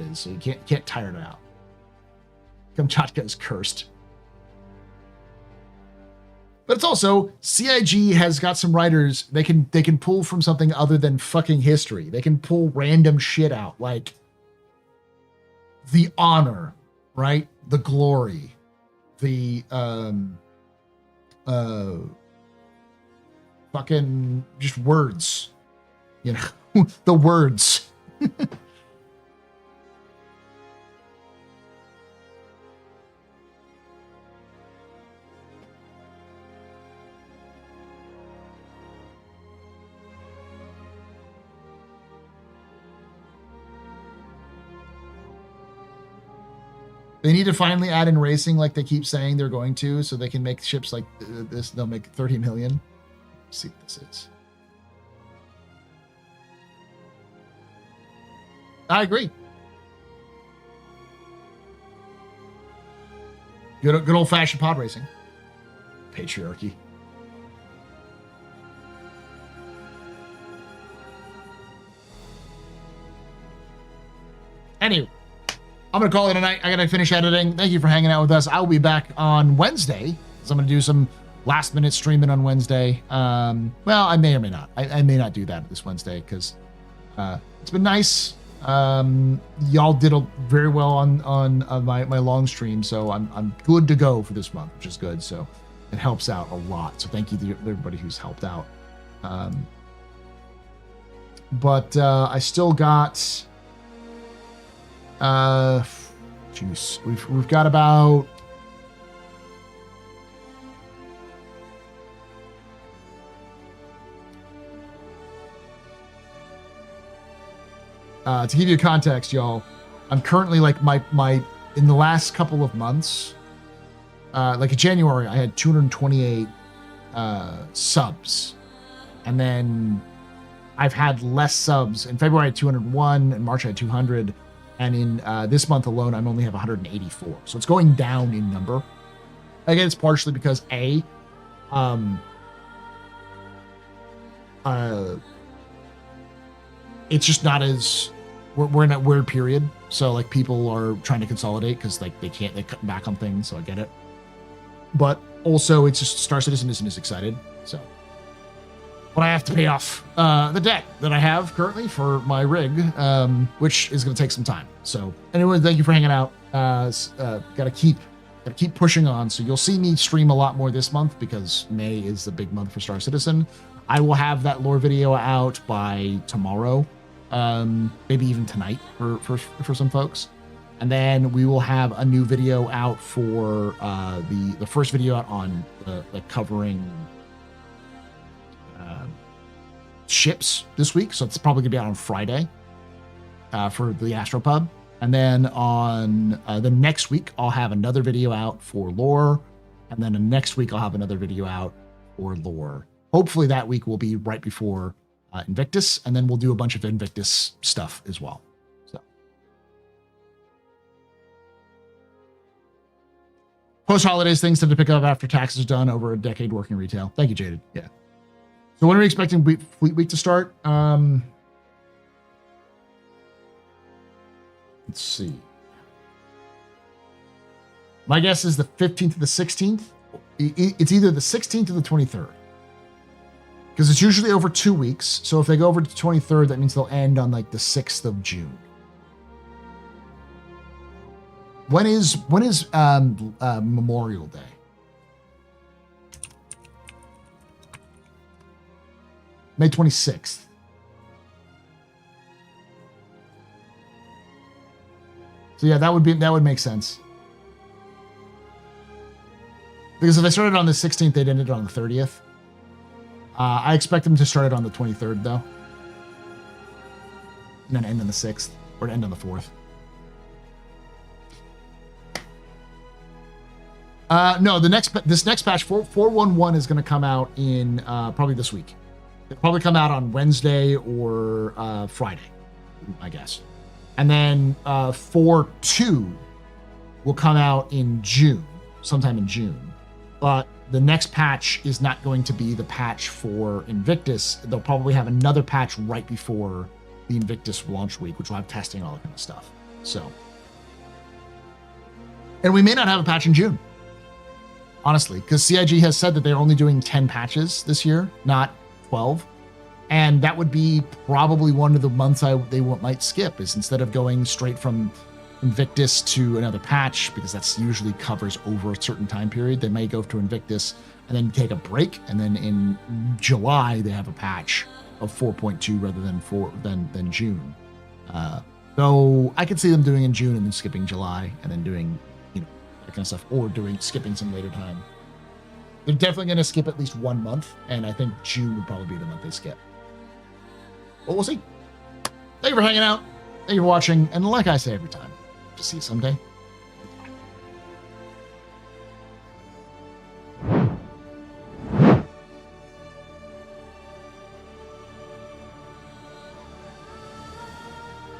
S1: is. So you can't tire it out. Kamchatka is cursed. But it's also CIG has got some writers. They can pull from something other than fucking history. They can pull random shit out, like the honor, right? The glory, the fucking just words, you know, the words. They need to finally add in racing like they keep saying they're going to, so they can make ships like this. They'll make 30 million. Let's see what this is. I agree. Good old-fashioned pod racing. Patriarchy. Anyway, I'm going to call it a night. I got to finish editing. Thank you for hanging out with us. I'll be back on Wednesday. So I'm going to do some last-minute streaming on Wednesday. Well, I may or may not. I may not do that this Wednesday because it's been nice. Y'all did very well on my long stream, so I'm good to go for this month, which is good. So it helps out a lot. So thank you to everybody who's helped out. But I still got we've got about to give you context, y'all, I'm currently like my in the last couple of months, like in January, I had 228 subs, and then I've had less subs. In February, I had 201, in March, I had 200, and in this month alone, I'm only have 184. So it's going down in number. Again, it's partially because it's just not as we're in that weird period, so like people are trying to consolidate because like they cut back on things, so I get it. But also it's just Star Citizen isn't as excited, so but I have to pay off the debt that I have currently for my rig, which is going to take some time. So anyway, thank you for hanging out. Gotta keep pushing on. So you'll see me stream a lot more this month because May is the big month for Star Citizen. I will have that lore video out by tomorrow, maybe even tonight for some folks, and then we will have a new video out for the first video out on the covering ships this week. So it's probably gonna be out on Friday for the AstroPub, and then on the next week I'll have another video out for lore, and then the next week I'll have another video out for lore. Hopefully that week will be right before Invictus, and then we'll do a bunch of Invictus stuff as well. So post-holidays things tend to pick up after taxes are done. Over a decade working retail. Thank you, Jaded. Yeah. So when are we expecting Fleet Week to start? Let's see. My guess is the 15th to the 16th. It's either the 16th or the 23rd. Because it's usually over 2 weeks. So if they go over to the 23rd, that means they'll end on like the 6th of June. When is Memorial Day? May 26th. So yeah, that would make sense. Because if they started on the 16th, they'd end it on the 30th. I expect them to start it on the 23rd, though. And then end on the 6th. Or end on the 4th. No, this next patch, 4.1.1, is going to come out in probably this week. It'll probably come out on Wednesday or Friday, I guess. And then 4.2 will come out in June, sometime in June. But the next patch is not going to be the patch for Invictus. They'll probably have another patch right before the Invictus launch week, which will have testing and all that kind of stuff. So, and we may not have a patch in June, honestly, because CIG has said that they're only doing 10 patches this year, not 12. And that would be probably one of the months they might skip, is instead of going straight from Invictus to another patch, because that's usually covers over a certain time period, they may go to Invictus and then take a break, and then in July they have a patch of 4.2 rather than June. Though I could see them doing in June and then skipping July and then doing that kind of stuff, or skipping some later time. They're definitely going to skip at least 1 month, and I think June would probably be the month they skip. But we'll see. Thank you for hanging out. Thank you for watching, and like I say every time, to see you someday.